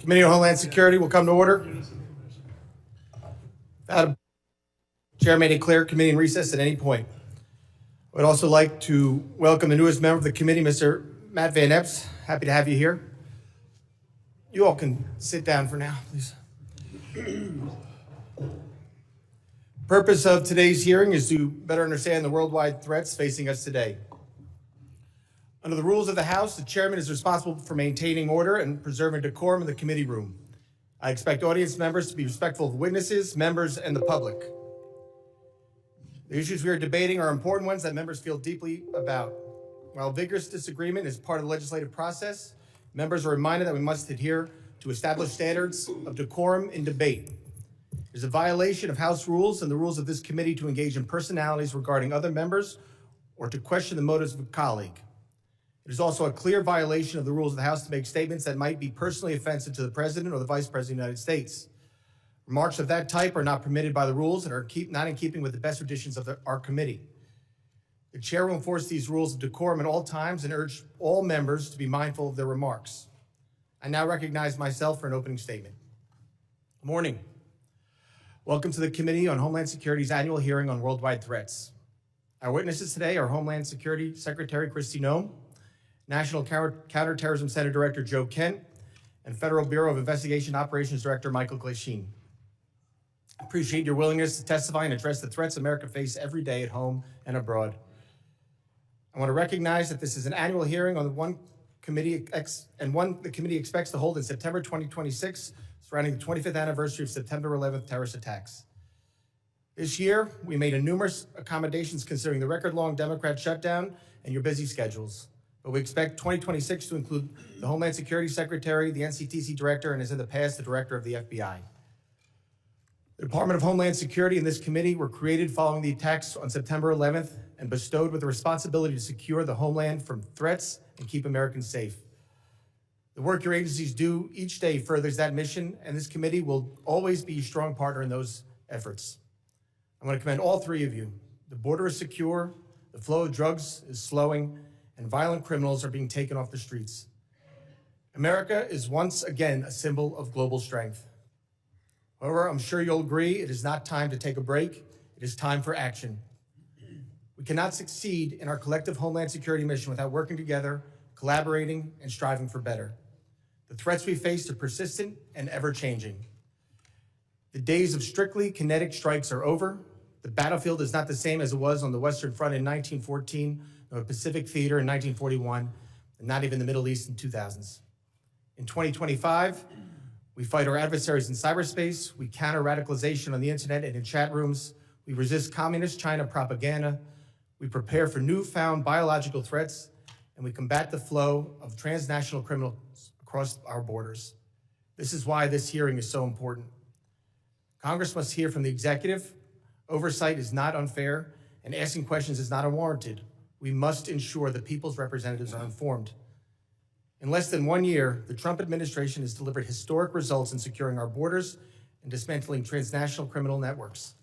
Committee on Homeland Security will come to order. Chair may declare committee in recess at any point. I would also like to welcome the newest member of the committee, Mr. Matt Van Epps. Happy to have you here. You all can sit down for now, please. Purpose of today's hearing is to better understand the worldwide threats facing us today. Under the rules of the House, the chairman is responsible for maintaining order and preserving decorum in the committee room. I expect audience members to be respectful of witnesses, members, and the public. The issues we are debating are important ones that members feel deeply about. While vigorous disagreement is part of the legislative process, members are reminded that we must adhere to established standards of decorum in debate. It is a violation of House rules and the rules of this committee to engage in personalities regarding other members or to question the motives of a colleague. It is also a clear violation of the rules of the House to make statements that might be personally offensive to the President or the Vice President of the United States. Remarks of that type are not permitted by the rules and are not in keeping with the best traditions of our committee. The chair will enforce these rules of decorum at all times and urge all members to be mindful of their remarks. I now recognize myself for an opening statement. Good morning. Welcome to the Committee on Homeland Security's annual hearing on worldwide threats. Our witnesses today are Homeland Security Secretary Kristi Noem, National Counterterrorism Center Director Joe Kent, and Federal Bureau of Investigation Operations Director Michael Glasheen. I appreciate your willingness to testify and address the threats America faces every day at home and abroad. I want to recognize that this is an annual hearing on the one the committee expects to hold in September 2026, surrounding the 25th anniversary of September 11th terrorist attacks. This year, we made numerous accommodations considering the record-long Democrat shutdown and your busy schedules. But we expect 2026 to include the Homeland Security Secretary, the NCTC Director, and as in the past, the Director of the FBI. The Department of Homeland Security and this committee were created following the attacks on September 11th and bestowed with the responsibility to secure the homeland from threats and keep Americans safe. The work your agencies do each day furthers that mission, and this committee will always be a strong partner in those efforts. I want to commend all three of you. The border is secure, the flow of drugs is slowing, and violent criminals are being taken off the streets. America is once again a symbol of global strength. However, I'm sure you'll agree it is not time to take a break. It is time for action. We cannot succeed in our collective Homeland Security mission without working together, collaborating, and striving for better. The threats we face are persistent and ever-changing. The days of strictly kinetic strikes are over. The battlefield is not the same as it was on the Western Front in 1914, nor Pacific Theater in 1941, and not even the Middle East in 2000s. In 2025, we fight our adversaries in cyberspace, we counter radicalization on the internet and in chat rooms, we resist communist China propaganda, we prepare for newfound biological threats, and we combat the flow of transnational criminals across our borders. This is why this hearing is so important. Congress must hear from the executive. Oversight is not unfair, and asking questions is not unwarranted. We must ensure the people's representatives are informed. In less than 1 year, the Trump administration has delivered historic results in securing our borders and dismantling transnational criminal networks.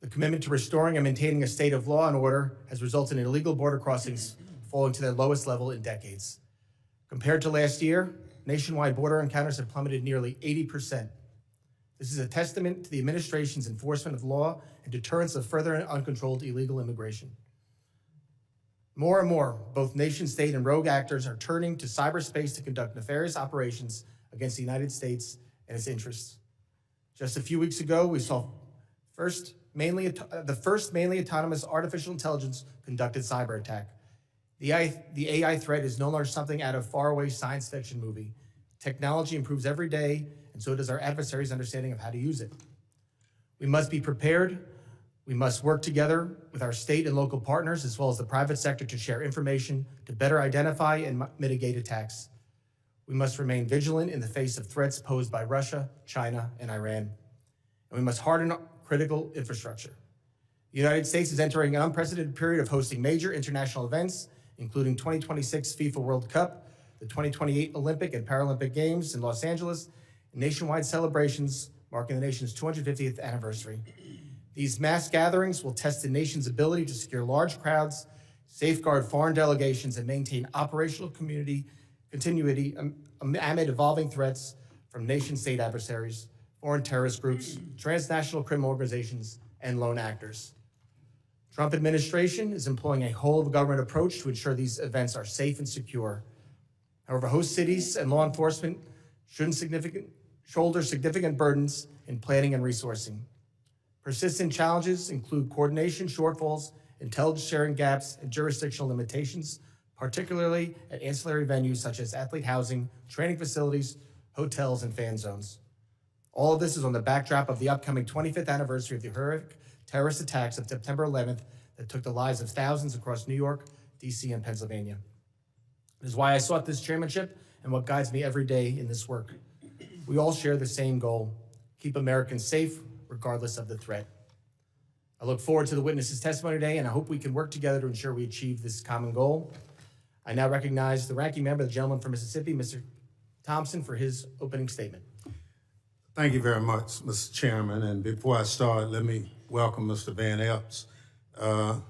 The commitment to restoring and maintaining a state of law and order has resulted in illegal border crossings falling to their lowest level in decades. Compared to last year, nationwide border encounters have plummeted nearly 80%. This is a testament to the administration's enforcement of law and deterrence of further and uncontrolled illegal immigration. More and more, both nation state and rogue actors are turning to cyberspace to conduct nefarious operations against the United States and its interests. Just a few weeks ago, we saw the first mainly autonomous artificial intelligence conducted cyber attack. The AI threat is no longer something out of faraway science fiction movie. Technology improves every day, and so does our adversaries' understanding of how to use it. We must be prepared. We must work together with our state and local partners, as well as the private sector, to share information to better identify and mitigate attacks. We must remain vigilant in the face of threats posed by Russia, China, and Iran. And we must harden critical infrastructure. The United States is entering an unprecedented period of hosting major international events, including 2026 FIFA World Cup, the 2028 Olympic and Paralympic Games in Los Angeles, and nationwide celebrations marking the nation's 250th anniversary. These mass gatherings will test the nation's ability to secure large crowds, safeguard foreign delegations, and maintain operational continuity amid evolving threats from nation-state adversaries, foreign terrorist groups, transnational criminal organizations, and lone actors. Trump administration is employing a whole-of-government approach to ensure these events are safe and secure. However, host cities and law enforcement shouldn't shoulder significant burdens in planning and resourcing. Persistent challenges include coordination shortfalls, intelligence sharing gaps, and jurisdictional limitations, particularly at ancillary venues such as athlete housing, training facilities, hotels, and fan zones. All of this is on the backdrop of the upcoming 25th anniversary of the horrific terrorist attacks of September 11th that took the lives of thousands across New York, DC, and Pennsylvania. It is why I sought this chairmanship and what guides me every day in this work. We all share the same goal: keep Americans safe, regardless of the threat. I look forward to the witnesses' testimony today, and I hope we can work together to ensure we achieve this common goal. I now recognize the ranking member, the gentleman from Mississippi, Mr. Thompson, for his opening statement. Thank you very much, Mr. Chairman. And before I start, let me welcome Mr. Van Epps to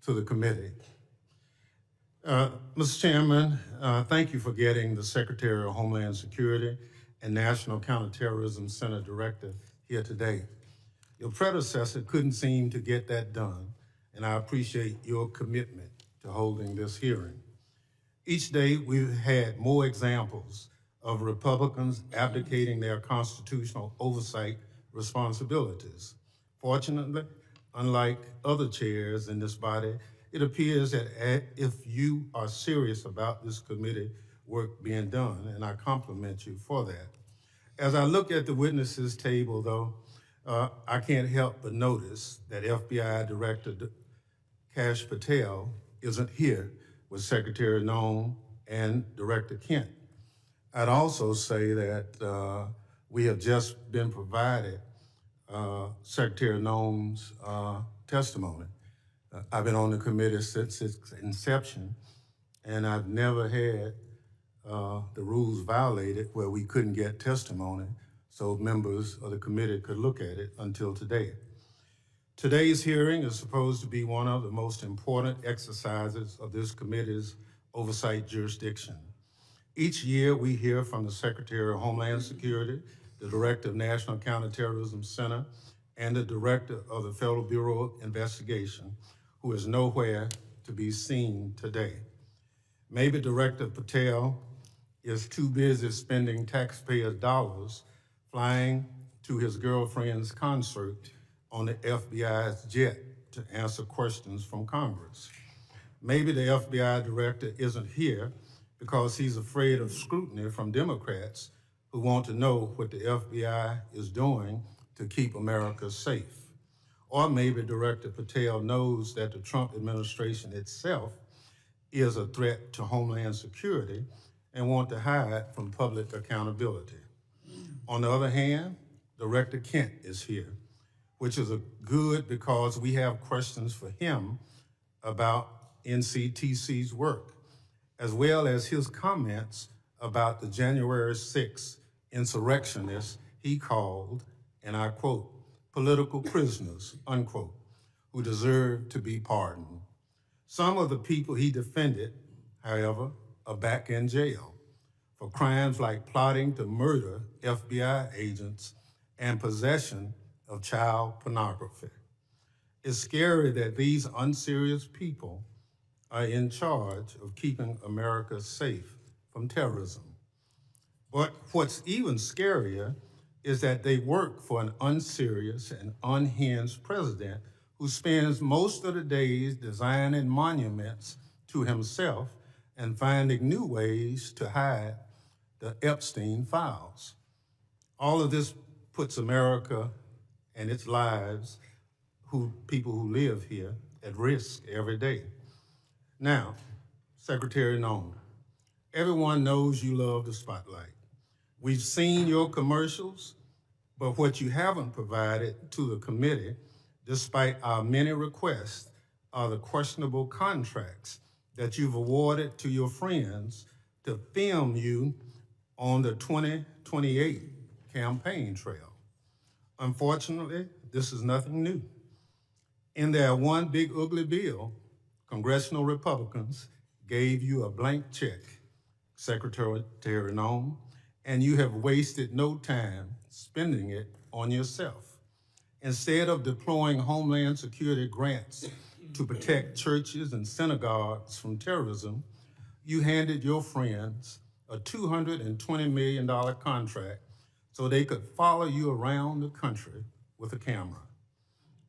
the committee. Mr. Chairman, thank you for getting the Secretary of Homeland Security and National Counterterrorism Center Director here today. Your predecessor couldn't seem to get that done, and I appreciate your commitment to holding this hearing. Each day, we've had more examples of Republicans abdicating their constitutional oversight responsibilities. Fortunately, unlike other chairs in this body, it appears that if you are serious about this committee work being done, and I compliment you for that. As I look at the witnesses table, though, I can't help but notice that FBI Director Kash Patel isn't here with Secretary Noem and Director Kent. I'd also say that we have just been provided Secretary Noem's testimony. I've been on the committee since its inception, and I've never had the rules violated where we couldn't get testimony so members of the committee could look at it until today. Today's hearing is supposed to be one of the most important exercises of this committee's oversight jurisdiction. Each year, we hear from the Secretary of Homeland Security, the Director of National Counterterrorism Center, and the Director of the Federal Bureau of Investigation, who is nowhere to be seen today. Maybe Director Patel is too busy spending taxpayers' dollars flying to his girlfriend's concert on the FBI's jet to answer questions from Congress. Maybe the FBI director isn't here because he's afraid of scrutiny from Democrats who want to know what the FBI is doing to keep America safe. Or maybe Director Patel knows that the Trump administration itself is a threat to Homeland Security and want to hide from public accountability. On the other hand, Director Kent is here, which is good because we have questions for him about NCTC's work, as well as his comments about the January 6th insurrectionists he called, and I quote, political prisoners, unquote, who deserve to be pardoned. Some of the people he defended, however, are back in jail for crimes like plotting to murder FBI agents and possession of child pornography. It's scary that these unserious people are in charge of keeping America safe from terrorism. But what's even scarier is that they work for an unserious and unhinged president who spends most of the days designing monuments to himself and finding new ways to hide the Epstein files. All of this puts America and its lives, people who live here, at risk every day. Now, Secretary Noem, everyone knows you love the spotlight. We've seen your commercials, but what you haven't provided to the committee, despite our many requests, are the questionable contracts that you've awarded to your friends to film you on the 2028 campaign trail. Unfortunately, this is nothing new. In their one big ugly bill, congressional Republicans gave you a blank check Secretary Noem, and you have wasted no time spending it on yourself. Instead of deploying Homeland Security grants to protect churches and synagogues from terrorism, you handed your friends a $220 million contract so they could follow you around the country with a camera.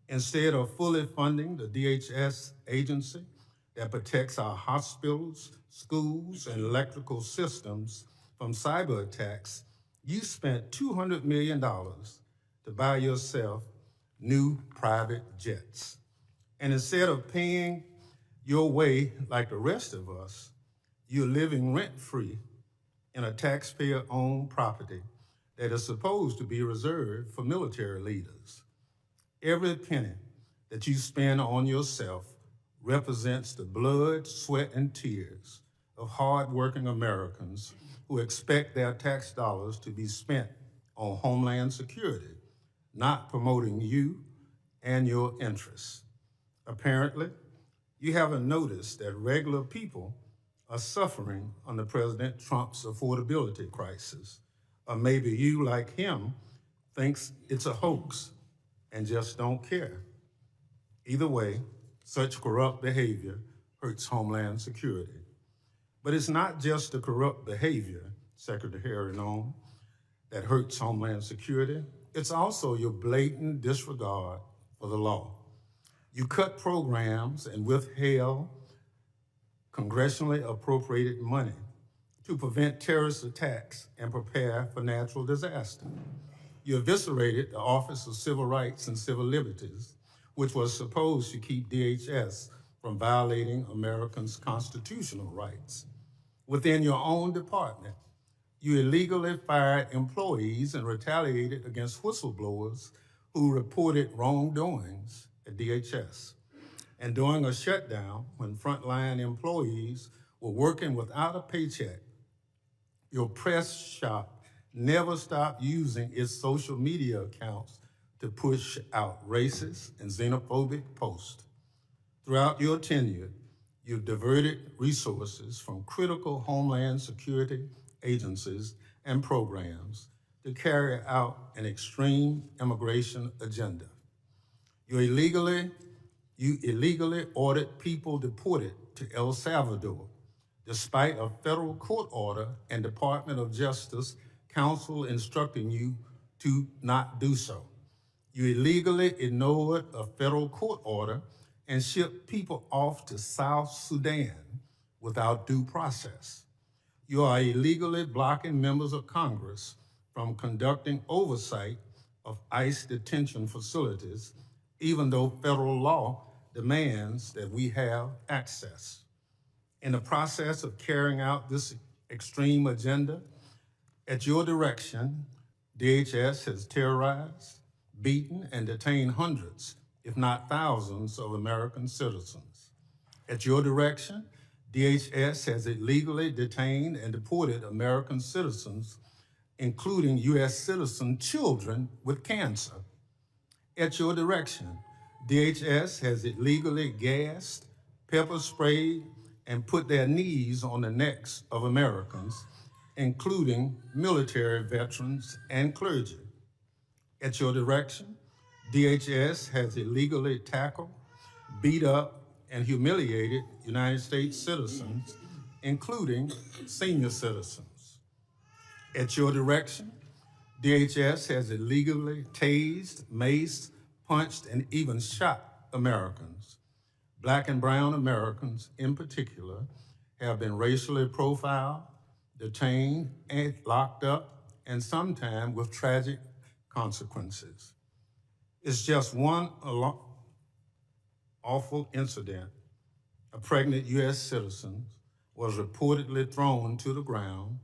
Instead of fully funding the DHS agency that protects our hospitals, schools, and electrical systems from cyber attacks, you spent $200 million to buy yourself new private jets. And instead of paying your way like the rest of us, you're living rent-free in a taxpayer-owned property that is supposed to be reserved for military leaders. Every penny that you spend on yourself represents the blood, sweat, and tears of hardworking Americans who expect their tax dollars to be spent on Homeland Security, not promoting you and your interests. Apparently, you haven't noticed that regular people are suffering under President Trump's affordability crisis. Or maybe you, like him, thinks it's a hoax and just don't care. Either way, such corrupt behavior hurts Homeland Security. But it's not just the corrupt behavior, Secretary Noem, that hurts Homeland Security. It's also your blatant disregard for the law. You cut programs and withheld congressionally appropriated money to prevent terrorist attacks and prepare for natural disaster. You eviscerated the Office of Civil Rights and Civil Liberties, which was supposed to keep DHS from violating Americans' constitutional rights. Within your own department, you illegally fired employees and retaliated against whistleblowers who reported wrongdoings at DHS. And during a shutdown, when frontline employees were working without a paycheck, your press shop never stopped using its social media accounts to push out racist and xenophobic posts. Throughout your tenure, you've diverted resources from critical Homeland Security agencies and programs to carry out an extreme immigration agenda. You illegally ordered people deported to El Salvador, despite a federal court order and Department of Justice counsel instructing you to not do so. You illegally ignored a federal court order and shipped people off to South Sudan without due process. You are illegally blocking members of Congress from conducting oversight of ICE detention facilities, even though federal law demands that we have access. In the process of carrying out this extreme agenda, at your direction, DHS has terrorized, beaten, and detained hundreds, if not thousands, of American citizens. At your direction, DHS has illegally detained and deported American citizens, including U.S. citizen children with cancer. At your direction, DHS has illegally gassed, pepper sprayed, and put their knees on the necks of Americans, including military veterans and clergy. At your direction, DHS has illegally tackled, beat up, and humiliated United States citizens, including senior citizens. At your direction, DHS has illegally tased, maced, punched, and even shot Americans. Black and brown Americans, in particular, have been racially profiled, detained, and locked up, and sometimes with tragic consequences. It's just one awful incident. A pregnant U.S. citizen was reportedly thrown to the ground,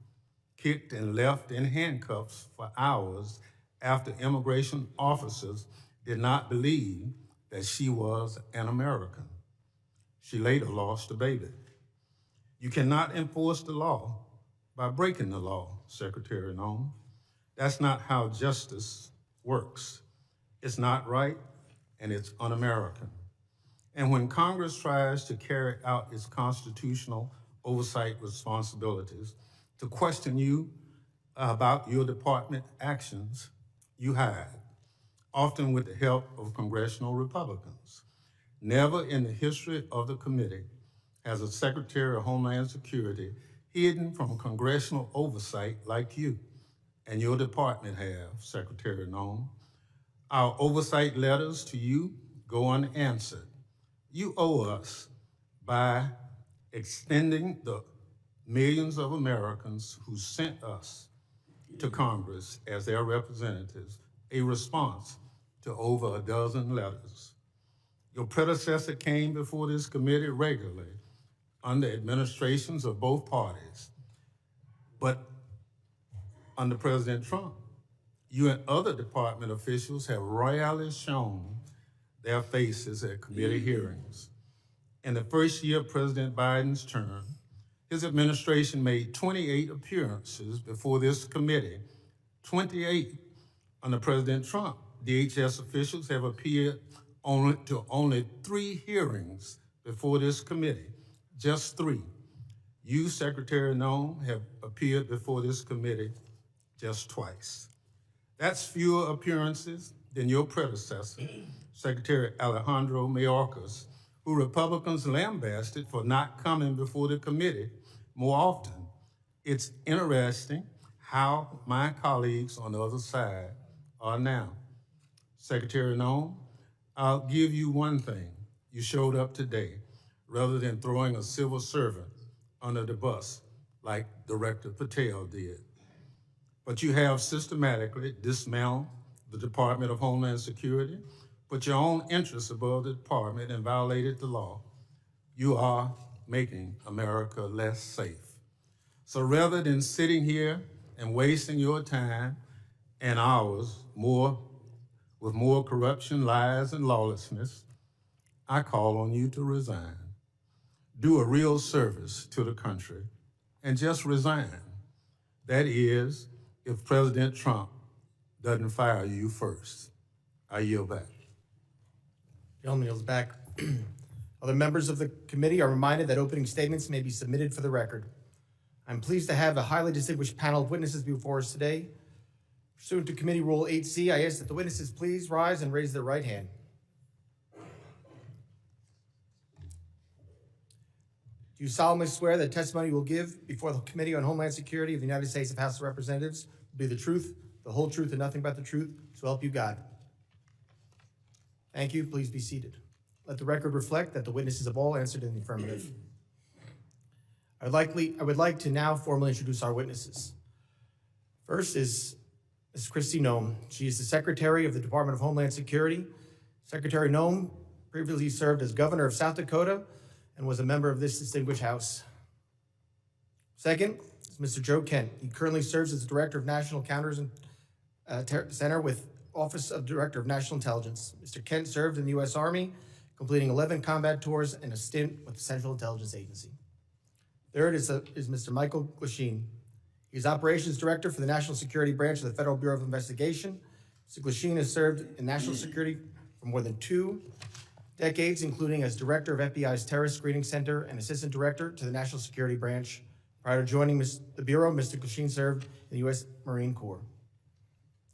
kicked and left in handcuffs for hours after immigration officers did not believe that she was an American. She later lost the baby. You cannot enforce the law by breaking the law, Secretary Noem. That's not how justice works. It's not right, and it's un-American. And when Congress tries to carry out its constitutional oversight responsibilities, to question you about your department actions you hide, often with the help of congressional Republicans. Never in the history of the committee has a Secretary of Homeland Security hidden from congressional oversight like you and your department have, Secretary Noem. Our oversight letters to you go unanswered. You owe us by extending the millions of Americans who sent us to Congress as their representatives a response to over a dozen letters. Your predecessor came before this committee regularly under administrations of both parties, but under President Trump, you and other department officials have rarely shown their faces at committee hearings. In the first year of President Biden's term, his administration made 28 appearances before this committee. 28. Under President Trump, DHS officials have appeared only 3 hearings before this committee, just 3. You, Secretary Noem, have appeared before this committee just twice. That's fewer appearances than your predecessor, Secretary Alejandro Mayorkas, who Republicans lambasted for not coming before the committee more often. It's interesting how my colleagues on the other side are now. Secretary Noem, I'll give you one thing. You showed up today rather than throwing a civil servant under the bus like Director Patel did. But you have systematically dismantled the Department of Homeland Security, put your own interests above the department, and violated the law. You are making America less safe. So rather than sitting here and wasting your time and ours with more corruption, lies, and lawlessness, I call on you to resign. Do a real service to the country and just resign. That is, if President Trump doesn't fire you first. I yield back. Gentleman yields back. Other members of the committee are reminded that opening statements may be submitted for the record. I'm pleased to have a highly distinguished panel of witnesses before us today. Pursuant to Committee Rule 8C, I ask that the witnesses please rise and raise their right hand. Do you solemnly swear that testimony you will give before the Committee on Homeland Security of the United States House of Representatives will be the truth, the whole truth, and nothing but the truth, so help you God? Thank you. Please be seated. Let the record reflect that the witnesses have all answered in the affirmative. I would like to now formally introduce our witnesses. First is Ms. Kristi Noem. She is the Secretary of the Department of Homeland Security. Secretary Noem previously served as Governor of South Dakota and was a member of this distinguished House. Second is Mr. Joe Kent. He currently serves as the Director of National Counterterrorism Center with Office of Director of National Intelligence. Mr. Kent served in the U.S. Army, completing 11 combat tours and a stint with the Central Intelligence Agency. Third is Mr. Michael Glasheen. He is Operations Director for the National Security Branch of the Federal Bureau of Investigation. Mr. Glasheen has served in national security for more than 2 decades, including as Director of FBI's Terrorist Screening Center and Assistant Director to the National Security Branch. Prior to joining the Bureau, Mr. Glasheen served in the U.S. Marine Corps.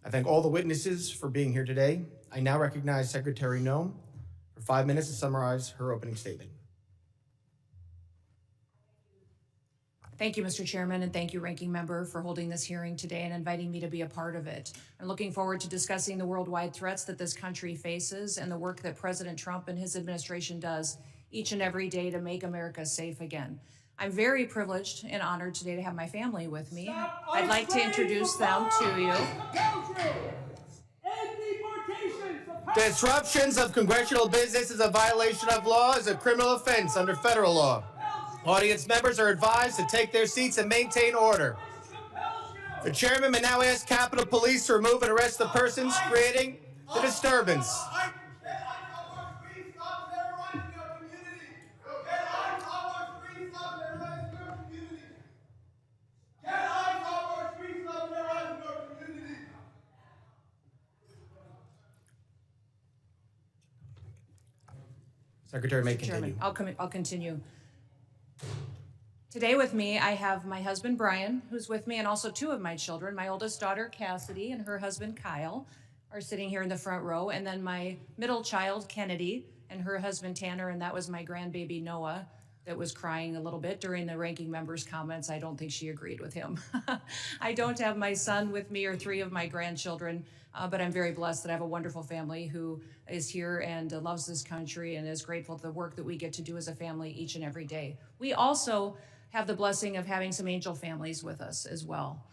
I thank all the witnesses for being here today. I now recognize Secretary Noem for 5 minutes to summarize her opening statement. Thank you, Mr. Chairman, and thank you, Ranking Member, for holding this hearing today and inviting me to be a part of it. I'm looking forward to discussing the worldwide threats that this country faces and the work that President Trump and his administration does each and every day to make America safe again. I'm very privileged and honored today to have my family with me. I'd like to introduce them to you. Disruptions of congressional business is a violation of law, is a criminal offense under federal law. Audience members are advised to take their seats and maintain order. The chairman may now ask Capitol Police to remove and arrest the persons creating the disturbance. Secretary may continue. Chairman, I'll continue. Today with me, I have my husband, Brian, who's with me, and also two of my children. My oldest daughter, Cassidy, and her husband, Kyle, are sitting here in the front row. And then my middle child, Kennedy, and her husband, Tanner, and that was my grandbaby, Noah, that was crying a little bit during the ranking member's comments. I don't think she agreed with him. I don't have my son with me or three of my grandchildren, but I'm very blessed that I have a wonderful family who is here and loves this country and is grateful for the work that we get to do as a family each and every day. We also have the blessing of having some angel families with us as well.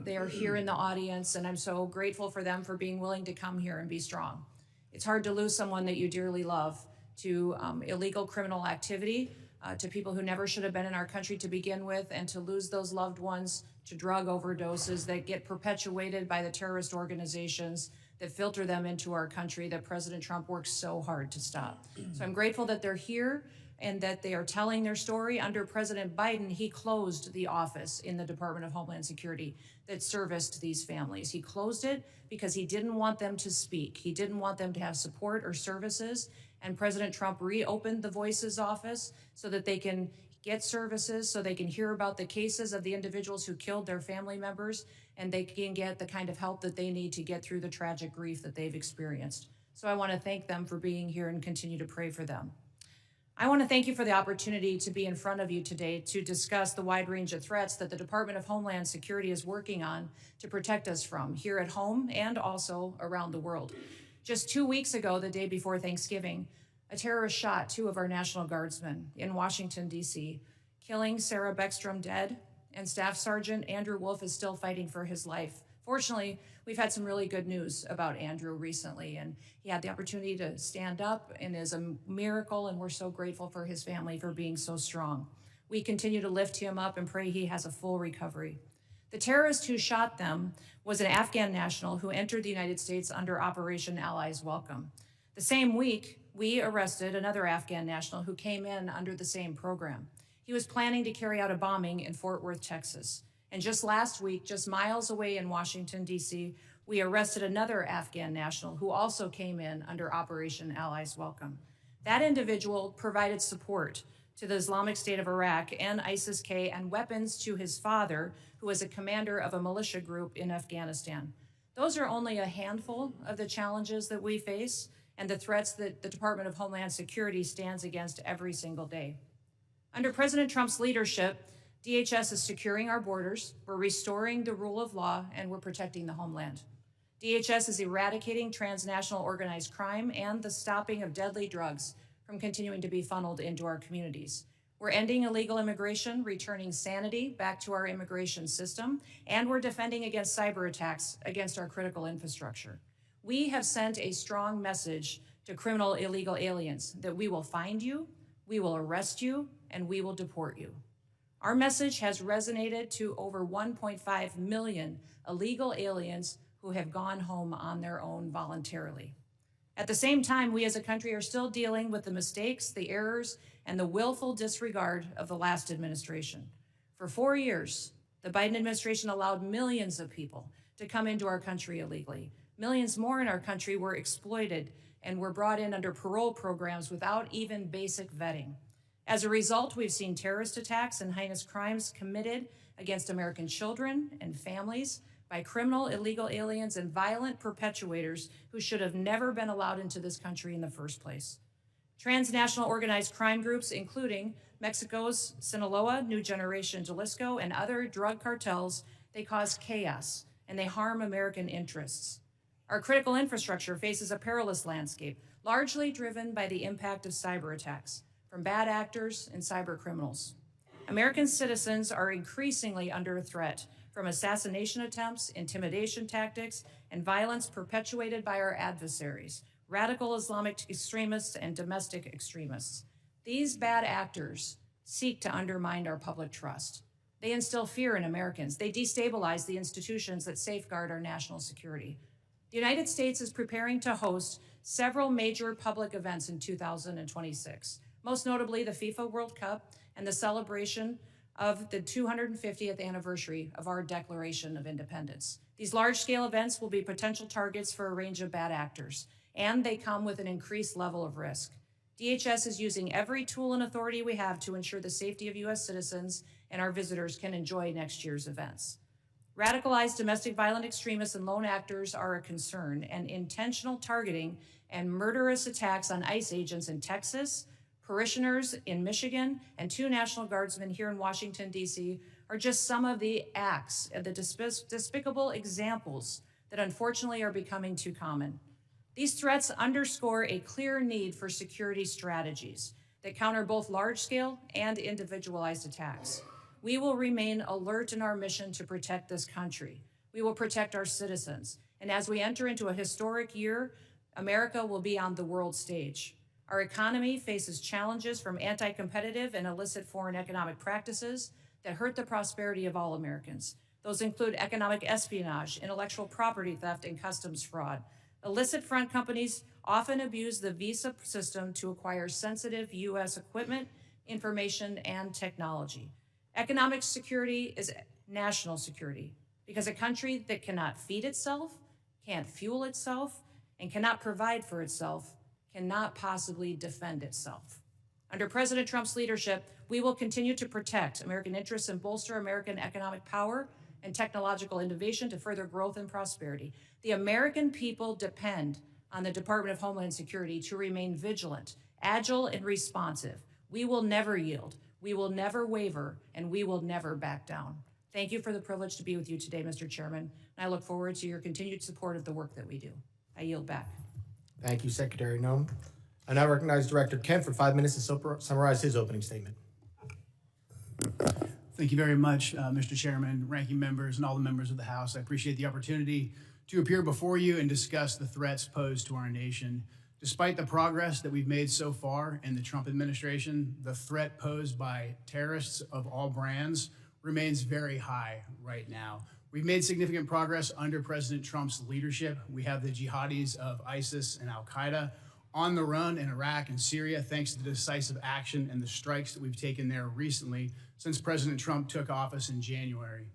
They are here in the audience, and I'm so grateful for them for being willing to come here and be strong. It's hard to lose someone that you dearly love to illegal criminal activity, to people who never should have been in our country to begin with, and to lose those loved ones to drug overdoses that get perpetuated by the terrorist organizations that filter them into our country that President Trump works so hard to stop. So I'm grateful that they're here and that they are telling their story. Under President Biden, he closed the office in the Department of Homeland Security that serviced these families. He closed it because he didn't want them to speak. He didn't want them to have support or services. And President Trump reopened the Voices office so that they can get services, so they can hear about the cases of the individuals who killed their family members, and they can get the kind of help that they need to get through the tragic grief that they've experienced. So I want to thank them for being here and continue to pray for them. I want to thank you for the opportunity to be in front of you today to discuss the wide range of threats that the Department of Homeland Security is working on to protect us from here at home and also around the world. Just 2 weeks ago, the day before Thanksgiving, a terrorist shot two of our National Guardsmen in Washington, D.C., killing Sarah Beckstrom dead, and Staff Sergeant Andrew Wolf is still fighting for his life. Fortunately, we've had some really good news about Andrew recently, and he had the opportunity to stand up and is a miracle, and we're so grateful for his family for being so strong. We continue to lift him up and pray he has a full recovery. The terrorist who shot them was an Afghan national who entered the United States under Operation Allies Welcome. The same week, we arrested another Afghan national who came in under the same program. He was planning to carry out a bombing in Fort Worth, Texas. And just last week, just miles away in Washington, D.C., we arrested another Afghan national who also came in under Operation Allies Welcome. That individual provided support to the Islamic State of Iraq and ISIS-K and weapons to his father, who was a commander of a militia group in Afghanistan. Those are only a handful of the challenges that we face and the threats that the Department of Homeland Security stands against every single day. Under President Trump's leadership, DHS is securing our borders, we're restoring the rule of law, and we're protecting the homeland. DHS is eradicating transnational organized crime and the stopping of deadly drugs from continuing to be funneled into our communities. We're ending illegal immigration, returning sanity back to our immigration system, and we're defending against cyber attacks against our critical infrastructure. We have sent a strong message to criminal illegal aliens that we will find you, we will arrest you, and we will deport you. Our message has resonated to over 1.5 million illegal aliens who have gone home on their own voluntarily. At the same time, we as a country are still dealing with the mistakes, the errors, and the willful disregard of the last administration. For 4 years, the Biden administration allowed millions of people to come into our country illegally. Millions more in our country were exploited and were brought in under parole programs without even basic vetting. As a result, we've seen terrorist attacks and heinous crimes committed against American children and families by criminal illegal aliens and violent perpetuators who should have never been allowed into this country in the first place. Transnational organized crime groups, including Mexico's Sinaloa, New Generation Jalisco, and other drug cartels, they cause chaos and they harm American interests. Our critical infrastructure faces a perilous landscape, largely driven by the impact of cyber attacks from bad actors and cyber criminals. American citizens are increasingly under threat from assassination attempts, intimidation tactics, and violence perpetuated by our adversaries, radical Islamic extremists and domestic extremists. These bad actors seek to undermine our public trust. They instill fear in Americans. They destabilize the institutions that safeguard our national security. The United States is preparing to host several major public events in 2026. Most notably the FIFA World Cup and the celebration of the 250th anniversary of our Declaration of Independence. These large-scale events will be potential targets for a range of bad actors, and they come with an increased level of risk. DHS is using every tool and authority we have to ensure the safety of U.S. citizens and our visitors can enjoy next year's events. Radicalized domestic violent extremists and lone actors are a concern, and intentional targeting and murderous attacks on ICE agents in Texas, parishioners in Michigan, and 2 National Guardsmen here in Washington, D.C. are just some of the acts and the despicable examples that unfortunately are becoming too common. These threats underscore a clear need for security strategies that counter both large-scale and individualized attacks. We will remain alert in our mission to protect this country. We will protect our citizens. And as we enter into a historic year, America will be on the world stage. Our economy faces challenges from anti-competitive and illicit foreign economic practices that hurt the prosperity of all Americans. Those include economic espionage, intellectual property theft, and customs fraud. Illicit front companies often abuse the visa system to acquire sensitive U.S. equipment, information, and technology. Economic security is national security because a country that cannot feed itself, can't fuel itself, and cannot provide for itself cannot possibly defend itself. Under President Trump's leadership, we will continue to protect American interests and bolster American economic power and technological innovation to further growth and prosperity. The American people depend on the Department of Homeland Security to remain vigilant, agile, and responsive. We will never yield, we will never waver, and we will never back down. Thank you for the privilege to be with you today, Mr. Chairman, and I look forward to your continued support of the work that we do. I yield back. Thank you, Secretary Noem. I now recognize Director Kent for 5 minutes to summarize his opening statement. Thank you very much, Mr. Chairman, ranking members, and all the members of the House. I appreciate the opportunity to appear before you and discuss the threats posed to our nation. Despite the progress that we've made so far in the Trump administration, the threat posed by terrorists of all brands remains very high right now. We've made significant progress under President Trump's leadership. We have the jihadis of ISIS and Al-Qaeda on the run in Iraq and Syria, thanks to the decisive action and the strikes that we've taken there recently since President Trump took office in January.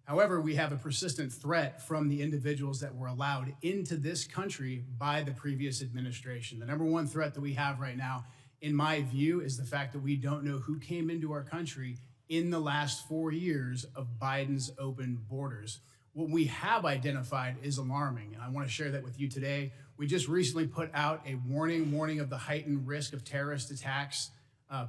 However, we have a persistent threat from the individuals that were allowed into this country by the previous administration. The number one threat that we have right now, in my view, is the fact that we don't know who came into our country in the last 4 years of Biden's open borders. What we have identified is alarming, and I want to share that with you today. We just recently put out a warning of the heightened risk of terrorist attacks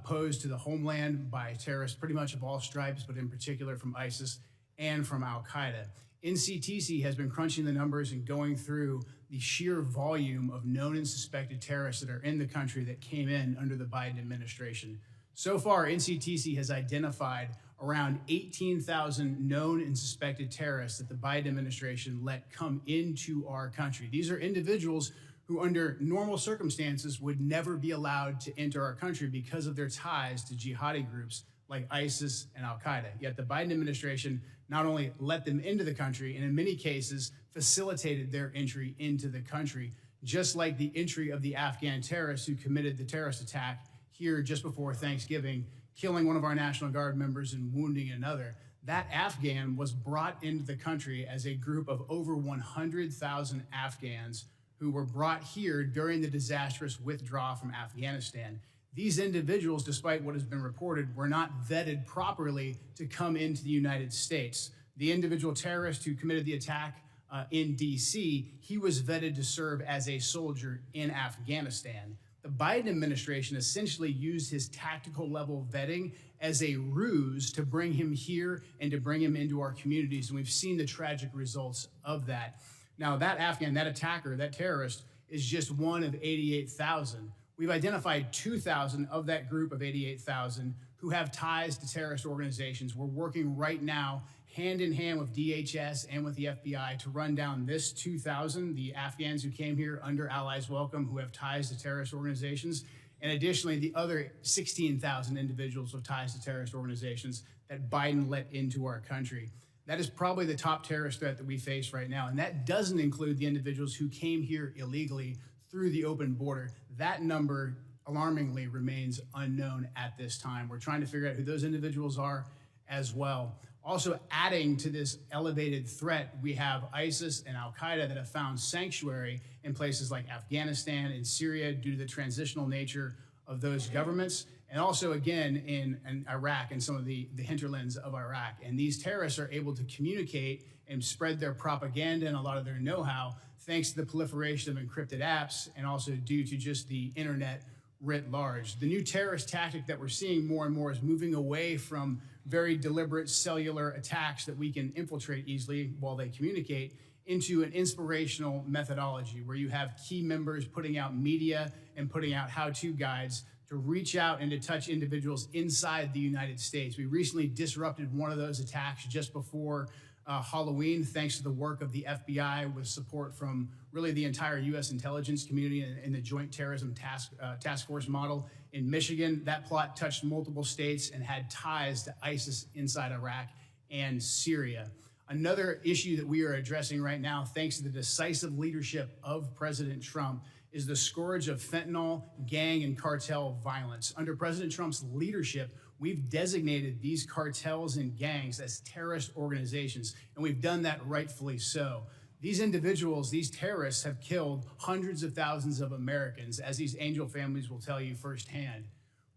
posed to the homeland by terrorists pretty much of all stripes, but in particular from ISIS and from Al-Qaeda. NCTC has been crunching the numbers and going through the sheer volume of known and suspected terrorists that are in the country that came in under the Biden administration. So far, NCTC has identified around 18,000 known and suspected terrorists that the Biden administration let come into our country. These are individuals who under normal circumstances would never be allowed to enter our country because of their ties to jihadi groups like ISIS and Al-Qaeda. Yet the Biden administration not only let them into the country, and in many cases facilitated their entry into the country, just like the entry of the Afghan terrorists who committed the terrorist attack here just before Thanksgiving, killing one of our National Guard members and wounding another. That Afghan was brought into the country as a group of over 100,000 Afghans who were brought here during the disastrous withdrawal from Afghanistan. These individuals, despite what has been reported, were not vetted properly to come into the United States. The individual terrorist who committed the attack in DC, he was vetted to serve as a soldier in Afghanistan. The Biden administration essentially used his tactical level vetting as a ruse to bring him here and to bring him into our communities. And we've seen the tragic results of that. Now, that Afghan, that attacker, that terrorist is just one of 88,000. We've identified 2,000 of that group of 88,000 who have ties to terrorist organizations. We're working right now hand in hand with DHS and with the FBI to run down this 2,000, the Afghans who came here under Allies Welcome who have ties to terrorist organizations, and additionally the other 16,000 individuals with ties to terrorist organizations that Biden let into our country. That is probably the top terrorist threat that we face right now, and that doesn't include the individuals who came here illegally through the open border. That number, alarmingly, remains unknown at this time. We're trying to figure out who those individuals are as well. Also adding to this elevated threat, we have ISIS and Al-Qaeda that have found sanctuary in places like Afghanistan and Syria due to the transitional nature of those governments, and also again in Iraq and some of the hinterlands of Iraq. And these terrorists are able to communicate and spread their propaganda and a lot of their know-how thanks to the proliferation of encrypted apps and also due to just the internet writ large. The new terrorist tactic that we're seeing more and more is moving away from very deliberate cellular attacks that we can infiltrate easily while they communicate into an inspirational methodology where you have key members putting out media and putting out how-to guides to reach out and to touch individuals inside the United States. We recently disrupted one of those attacks just before Halloween, thanks to the work of the FBI with support from really the entire U.S. intelligence community and the Joint Terrorism Task Force model in Michigan. That plot touched multiple states and had ties to ISIS inside Iraq and Syria. Another issue that we are addressing right now, thanks to the decisive leadership of President Trump, is the scourge of fentanyl, gang, and cartel violence. Under President Trump's leadership, we've designated these cartels and gangs as terrorist organizations, and we've done that rightfully so. These individuals, these terrorists, have killed hundreds of thousands of Americans, as these angel families will tell you firsthand.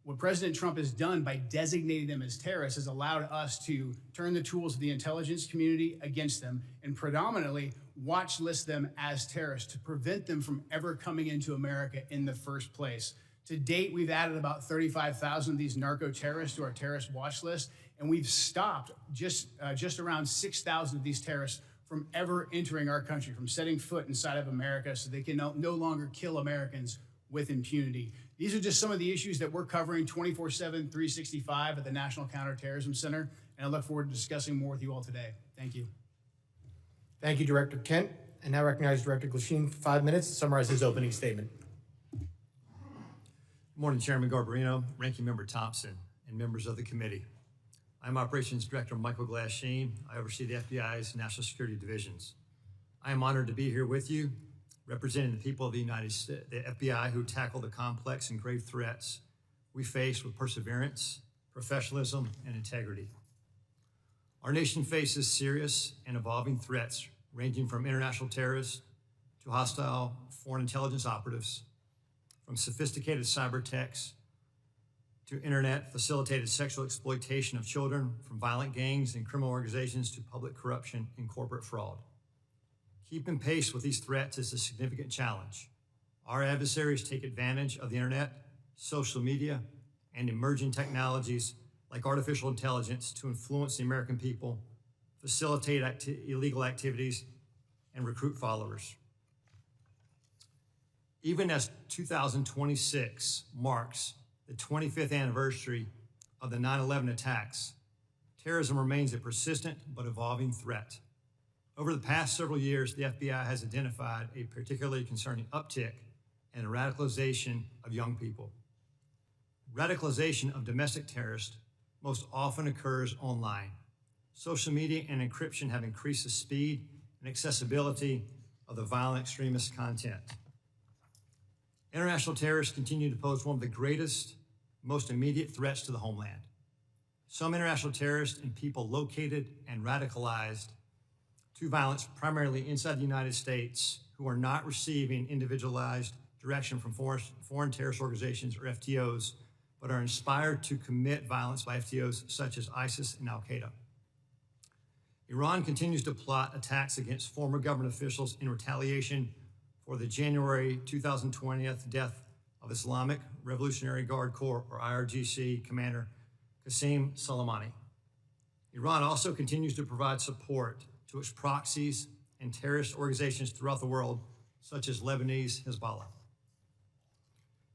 What President Trump has done by designating them as terrorists has allowed us to turn the tools of the intelligence community against them and predominantly watch list them as terrorists to prevent them from ever coming into America in the first place. To date, we've added about 35,000 of these narco-terrorists to our terrorist watch list, and we've stopped just around 6,000 of these terrorists from ever entering our country, from setting foot inside of America, so they can no longer kill Americans with impunity. These are just some of the issues that we're covering 24/7, 365 at the National Counterterrorism Center, and I look forward to discussing more with you all today. Thank you. Thank you, Director Kent. And now recognize Director Glasheen for 5 minutes to summarize his opening statement. Good morning, Chairman Garbarino, Ranking Member Thompson, and members of the committee. I'm Operations Director Michael Glasheen. I oversee the FBI's National Security Divisions. I am honored to be here with you, representing the people of the United States, the FBI, who tackle the complex and grave threats we face with perseverance, professionalism, and integrity. Our nation faces serious and evolving threats ranging from international terrorists to hostile foreign intelligence operatives, from sophisticated cyber attacks to internet-facilitated sexual exploitation of children, from violent gangs and criminal organizations to public corruption and corporate fraud. Keeping pace with these threats is a significant challenge. Our adversaries take advantage of the internet, social media, and emerging technologies like artificial intelligence to influence the American people, facilitate illegal activities, and recruit followers. Even as 2026 marks the 25th anniversary of the 9/11 attacks, terrorism remains a persistent but evolving threat. Over the past several years, the FBI has identified a particularly concerning uptick in the radicalization of young people. Radicalization of domestic terrorists most often occurs online. Social media and encryption have increased the speed and accessibility of the violent extremist content. International terrorists continue to pose one of the greatest, most immediate threats to the homeland. Some international terrorists and people located and radicalized to violence primarily inside the United States who are not receiving individualized direction from foreign terrorist organizations or FTOs, but are inspired to commit violence by FTOs such as ISIS and Al-Qaeda. Iran continues to plot attacks against former government officials in retaliation for the January 2020 death of Islamic Revolutionary Guard Corps, or IRGC, Commander Qasem Soleimani. Iran also continues to provide support to its proxies and terrorist organizations throughout the world, such as Lebanese Hezbollah.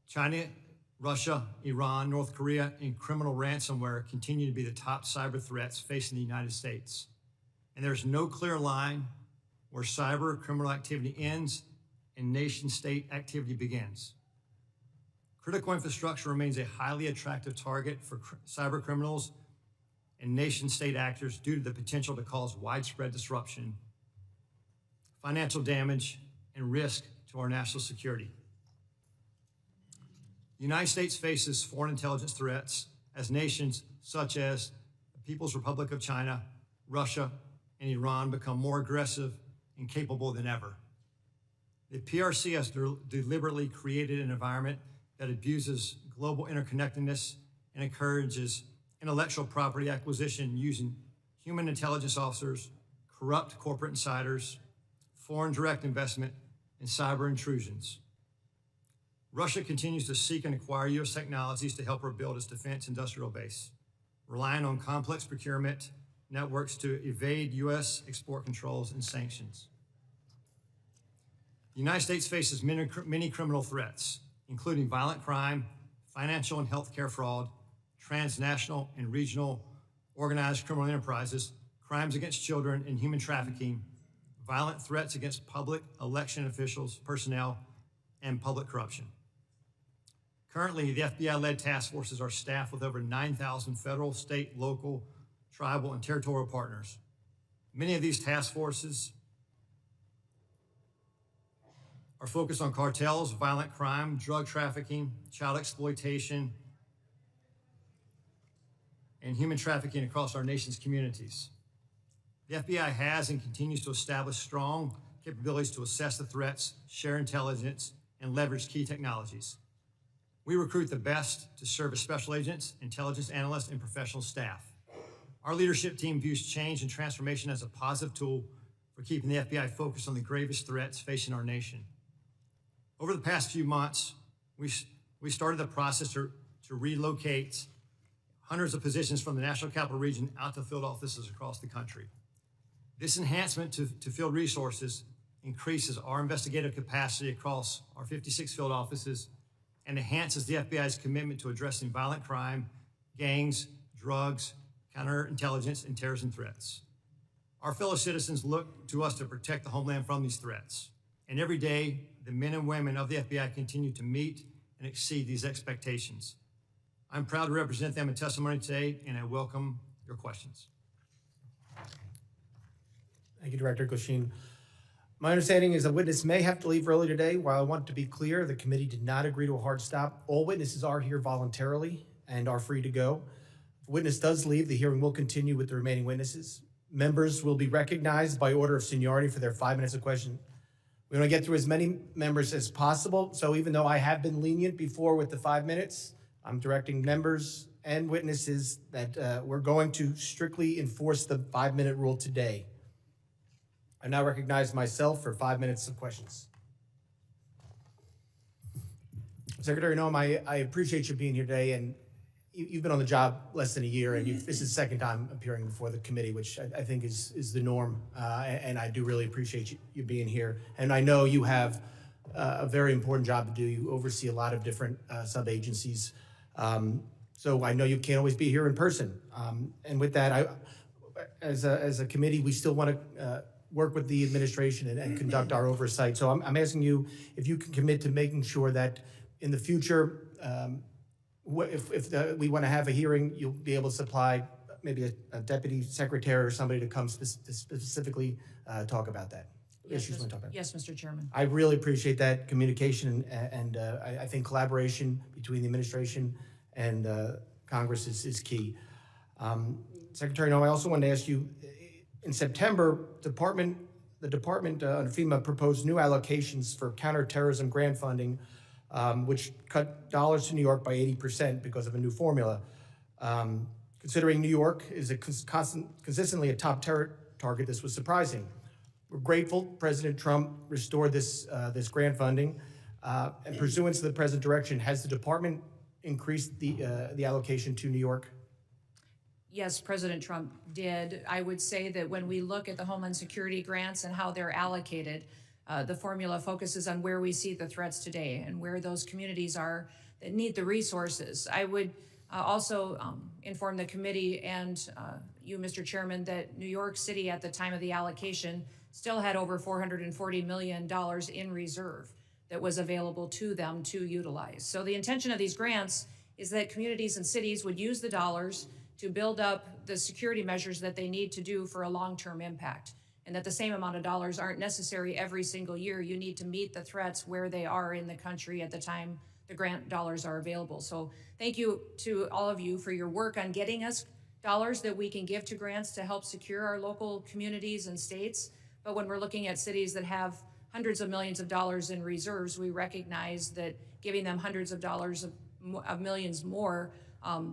China, Russia, Iran, North Korea, and criminal ransomware continue to be the top cyber threats facing the United States. And there's no clear line where cyber criminal activity ends and nation-state activity begins. Critical infrastructure remains a highly attractive target for cyber criminals and nation-state actors due to the potential to cause widespread disruption, financial damage, and risk to our national security. The United States faces foreign intelligence threats as nations such as the People's Republic of China, Russia, and Iran become more aggressive and capable than ever. The PRC has deliberately created an environment that abuses global interconnectedness and encourages intellectual property acquisition using human intelligence officers, corrupt corporate insiders, foreign direct investment, and cyber intrusions. Russia continues to seek and acquire U.S. technologies to help rebuild its defense industrial base, relying on complex procurement networks to evade U.S. export controls and sanctions. The United States faces many criminal threats, including violent crime, financial and healthcare fraud, transnational and regional organized criminal enterprises, crimes against children, and human trafficking, violent threats against public election officials, personnel, and public corruption. Currently, the FBI-led task forces are staffed with over 9,000 federal, state, local, tribal, and territorial partners. Many of these task forces are focused on cartels, violent crime, drug trafficking, child exploitation, and human trafficking across our nation's communities. The FBI has and continues to establish strong capabilities to assess the threats, share intelligence, and leverage key technologies. We recruit the best to serve as special agents, intelligence analysts, and professional staff. Our leadership team views change and transformation as a positive tool for keeping the FBI focused on the gravest threats facing our nation. Over the past few months, we started the process to relocate hundreds of positions from the National Capital Region out to field offices across the country. This enhancement to field resources increases our investigative capacity across our 56 field offices and enhances the FBI's commitment to addressing violent crime, gangs, drugs, counterintelligence, and terrorism threats. Our fellow citizens look to us to protect the homeland from these threats. And every day, the men and women of the FBI continue to meet and exceed these expectations. I'm proud to represent them in testimony today, and I welcome your questions. Thank you, Director Glasheen. My understanding is a witness may have to leave early today. While I want to be clear, the committee did not agree to a hard stop. All witnesses are here voluntarily and are free to go. If a witness does leave, the hearing will continue with the remaining witnesses. Members will be recognized by order of seniority for their 5 minutes of question. We want to get through as many members as possible. So even though I have been lenient before with the 5 minutes, I'm directing members and witnesses that we're going to strictly enforce the 5-minute rule today. I now recognize myself for 5 minutes of questions. Secretary Noem, I appreciate you being here today, and you've been on the job less than a year, and this is the second time appearing before the committee, which I think is the norm, and I do really appreciate you being here. And I know you have a very important job to do. You oversee a lot of different sub-agencies, so I know you can't always be here in person. And with that, as a committee, we still want to work with the administration and conduct our oversight. So I'm asking you if you can commit to making sure that in the future, if we want to have a hearing, you'll be able to supply maybe a deputy secretary or somebody to come specifically talk about that. Yes, yes, Mr. Chairman. I really appreciate that communication, and I think collaboration between the administration and Congress is key. Secretary Noem, I also wanted to ask you, in September, the department under FEMA proposed new allocations for counterterrorism grant funding, which cut dollars to New York by 80% because of a new formula. Considering New York is consistently a top terror target, this was surprising. We're grateful President Trump restored this grant funding, and pursuant to the present direction, has the department increased the allocation to New York? Yes, President Trump did. I would say that when we look at the Homeland Security grants and how they're allocated, the formula focuses on where we see the threats today and where those communities are that need the resources. I would also inform the committee and you, Mr. Chairman, that New York City at the time of the allocation still had over $440 million in reserve that was available to them to utilize. So the intention of these grants is that communities and cities would use the dollars to build up the security measures that they need to do for a long-term impact, and that the same amount of dollars aren't necessary every single year. You need to meet the threats where they are in the country at the time the grant dollars are available. So thank you to all of you for your work on getting us dollars that we can give to grants to help secure our local communities and states. But when we're looking at cities that have hundreds of millions of dollars in reserves, we recognize that giving them hundreds of dollars of millions more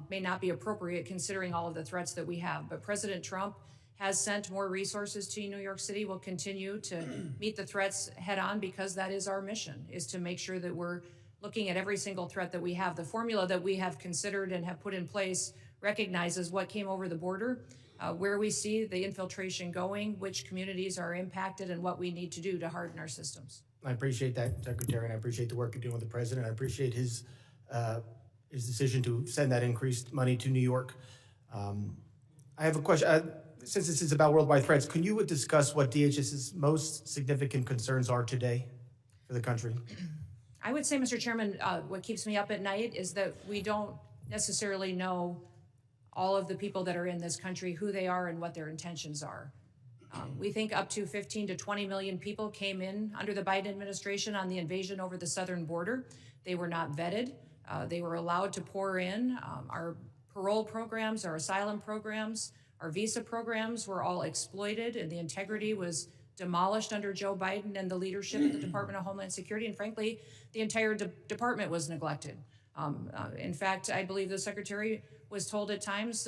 may not be appropriate considering all of the threats that we have. But President Trump has sent more resources to New York City. We'll continue to meet the threats head on because that is our mission, is to make sure that we're looking at every single threat that we have. The formula that we have considered and have put in place recognizes what came over the border, where we see the infiltration going, which communities are impacted, and what we need to do to harden our systems. I appreciate that, Secretary, and I appreciate the work you're doing with the President. I appreciate his decision to send that increased money to New York. I have a question. Since this is about worldwide threats, can you discuss what DHS's most significant concerns are today for the country? I would say, Mr. Chairman, what keeps me up at night is that we don't necessarily know all of the people that are in this country, who they are and what their intentions are. We think up to 15 to 20 million people came in under the Biden administration on the invasion over the southern border. They were not vetted. They were allowed to pour in. Our parole programs, our asylum programs, our visa programs were all exploited, and the integrity was demolished under Joe Biden and the leadership of the Department of Homeland Security. And frankly, the entire department was neglected. In fact, I believe the Secretary was told at times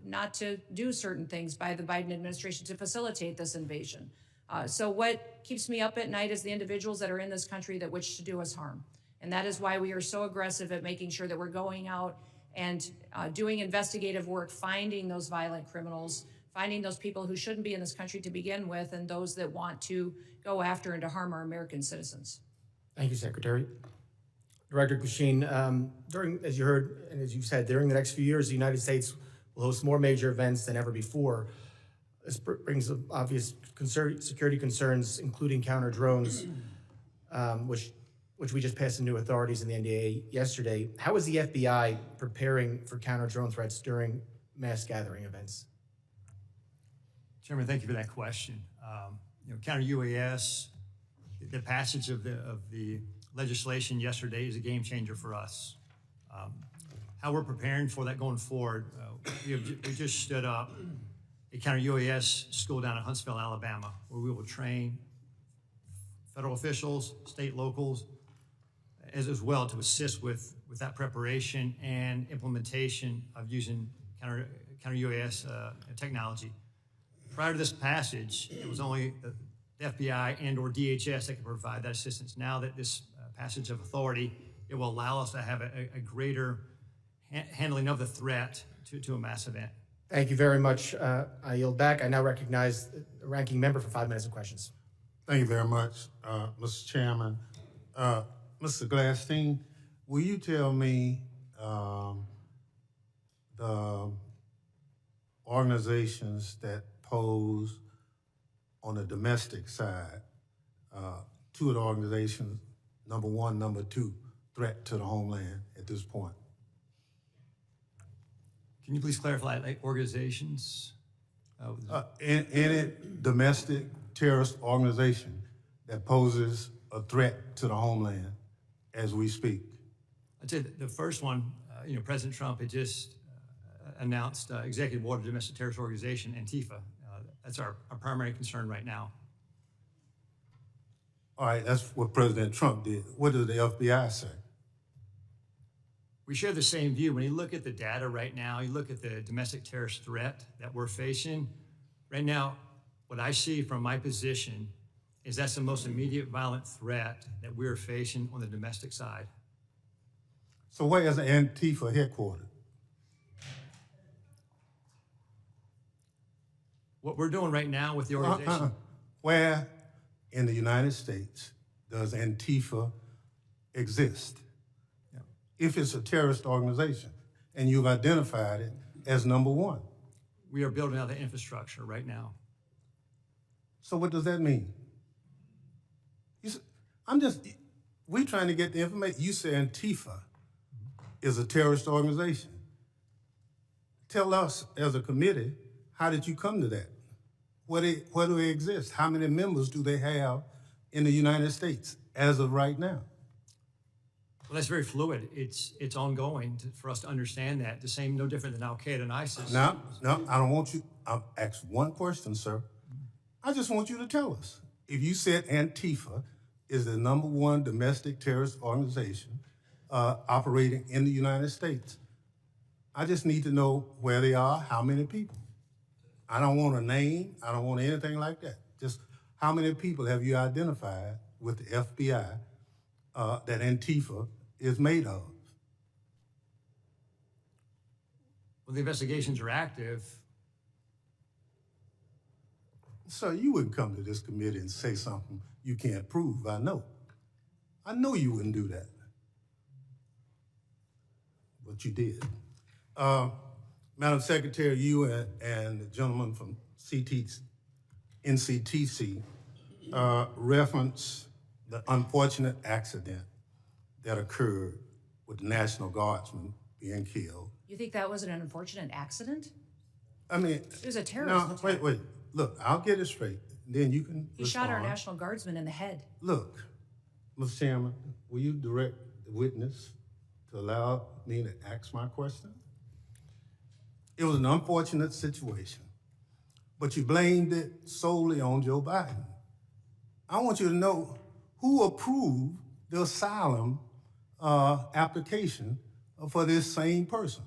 not to do certain things by the Biden administration to facilitate this invasion. So what keeps me up at night is the individuals that are in this country that wish to do us harm. And that is why we are so aggressive at making sure that we're going out and doing investigative work, finding those violent criminals, finding those people who shouldn't be in this country to begin with, and those that want to go after and to harm our American citizens. Thank you, Secretary. Director Glasheen, as you heard and as you said, during the next few years, the United States will host more major events than ever before. This brings obvious security concerns, including counter drones, which we just passed into authorities in the NDAA yesterday. How is the FBI preparing for counter drone threats during mass gathering events? Chairman, thank you for that question. Counter UAS, the passage of the legislation yesterday is a game changer for us. How we're preparing for that going forward, we just stood up a counter UAS school down in Huntsville, Alabama, where we will train federal officials, state locals, as well to assist with that preparation and implementation of using counter UAS technology. Prior to this passage, it was only the FBI and or DHS that could provide that assistance. Now that this passage of authority, it will allow us to have a greater handling of the threat to a mass event. Thank you very much. I yield back. I now recognize the ranking member for 5 minutes of questions. Thank you very much, Mr. Chairman. Mr. Glasheen, will you tell me the organizations that pose on the domestic side, 2 of the organizations, number 1, number 2, threat to the homeland at this point? Can you please clarify, like organizations? Any domestic terrorist organization that poses a threat to the homeland as we speak? I'd say the first one, President Trump had just announced executive order domestic terrorist organization, Antifa. That's our primary concern right now. All right, that's what President Trump did. What does the FBI say? We share the same view. When you look at the data right now, you look at the domestic terrorist threat that we're facing, right now, what I see from my position is that's the most immediate violent threat that we're facing on the domestic side. So where is Antifa headquartered? What we're doing right now with the organization. Where in the United States does Antifa exist? Yeah. If it's a terrorist organization and you've identified it as number 1. We are building out the infrastructure right now. So what does that mean? We're trying to get the information. You say Antifa is a terrorist organization. Tell us as a committee, how did you come to that? Where do they exist? How many members do they have in the United States as of right now? Well, that's very fluid. It's ongoing for us to understand that. The same, no different than Al-Qaeda and ISIS. No, I don't want you. I'll ask one question, sir. I just want you to tell us. If you said Antifa is the #1 domestic terrorist organization operating in the United States, I just need to know where they are, how many people. I don't want a name, I don't want anything like that. Just how many people have you identified with the FBI that Antifa is made of? Well, the investigations are active. So you wouldn't come to this committee and say something you can't prove, I know. I know you wouldn't do that. But you did. Madam Secretary, you and the gentleman from NCTC referenced the unfortunate accident that occurred with the National Guardsman being killed. You think that was an unfortunate accident? I mean, It was a terrorist attack. wait. Look, I'll get it straight. Then you can He shot our respond. National Guardsman in the head. Look, Mr. Chairman, will you direct the witness to allow me to ask my question? It was an unfortunate situation, but you blamed it solely on Joe Biden. I want you to know who approved the asylum application for this same person.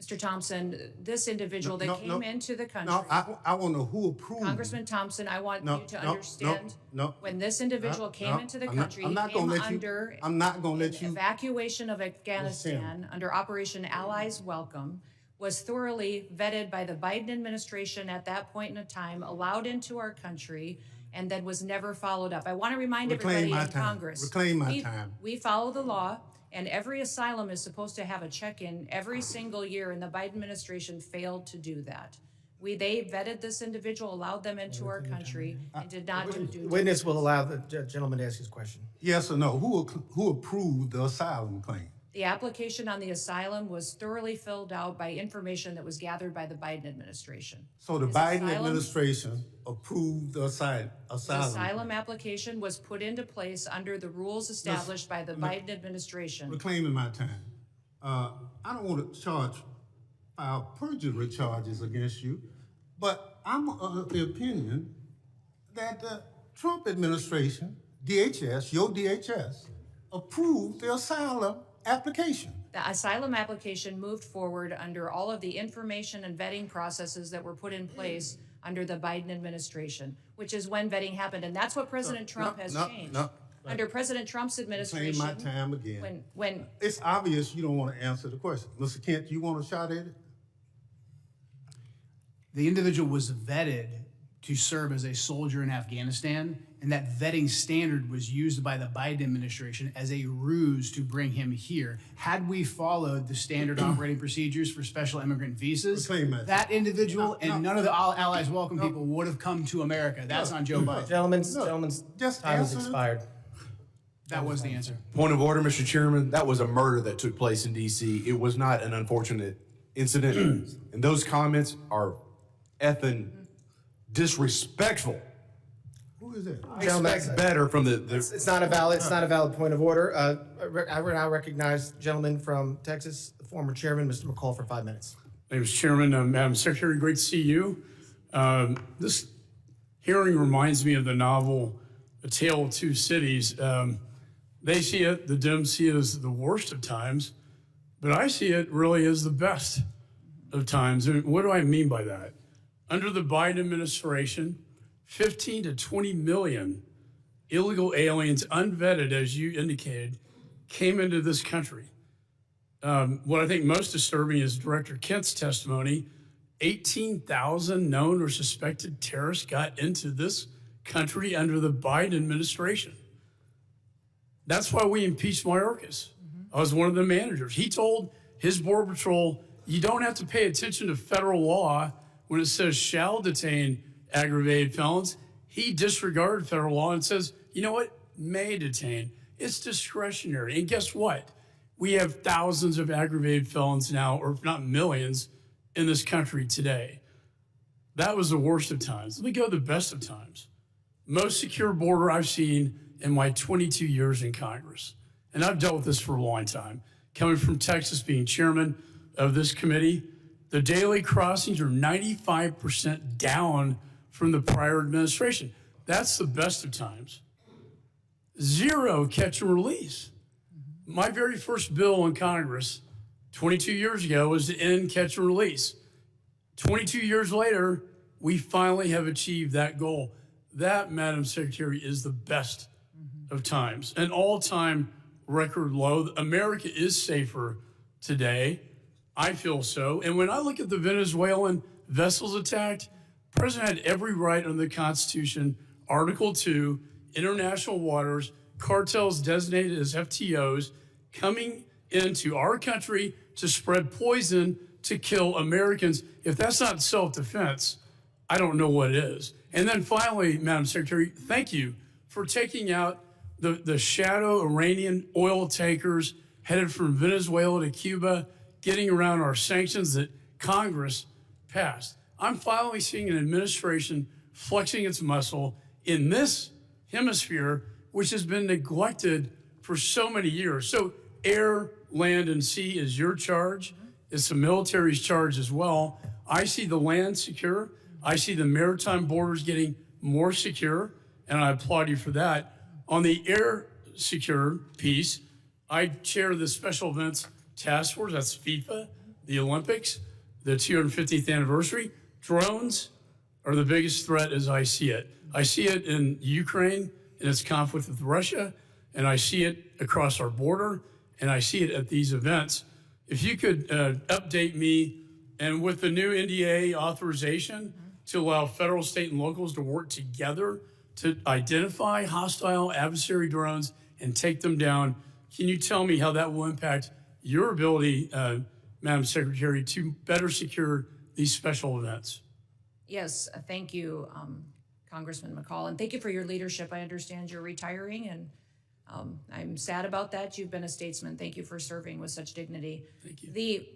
Mr. Thompson, this individual that came into the country. No, I want to know who approved. Congressman Thompson, I want you to understand. When this individual came into the country, he came under I'm not going to let you. Evacuation of Afghanistan under Operation Allies Welcome, was thoroughly vetted by the Biden administration at that point in time, allowed into our country, and then was never followed up. I want to remind everybody in Congress. Reclaim my time. We follow the law, and every asylum is supposed to have a check-in every single year, and the Biden administration failed to do that. They vetted this individual, allowed them into our country, and did not do due diligence. Witness will allow the gentleman to ask his question. Yes or no? Who approved the asylum claim? The application on the asylum was thoroughly filled out by information that was gathered by the Biden administration. So the Biden administration approved the asylum. The asylum application was put into place under the rules established by the Biden administration. Reclaiming my time. I don't want to file perjury charges against you, but I'm of the opinion that the Trump administration, DHS, your DHS, approved the asylum application. The asylum application moved forward under all of the information and vetting processes that were put in place under the Biden administration, which is when vetting happened. And that's what President Trump has changed. Under President Trump's administration. Reclaim my time again. When it's obvious you don't want to answer the question. Mr. Kent, you want a shot at it? The individual was vetted to serve as a soldier in Afghanistan, and that vetting standard was used by the Biden administration as a ruse to bring him here. Had we followed the standard operating procedures for special immigrant visas, that individual and none of the Allies Welcome people would have come to America. That's on Joe Biden. Gentlemen's time has expired. That was the answer. Point of order, Mr. Chairman. That was a murder that took place in D.C. It was not an unfortunate incident. And those comments are effing disrespectful. Who is that? Expect better from the It's not a valid point of order. I will now recognize the gentleman from Texas, the former chairman, Mr. McCall, for 5 minutes. Thank you, Mr. Chairman. Madam Secretary, great to see you. This hearing reminds me of the novel A Tale of Two Cities. They see it, the Dems see it as the worst of times, but I see it really as the best of times. And what do I mean by that? Under the Biden administration, 15 to 20 million illegal aliens, unvetted, as you indicated, came into this country. What I think most disturbing is Director Kent's testimony. 18,000 known or suspected terrorists got into this country under the Biden administration. That's why we impeached Mayorkas. I was one of the managers. He told his Border Patrol, you don't have to pay attention to federal law when it says shall detain aggravated felons. He disregarded federal law and says, you know what, may detain. It's discretionary. And guess what? We have thousands of aggravated felons now, or if not millions, in this country today. That was the worst of times. Let me go to the best of times. Most secure border I've seen in my 22 years in Congress. And I've dealt with this for a long time. Coming from Texas, being chairman of this committee, the daily crossings are 95% down from the prior administration. That's the best of times. Zero catch and release. My very first bill in Congress 22 years ago was to end catch and release. 22 years later, we finally have achieved that goal. That, Madam Secretary, is the best of times. An all-time record low. America is safer today. I feel so. And when I look at the Venezuelan vessels attacked, the president had every right under the Constitution, Article 2, international waters, cartels designated as FTOs, coming into our country to spread poison to kill Americans. If that's not self-defense, I don't know what is. And then finally, Madam Secretary, thank you for taking out the shadow Iranian oil tankers headed from Venezuela to Cuba, getting around our sanctions that Congress passed. I'm finally seeing an administration flexing its muscle in this hemisphere, which has been neglected for so many years. So air, land, and sea is your charge. It's the military's charge as well. I see the land secure. I see the maritime borders getting more secure, and I applaud you for that. On the air secure piece, I chair the Special Events Task Force. That's FIFA, the Olympics, the 250th anniversary. Drones are the biggest threat as I see it. I see it in Ukraine in its conflict with Russia, and I see it across our border, and I see it at these events. If you could update me, and with the new NDA authorization to allow federal, state, and locals to work together to identify hostile adversary drones and take them down, can you tell me how that will impact your ability, Madam Secretary, to better secure these special events? Yes, thank you, Congressman McCall, and thank you for your leadership. I understand you're retiring, and I'm sad about that. You've been a statesman. Thank you for serving with such dignity. Thank you. The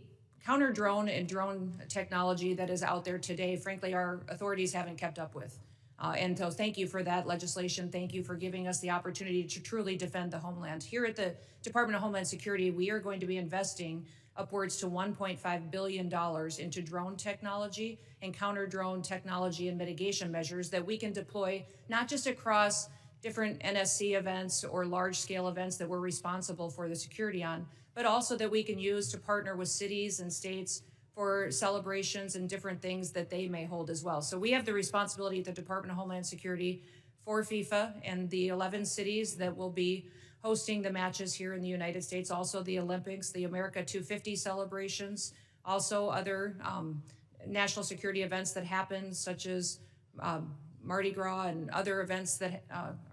counter drone and drone technology that is out there today, frankly, our authorities haven't kept up with. And so thank you for that legislation. Thank you for giving us the opportunity to truly defend the homeland. Here at the Department of Homeland Security, we are going to be investing upwards to $1.5 billion into drone technology and counter-drone technology and mitigation measures that we can deploy not just across different NSC events or large-scale events that we're responsible for the security on, but also that we can use to partner with cities and states for celebrations and different things that they may hold as well. So we have the responsibility at the Department of Homeland Security for FIFA and the 11 cities that will be hosting the matches here in the United States, also the Olympics, the America 250 celebrations, also other national security events that happen, such as Mardi Gras and other events that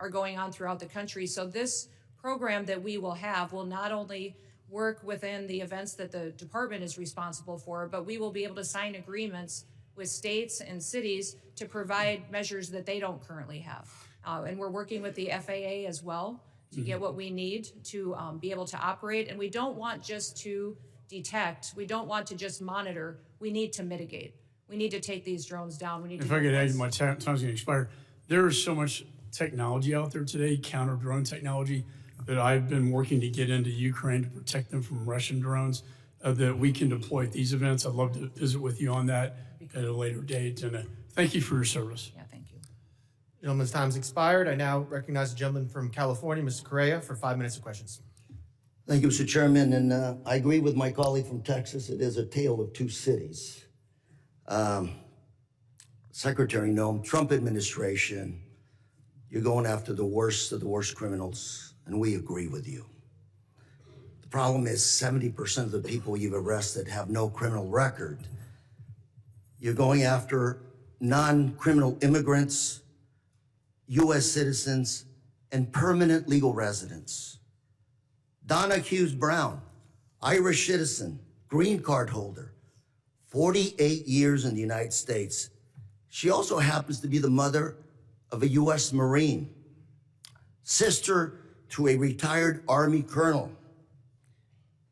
are going on throughout the country. So this program that we will have will not only work within the events that the department is responsible for, but we will be able to sign agreements with states and cities to provide measures that they don't currently have. And we're working with the FAA as well to get what we need to be able to operate. And we don't want just to detect. We don't want to just monitor. We need to mitigate. We need to take these drones down. We need. If I could add, my time's going to expire. There is so much technology out there today, counter-drone technology, that I've been working to get into Ukraine to protect them from Russian drones that we can deploy at these events. I'd love to visit with you on that at a later date. And thank you for your service. Yeah, thank you. Gentleman's time's expired. I now recognize the gentleman from California, Mr. Correa, for 5 minutes of questions. Thank you, Mr. Chairman, and I agree with my colleague from Texas. It is a tale of two cities. Secretary Noem, Trump administration, you're going after the worst of the worst criminals, and we agree with you. The problem is 70% of the people you've arrested have no criminal record. You're going after non-criminal immigrants, U.S. citizens, and permanent legal residents. Donna Hughes Brown, Irish citizen, green card holder, 48 years in the United States. She also happens to be the mother of a U.S. Marine, sister to a retired Army colonel.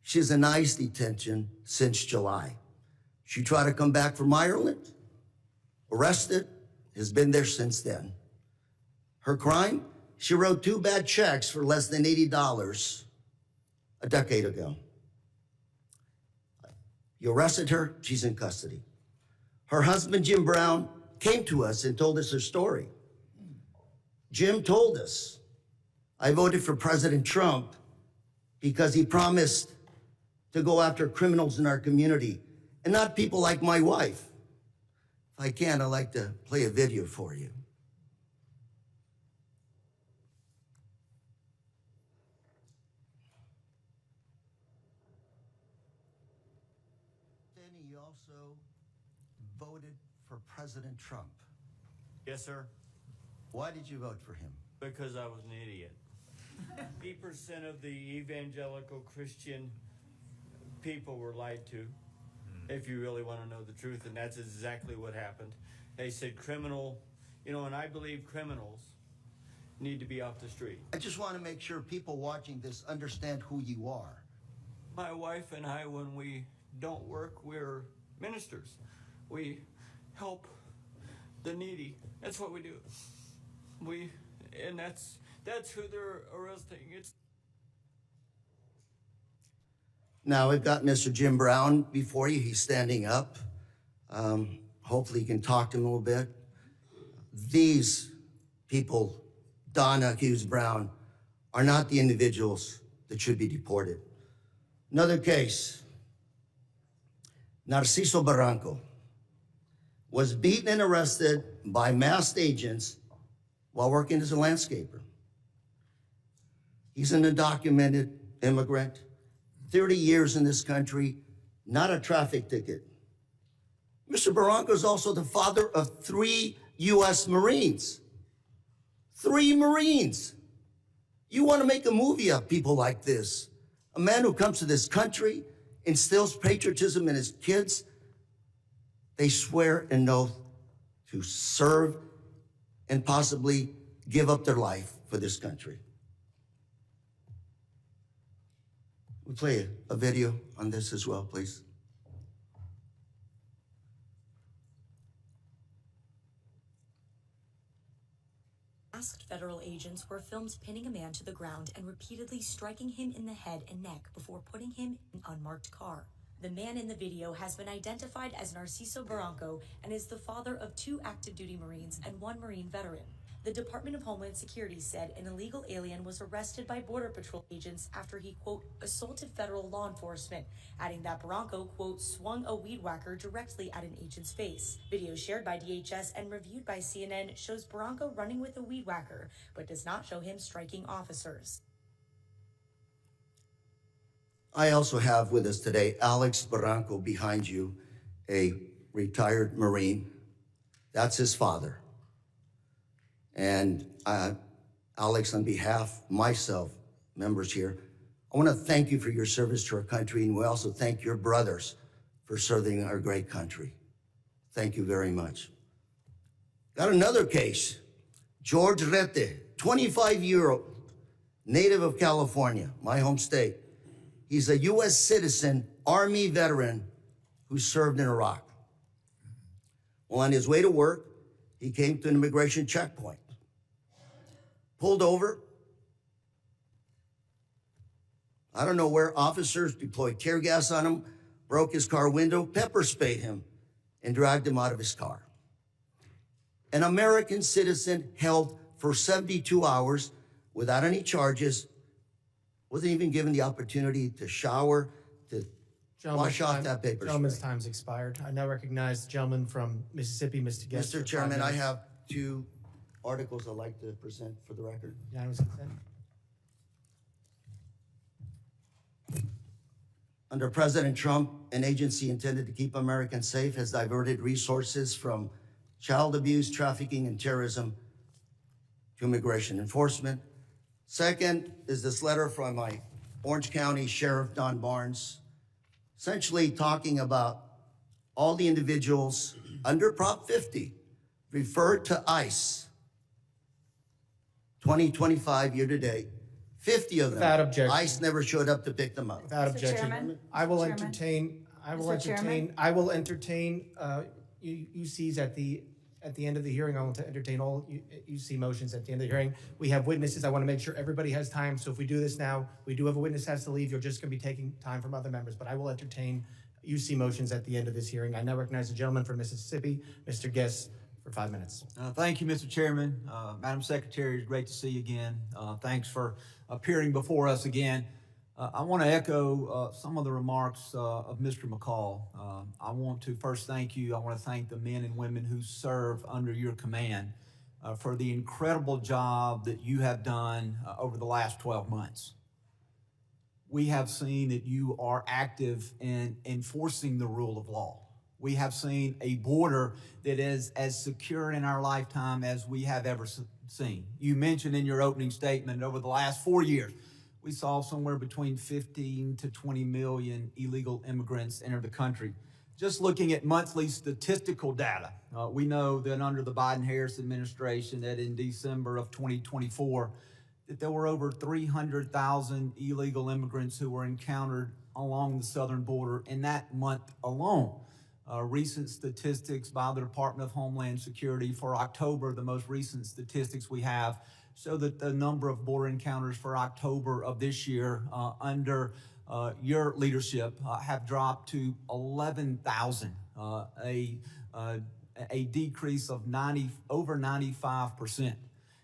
She's in ICE detention since July. She tried to come back from Ireland, arrested, has been there since then. Her crime? She wrote 2 bad checks for less than $80 a decade ago. You arrested her, she's in custody. Her husband, Jim Brown, came to us and told us their story. Jim told us, I voted for President Trump because he promised to go after criminals in our community and not people like my wife. If I can, I'd like to play a video for you. Danny, you also voted for President Trump. Yes, sir, Why did you vote for him? because I was an idiot. 80% of the evangelical Christian people were lied to, if you really want to know the truth, and that's exactly what happened. They said criminal, and I believe criminals need to be off the street. I just want to make sure people watching this understand who you are. My wife and I, when we don't work, we're ministers. We help the needy. That's what we do. And that's who they're arresting. Now we've got Mr. Jim Brown before you. He's standing up. Hopefully you can talk to him a little bit. These people, Donna Hughes Brown, are not the individuals that should be deported. Another case, Narciso Barranco was beaten and arrested by masked agents while working as a landscaper. He's an undocumented immigrant, 30 years in this country, not a traffic ticket. Mr. Barranco is also the father of 3 U.S. Marines. 3 Marines. You want to make a movie of people like this. A man who comes to this country, instills patriotism in his kids. They swear an oath to serve and possibly give up their life for this country. We'll play a video on this as well, please. Masked federal agents were filmed pinning a man to the ground and repeatedly striking him in the head and neck before putting him in an unmarked car. The man in the video has been identified as Narciso Barranco and is the father of 2 active duty Marines and 1 Marine veteran. The Department of Homeland Security said an illegal alien was arrested by Border Patrol agents after he, quote, assaulted federal law enforcement, adding that Barranco, quote, swung a weed whacker directly at an agent's face. Video shared by DHS and reviewed by CNN shows Barranco running with a weed whacker, but does not show him striking officers. I also have with us today Alex Barranco behind you, a retired Marine. That's his father. And Alex, on behalf of myself, members here, I want to thank you for your service to our country, and we also thank your brothers for serving our great country. Thank you very much. Got another case. George Rete, 25-year-old, native of California, my home state. He's a U.S. citizen, Army veteran who served in Iraq. Well, on his way to work, he came to an immigration checkpoint, pulled over. I don't know where officers deployed tear gas on him, broke his car window, pepper sprayed him, and dragged him out of his car. An American citizen held for 72 hours without any charges, wasn't even given the opportunity to shower, to wash off that paper spray. Gentleman's time's expired. I now recognize the gentleman from Mississippi, Mr. Guest. Mr. Chairman, I have 2 articles I'd like to present for the record. Unanimous consent. Under President Trump, an agency intended to keep Americans safe has diverted resources from child abuse, trafficking, and terrorism to immigration enforcement. Second is this letter from my Orange County Sheriff, Don Barnes, essentially talking about all the individuals under Prop 50 referred to ICE 2025 year to date. 50 of them. Without objection. ICE never showed up to pick them up. Without objection. Chairman? I will Chairman? entertain, Chairman? I will entertain UCs at the end of the hearing. I will entertain all UC motions at the end of the hearing. We have witnesses. I want to make sure everybody has time. So if we do this now, we do have a witness has to leave. You're just going to be taking time from other members, but I will entertain UC motions at the end of this hearing. I now recognize the gentleman from Mississippi, Mr. Guest, for 5 minutes. Thank you, Mr. Chairman. Madam Secretary, it's great to see you again. Thanks for appearing before us again. I want to echo some of the remarks of Mr. McCall. I want to first thank you. I want to thank the men and women who serve under your command for the incredible job that you have done over the last 12 months. We have seen that you are active in enforcing the rule of law. We have seen a border that is as secure in our lifetime as we have ever seen. You mentioned in your opening statement over the last 4 years, we saw somewhere between 15 to 20 million illegal immigrants enter the country. Just looking at monthly statistical data, we know that under the Biden-Harris administration that in December of 2024, that there were over 300,000 illegal immigrants who were encountered along the southern border in that month alone. Recent statistics by the Department of Homeland Security for October, the most recent statistics we have, show that the number of border encounters for October of this year under your leadership have dropped to 11,000, a decrease of over 95%.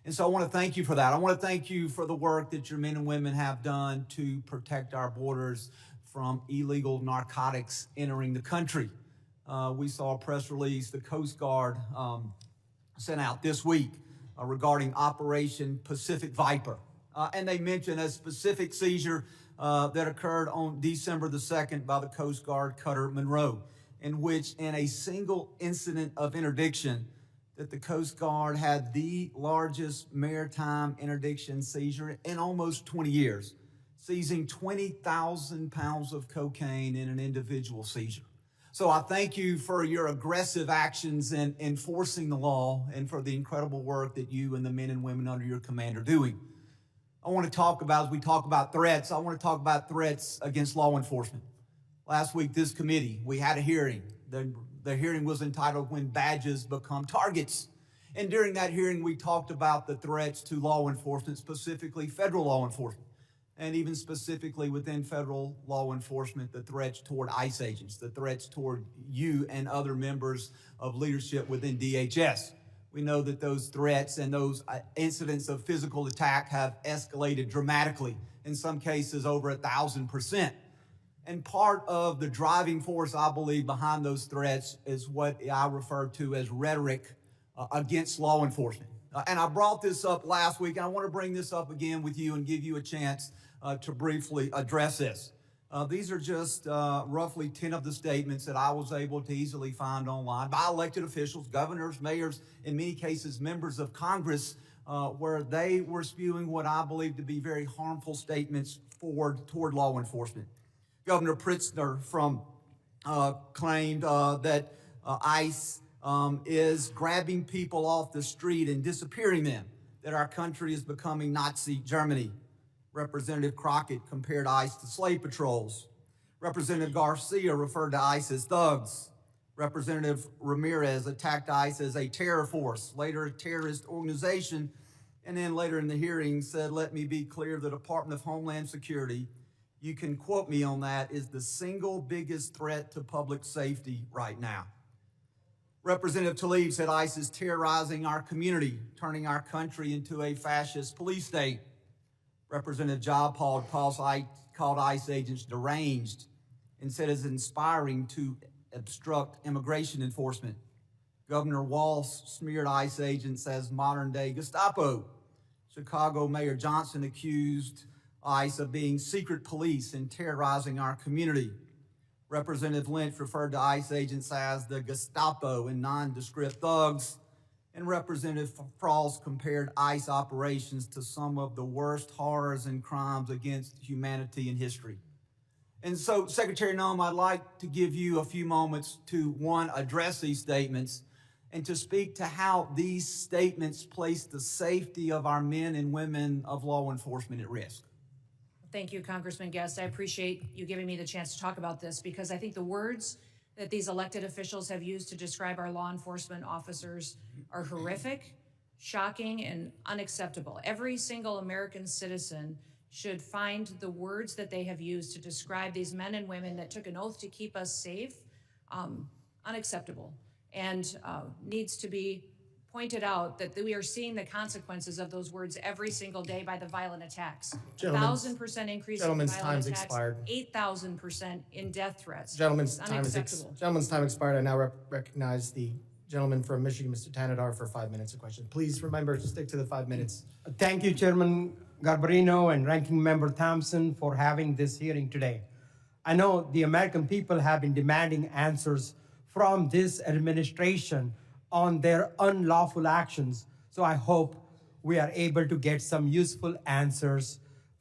And so I want to thank you for that. I want to thank you for the work that your men and women have done to protect our borders from illegal narcotics entering the country. We saw a press release the Coast Guard sent out this week regarding Operation Pacific Viper. And they mentioned a specific seizure that occurred on December the 2nd by the Coast Guard cutter Monroe, in which in a single incident of interdiction that the Coast Guard had the largest maritime interdiction seizure in almost 20 years, seizing 20,000 pounds of cocaine in an individual seizure. So I thank you for your aggressive actions in enforcing the law and for the incredible work that you and the men and women under your command are doing. I want to talk about, as we talk about threats, I want to talk about threats against law enforcement. Last week, this committee, we had a hearing. The hearing was entitled When Badges Become Targets. And during that hearing, we talked about the threats to law enforcement, specifically federal law enforcement. And even specifically within federal law enforcement, the threats toward ICE agents, the threats toward you and other members of leadership within DHS. We know that those threats and those incidents of physical attack have escalated dramatically, in some cases over 1,000%. And part of the driving force, I believe, behind those threats is what I refer to as rhetoric against law enforcement. And I brought this up last week, and I want to bring this up again with you and give you a chance to briefly address this. These are just roughly 10 of the statements that I was able to easily find online by elected officials, governors, mayors, in many cases members of Congress, where they were spewing what I believe to be very harmful statements toward law enforcement. Governor Pritzker claimed that ICE is grabbing people off the street and disappearing them, that our country is becoming Nazi Germany. Representative Crockett compared ICE to slave patrols. Representative Garcia referred to ICE as thugs. Representative Ramirez attacked ICE as a terror force, later a terrorist organization, and then later in the hearing said, let me be clear, the Department of Homeland Security, you can quote me on that, is the single biggest threat to public safety right now. Representative Tlaib said ICE is terrorizing our community, turning our country into a fascist police state. Representative Jayapal called ICE agents deranged and said it's inspiring to obstruct immigration enforcement. Governor Walz smeared ICE agents as modern-day Gestapo. Chicago Mayor Johnson accused ICE of being secret police and terrorizing our community. Representative Lynch referred to ICE agents as the Gestapo and nondescript thugs. And Representative Frost compared ICE operations to some of the worst horrors and crimes against humanity in history. And so, Secretary Noem, I'd like to give you a few moments to, one, address these statements and to speak to how these statements place the safety of our men and women of law enforcement at risk. Thank you, Congressman Guest. I appreciate you giving me the chance to talk about this because I think the words that these elected officials have used to describe our law enforcement officers are horrific, shocking, and unacceptable. Every single American citizen should find the words that they have used to describe these men and women that took an oath to keep us safe unacceptable. and needs to be pointed out that we are seeing the consequences of those words every single day by the violent attacks. Gentlemen's- 1,000% increase in gentlemen's violent time's attacks, expired. 8,000% in death threats. Gentlemen's It's time unacceptable. gentlemen's time expired. I now recognize the gentleman from Michigan, Mr. Tanadar, for 5 minutes of question. Please remember to stick to the 5 minutes. Thank you, Chairman Garbarino and Ranking Member Thompson, for having this hearing today. I know the American people have been demanding answers from this administration on their unlawful actions, so I hope we are able to get some useful answers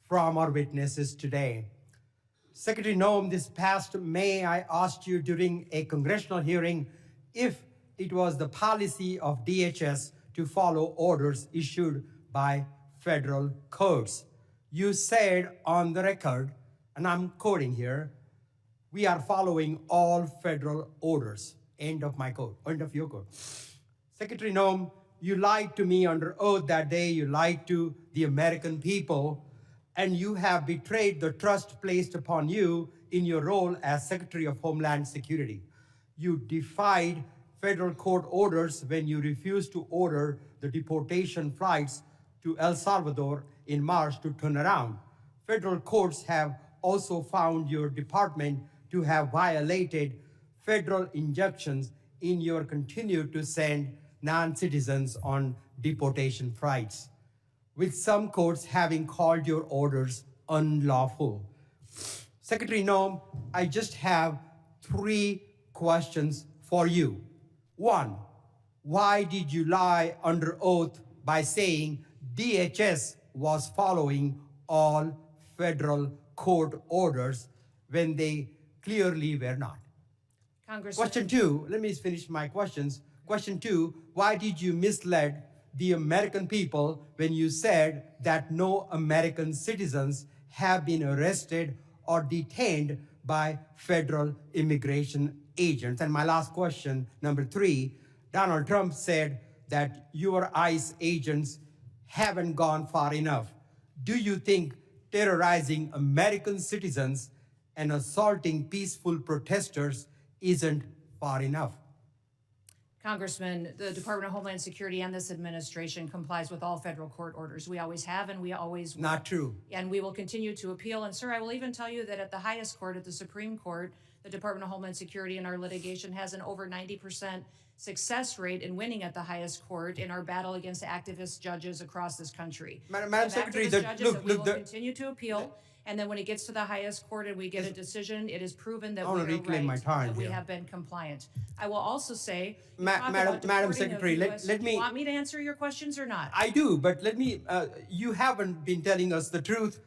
from our witnesses today. Secretary Noem, this past May, I asked you during a congressional hearing if it was the policy of DHS to follow orders issued by federal courts. You said on the record, and I'm quoting here, "We are following all federal orders." End of my quote, end of your quote. Secretary Noem, you lied to me under oath that day. You lied to the American people, and you have betrayed the trust placed upon you in your role as Secretary of Homeland Security. You defied federal court orders when you refused to order the deportation flights to El Salvador in March to turn around. Federal courts have also found your department to have violated federal injunctions in your continue to send non-citizens on deportation flights, with some courts having called your orders unlawful. Secretary Noem, I just have 3 questions for you. 1, why did you lie under oath by saying DHS was following all federal court orders when they clearly were not? Congressman. Question 2, let me finish my questions. Question 2, why did you mislead the American people when you said that no American citizens have been arrested or detained by federal immigration agents? And my last question, number 3, Donald Trump said that your ICE agents haven't gone far enough. Do you think terrorizing American citizens and assaulting peaceful protesters isn't far enough? Congressman, the Department of Homeland Security and this administration complies with all federal court orders. We always have and we always will. Not true. And we will continue to appeal. And sir, I will even tell you that at the highest court, at the Supreme Court, the Department of Homeland Security in our litigation has an over 90% success rate in winning at the highest court in our battle against activist judges across this country. Madam Secretary, we will continue to appeal. And then when it gets to the highest court and we get a decision, it is proven that we are right, that we have been compliant. I will also say, Madam Secretary, let me... Do you want me to answer your questions or not? I do, but let me, you haven't been telling us the truth.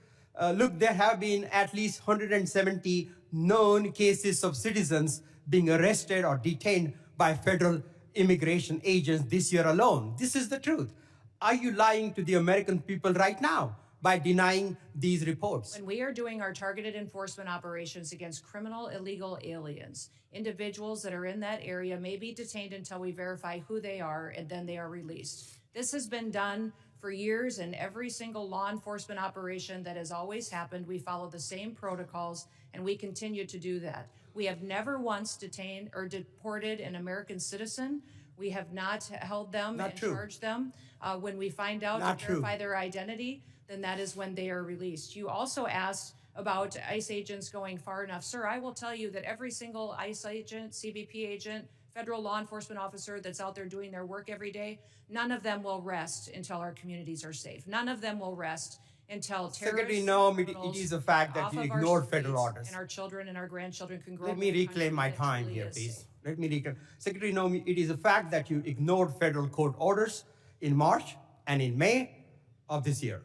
Look, there have been at least 170 known cases of citizens being arrested or detained by federal immigration agents this year alone. This is the truth. Are you lying to the American people right now by denying these reports? When we are doing our targeted enforcement operations against criminal illegal aliens, individuals that are in that area may be detained until we verify who they are, and then they are released. This has been done for years, and every single law enforcement operation that has always happened, we follow the same protocols, and we continue to do that. We have never once detained or deported an American citizen. We have not held them and charged them. When we find out to verify their identity, then that is when they are released. You also asked about ICE agents going far enough. Sir, I will tell you that every single ICE agent, CBP agent, federal law enforcement officer that's out there doing their work every day, none of them will rest until our communities are safe. None of them will rest until Secretary Noem, it is a fact that you ignored federal orders. And our children and our grandchildren can grow up. Let me reclaim my time here, please. Let me reclaim. Secretary Noem, it is a fact that you ignored federal court orders in March and in May of this year.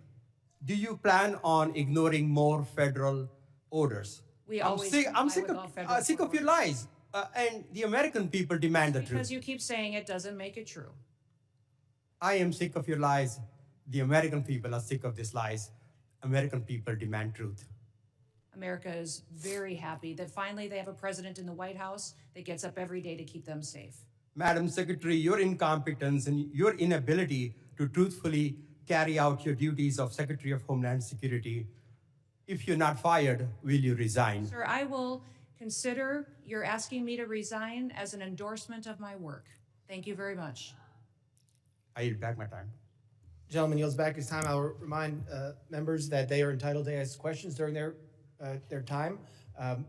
Do you plan on ignoring more federal orders? I'm sick of your lies, and the American people demand the truth. Because you keep saying it doesn't make it true. I am sick of your lies. The American people are sick of these lies. American people demand truth. America is very happy that finally they have a president in the White House that gets up every day to keep them safe. Madam Secretary, your incompetence and your inability to truthfully carry out your duties of Secretary of Homeland Security, if you're not fired, will you resign? Sir, I will consider your asking me to resign as an endorsement of my work. Thank you very much. I yield back my time. Gentleman yields back his time. I'll remind members that they are entitled to ask questions during their time.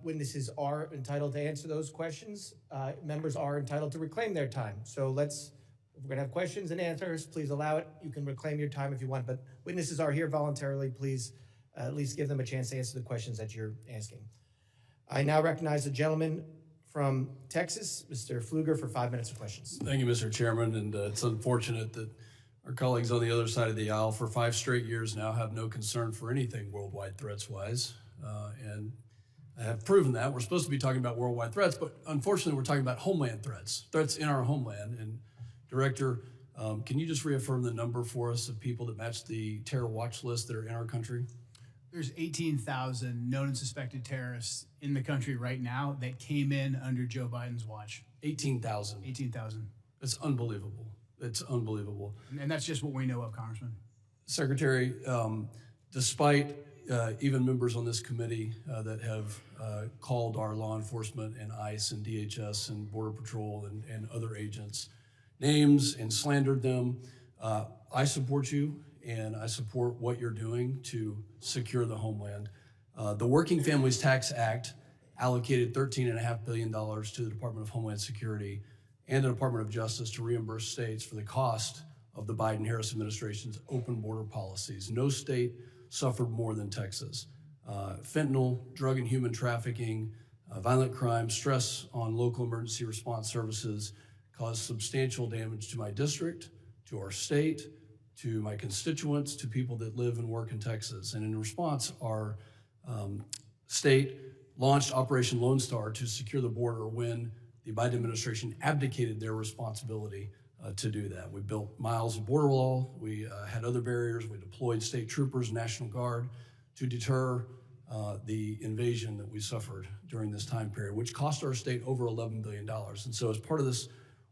Witnesses are entitled to answer those questions. Members are entitled to reclaim their time. So if we're going to have questions and answers, please allow it. You can reclaim your time if you want, but witnesses are here voluntarily. Please at least give them a chance to answer the questions that you're asking. I now recognize the gentleman from Texas, Mr. Pfluger, for 5 minutes of questions. Thank you, Mr. Chairman, and it's unfortunate that our colleagues on the other side of the aisle for 5 straight years now have no concern for anything worldwide threats-wise, and I have proven that. We're supposed to be talking about worldwide threats, but unfortunately we're talking about homeland threats in our homeland. And Director, can you just reaffirm the number for us of people that match the terror watch list that are in our country? There's 18,000 known and suspected terrorists in the country right now that came in under Joe Biden's watch. 18,000. 18,000. It's unbelievable. It's unbelievable. And that's just what we know of, Congressman. Secretary, despite even members on this committee that have called our law enforcement and ICE and DHS and Border Patrol and other agents names and slandered them, I support you and I support what you're doing to secure the homeland. The Working Families Tax Act allocated $13.5 billion to the Department of Homeland Security and the Department of Justice to reimburse states for the cost of the Biden-Harris administration's open border policies. No state suffered more than Texas. Fentanyl, drug and human trafficking, violent crime, stress on local emergency response services caused substantial damage to my district, to our state, to my constituents, to people that live and work in Texas. And in response, our state launched Operation Lone Star to secure the border when the Biden administration abdicated their responsibility to do that. We built miles of border wall. We had other barriers. We deployed state troopers, National Guard to deter the invasion that we suffered during this time period, which cost our state over $11 billion. And so as part of this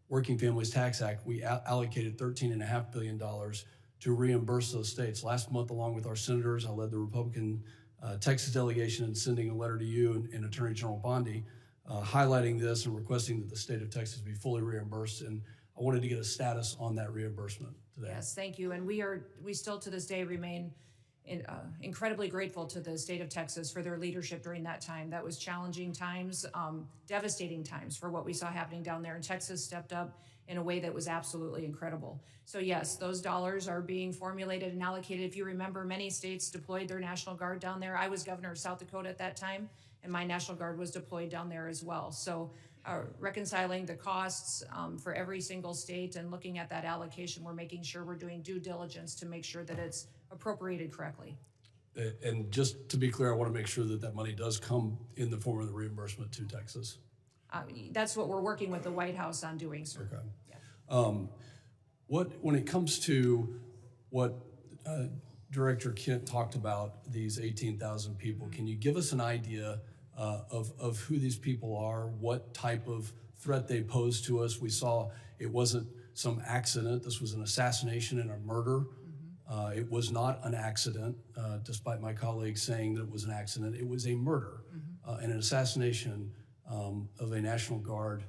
Working Families Tax Act, we allocated $13.5 billion to reimburse those states. Last month, along with our senators, I led the Republican Texas delegation in sending a letter to you and Attorney General Bondi highlighting this and requesting that the state of Texas be fully reimbursed. And I wanted to get a status on that reimbursement today. Yes, thank you. And we still to this day remain incredibly grateful to the state of Texas for their leadership during that time. That was challenging times, devastating times for what we saw happening down there. And Texas stepped up in a way that was absolutely incredible. So yes, those dollars are being formulated and allocated. If you remember, many states deployed their National Guard down there. I was governor of South Dakota at that time, and my National Guard was deployed down there as well. So reconciling the costs for every single state and looking at that allocation, we're making sure we're doing due diligence to make sure that it's appropriated correctly. And just to be clear, I want to make sure that that money does come in the form of the reimbursement to Texas. That's what we're working with the White House on doing, sir. Okay. Yeah. When it comes to what Director Kent talked about, these 18,000 people, can you give us an idea of who these people are, what type of threat they pose to us? We saw it wasn't some accident. This was an assassination and a murder. It was not an accident, despite my colleagues saying that it was an accident. It was a murder and an assassination of a National Guard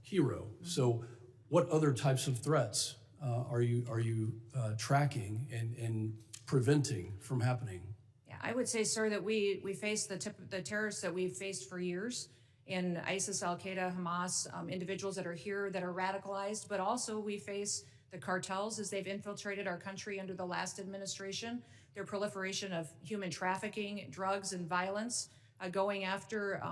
hero. So what other types of threats are you tracking and preventing from happening? Yeah, I would say, sir, that we face the terrorists that we've faced for years in ISIS, Al-Qaeda, Hamas, individuals that are here that are radicalized, but also we face the cartels as they've infiltrated our country under the last administration, their proliferation of human trafficking, drugs, and violence, going after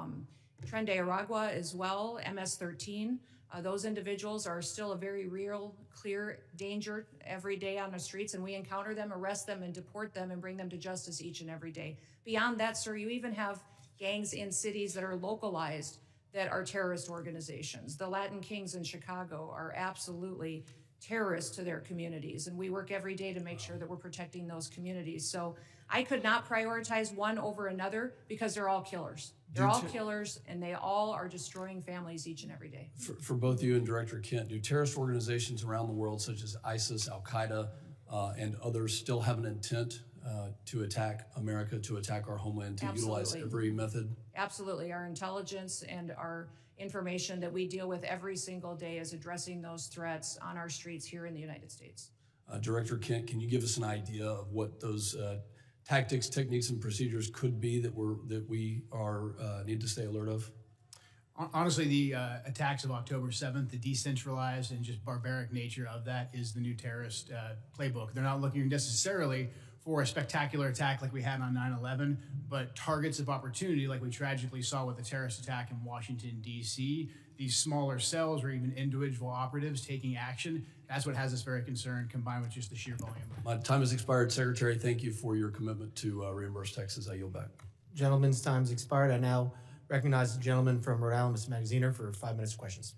Tren de Aragua as well, MS-13. Those individuals are still a very real, clear danger every day on the streets, and we encounter them, arrest them, and deport them and bring them to justice each and every day. Beyond that, sir, you even have gangs in cities that are localized that are terrorist organizations. The Latin Kings in Chicago are absolutely terrorists to their communities, and we work every day to make sure that we're protecting those communities. So I could not prioritize one over another because they're all killers. They're all killers, and they all are destroying families each and every day. For both you and Director Kent, do terrorist organizations around the world, such as ISIS, Al-Qaeda, and others, still have an intent to attack America, to attack our homeland, to utilize Absolutely. every method? Absolutely. Our intelligence and our information that we deal with every single day is addressing those threats on our streets here in the United States. Director Kent, can you give us an idea of what those tactics, techniques, and procedures could be that we need to stay alert of? Honestly, the attacks of October 7th, the decentralized and just barbaric nature of that is the new terrorist playbook. They're not looking necessarily for a spectacular attack like we had on 9/11, but targets of opportunity like we tragically saw with the terrorist attack in Washington, D.C., these smaller cells or even individual operatives taking action. That's what has us very concerned, combined with just the sheer volume. My time has expired. Secretary, thank you for your commitment to reimburse taxes. I yield back. Gentleman's time's expired. I now recognize the gentleman from Rhode Island, Mr. Magaziner, for 5 minutes of questions.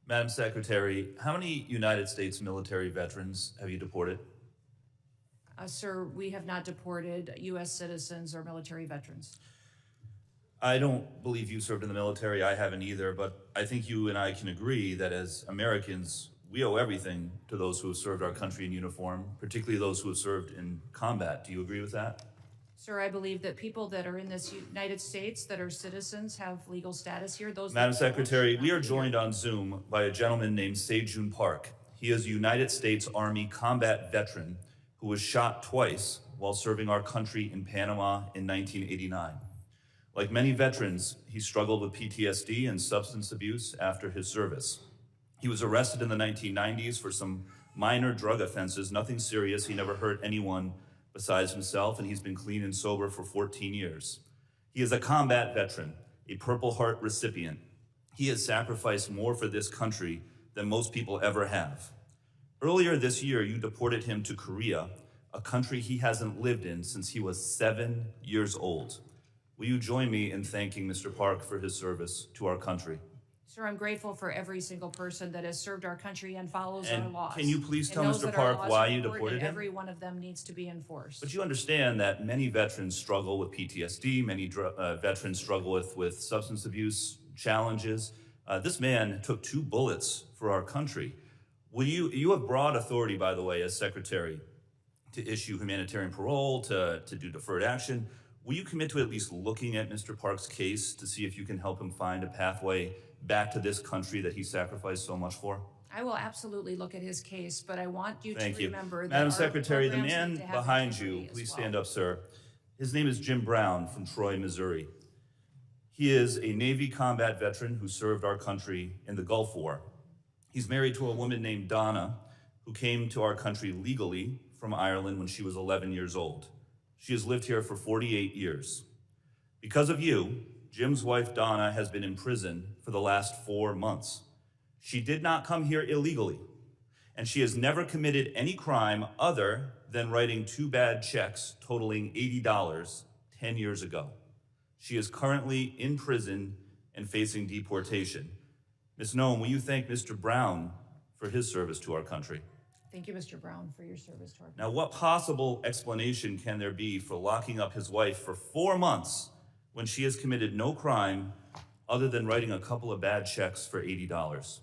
Madam Secretary, how many United States military veterans have you deported? Sir, we have not deported U.S. citizens or military veterans. I don't believe you served in the military. I haven't either, but I think you and I can agree that as Americans, we owe everything to those who have served our country in uniform, particularly those who have served in combat. Do you agree with that? Sir, I believe that people that are in this United States that are citizens have legal status here. Madam Secretary, we are joined on Zoom by a gentleman named Sejun Park. He is a United States Army combat veteran who was shot twice while serving our country in Panama in 1989. Like many veterans, he struggled with PTSD and substance abuse after his service. He was arrested in the 1990s for some minor drug offenses, nothing serious. He never hurt anyone besides himself, and he's been clean and sober for 14 years. He is a combat veteran, a Purple Heart recipient. He has sacrificed more for this country than most people ever have. Earlier this year, you deported him to Korea, a country he hasn't lived in since he was 7 years old. Will you join me in thanking Mr. Park for his service to our country? Sir, I'm grateful for every single person that has served our country and follows our laws. Can you please tell knows Mr. that our Park laws why are you important deported and him? every one of them needs to be enforced. But you understand that many veterans struggle with PTSD, many veterans struggle with substance abuse challenges. This man took 2 bullets for our country. You have broad authority, by the way, as Secretary, to issue humanitarian parole, to do deferred action. Will you commit to at least looking at Mr. Park's case to see if you can help him find a pathway back to this country that he sacrificed so much for? I will absolutely look at his case, but I want you Thank to you. remember that Madam our Secretary, the programs man need to have behind integrity you, as please well. stand up, sir. His name is Jim Brown from Troy, Missouri. He is a Navy combat veteran who served our country in the Gulf War. He's married to a woman named Donna, who came to our country legally from Ireland when she was 11 years old. She has lived here for 48 years. Because of you, Jim's wife, Donna, has been in prison for the last 4 months. She did not come here illegally, and she has never committed any crime other than writing 2 bad checks totaling $80 10 years ago. She is currently in prison and facing deportation. Ms. Noem, will you thank Mr. Brown for his service to our country? Thank you, Mr. Brown, for your service to our country. Now, what possible explanation can there be for locking up his wife for 4 months when she has committed no crime other than writing a couple of bad checks for $80?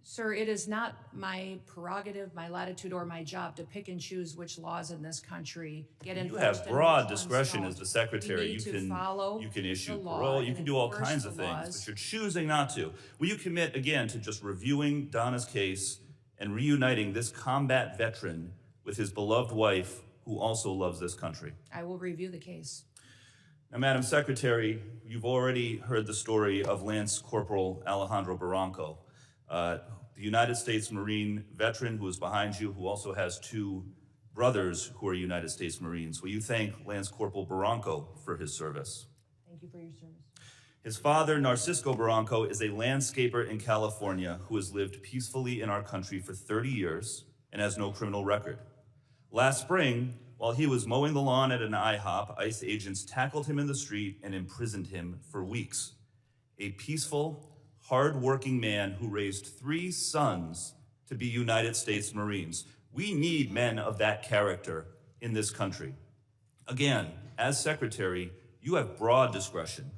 Sir, it is not my prerogative, my latitude, or my job to pick and choose which laws in this country get enforced. You have and broad which ones discretion don't. as the Secretary. We need to follow You can issue the law parole, you and can do all enforce kinds of the things, laws. but you're choosing not to. Will you commit, again, to just reviewing Donna's case and reuniting this combat veteran with his beloved wife, who also loves this country? I will review the case. Now, Madam Secretary, you've already heard the story of Lance Corporal Alejandro Barranco, the United States Marine veteran who is behind you, who also has 2 brothers who are United States Marines. Will you thank Lance Corporal Barranco for his service? Thank you for your service. His father, Narcisco Barranco, is a landscaper in California who has lived peacefully in our country for 30 years and has no criminal record. Last spring, while he was mowing the lawn at an IHOP, ICE agents tackled him in the street and imprisoned him for weeks. A peaceful, hard-working man who raised 3 sons to be United States Marines. We need men of that character in this country. Again, as Secretary, you have broad discretion.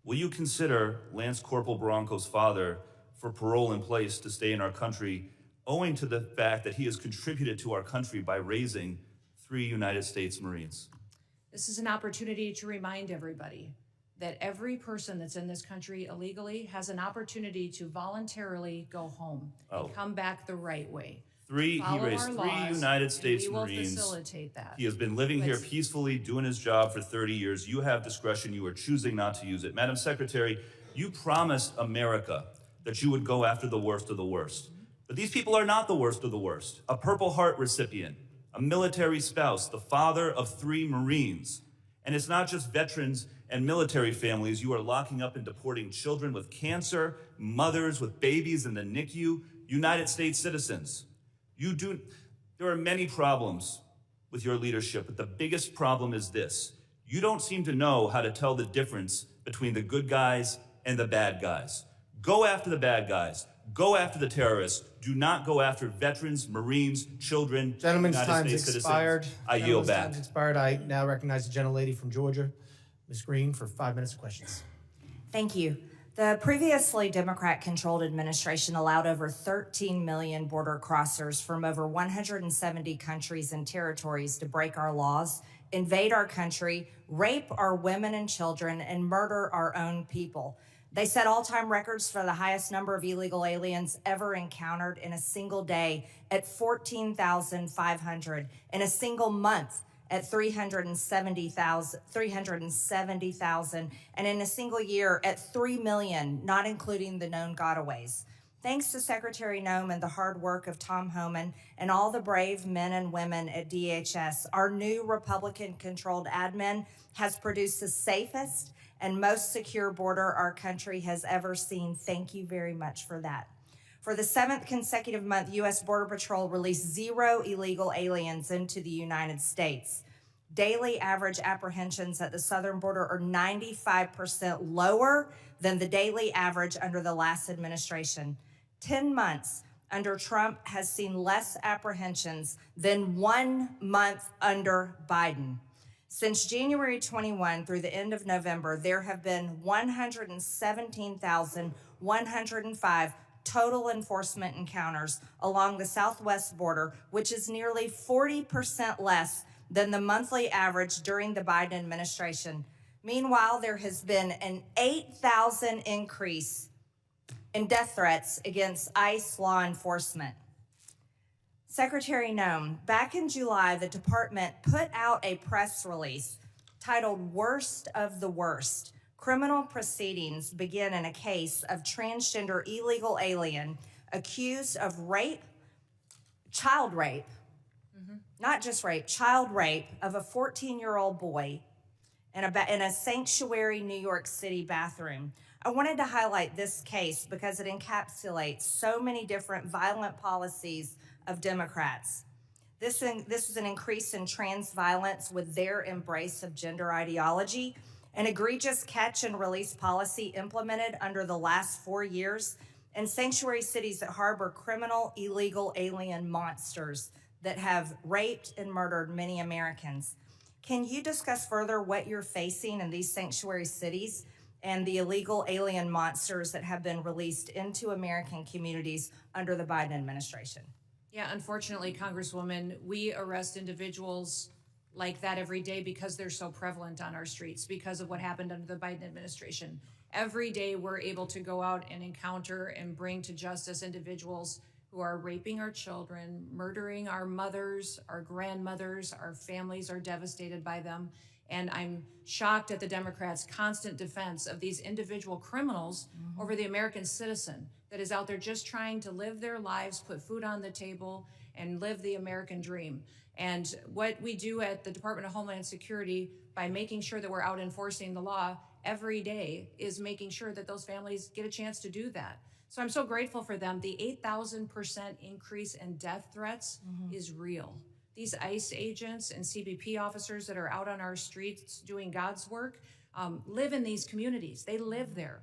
Will you consider Lance Corporal Barranco's father for parole in place to stay in our country, owing to the fact that he has contributed to our country by raising 3 United States Marines. This is an opportunity to remind everybody that every person that's in this country illegally has an opportunity to voluntarily go home and come back the right way. He raised 3 United States and we will Marines. Facilitate that. He has been living here peacefully, doing his job for 30 years. You have discretion. You are choosing not to use it. Madam Secretary, you promised America that you would go after the worst of the worst. But these people are not the worst of the worst. A Purple Heart recipient, a military spouse, the father of 3 Marines. And it's not just veterans and military families. You are locking up and deporting children with cancer, mothers with babies in the NICU, United States citizens. There are many problems with your leadership, but the biggest problem is this. You don't seem to know how to tell the difference between the good guys and the bad guys. Go after the bad guys. Go after the terrorists. Do not go after veterans, Marines, children, Gentleman's United time's States expired. citizens. I yield back. Time's expired. I now recognize the gentlelady from Georgia, Ms. Green, for 5 minutes of questions. Thank you. The previously Democrat-controlled administration allowed over 13 million border crossers from over 170 countries and territories to break our laws, invade our country, rape our women and children, and murder our own people. They set all-time records for the highest number of illegal aliens ever encountered in a single day at 14,500, in a single month at 370,000, and in a single year at 3 million, not including the known gotaways. Thanks to Secretary Noem and the hard work of Tom Homan and all the brave men and women at DHS, our new Republican-controlled admin has produced the safest and most secure border our country has ever seen. Thank you very much for that. For the 7th consecutive month, U.S. Border Patrol released 0 illegal aliens into the United States. Daily average apprehensions at the southern border are 95% lower than the daily average under the last administration. 10 months under Trump has seen less apprehensions than 1 month under Biden. Since January 21 through the end of November, there have been 117,105 total enforcement encounters along the southwest border, which is nearly 40% less than the monthly average during the Biden administration. Meanwhile, there has been an 8,000 increase in death threats against ICE law enforcement. Secretary Noem, back in July, the department put out a press release titled "Worst of the Worst." Criminal proceedings begin in a case of transgender illegal alien accused of rape, child rape, not just rape, child rape of a 14-year-old boy in a sanctuary New York City bathroom. I wanted to highlight this case because it encapsulates so many different violent policies of Democrats. This is an increase in trans violence with their embrace of gender ideology, an egregious catch and release policy implemented under the last 4 years, and sanctuary cities that harbor criminal, illegal alien monsters that have raped and murdered many Americans. Can you discuss further what you're facing in these sanctuary cities and the illegal alien monsters that have been released into American communities under the Biden administration? Yeah, unfortunately, Congresswoman, we arrest individuals like that every day because they're so prevalent on our streets because of what happened under the Biden administration. Every day we're able to go out and encounter and bring to justice individuals who are raping our children, murdering our mothers, our grandmothers, our families are devastated by them. And I'm shocked at the Democrats' constant defense of these individual criminals over the American citizen that is out there just trying to live their lives, put food on the table, and live the American dream. And what we do at the Department of Homeland Security by making sure that we're out enforcing the law every day is making sure that those families get a chance to do that. So I'm so grateful for them. The 8,000% increase in death threats is real. These ICE agents and CBP officers that are out on our streets doing God's work live in these communities. They live there.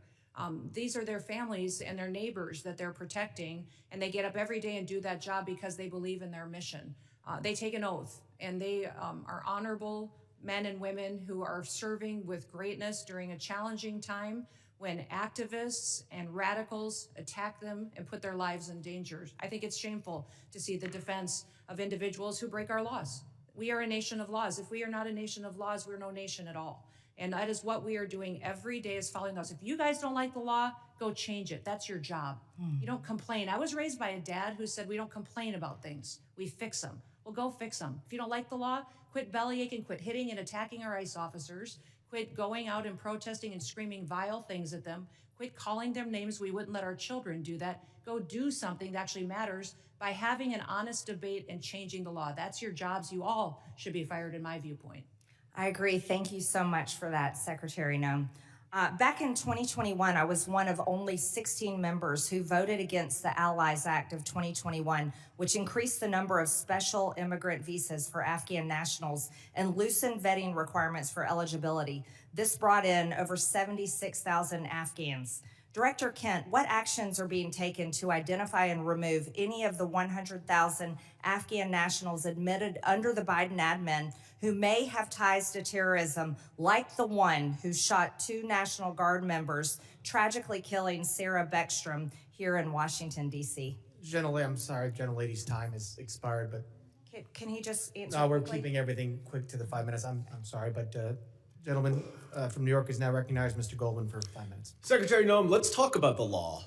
These are their families and their neighbors that they're protecting, and they get up every day and do that job because they believe in their mission. They take an oath, and they are honorable men and women who are serving with greatness during a challenging time when activists and radicals attack them and put their lives in danger. I think it's shameful to see the defense of individuals who break our laws. We are a nation of laws. If we are not a nation of laws, we're no nation at all. And that is what we are doing every day, is following laws. If you guys don't like the law, go change it. That's your job. You don't complain. I was raised by a dad who said we don't complain about things. We fix them. Well, go fix them. If you don't like the law, quit bellyaching, quit hitting and attacking our ICE officers, quit going out and protesting and screaming vile things at them, quit calling them names. We wouldn't let our children do that. Go do something that actually matters by having an honest debate and changing the law. That's your jobs. You all should be fired, in my viewpoint. I agree. Thank you so much for that, Secretary Noem. Back in 2021, I was one of only 16 members who voted against the Allies Act of 2021, which increased the number of special immigrant visas for Afghan nationals and loosened vetting requirements for eligibility. This brought in over 76,000 Afghans. Director Kent, what actions are being taken to identify and remove any of the 100,000 Afghan nationals admitted under the Biden admin who may have ties to terrorism, like the one who shot 2 National Guard members, tragically killing Sarah Beckstrom here in Washington, D.C.? I'm sorry, gentlelady's time has expired, but Can he just answer? no, we're quickly? keeping everything quick to the 5 minutes. I'm sorry, but gentleman from New York is now recognized, Mr. Goldman, for 5 minutes. Secretary Noem, let's talk about the law.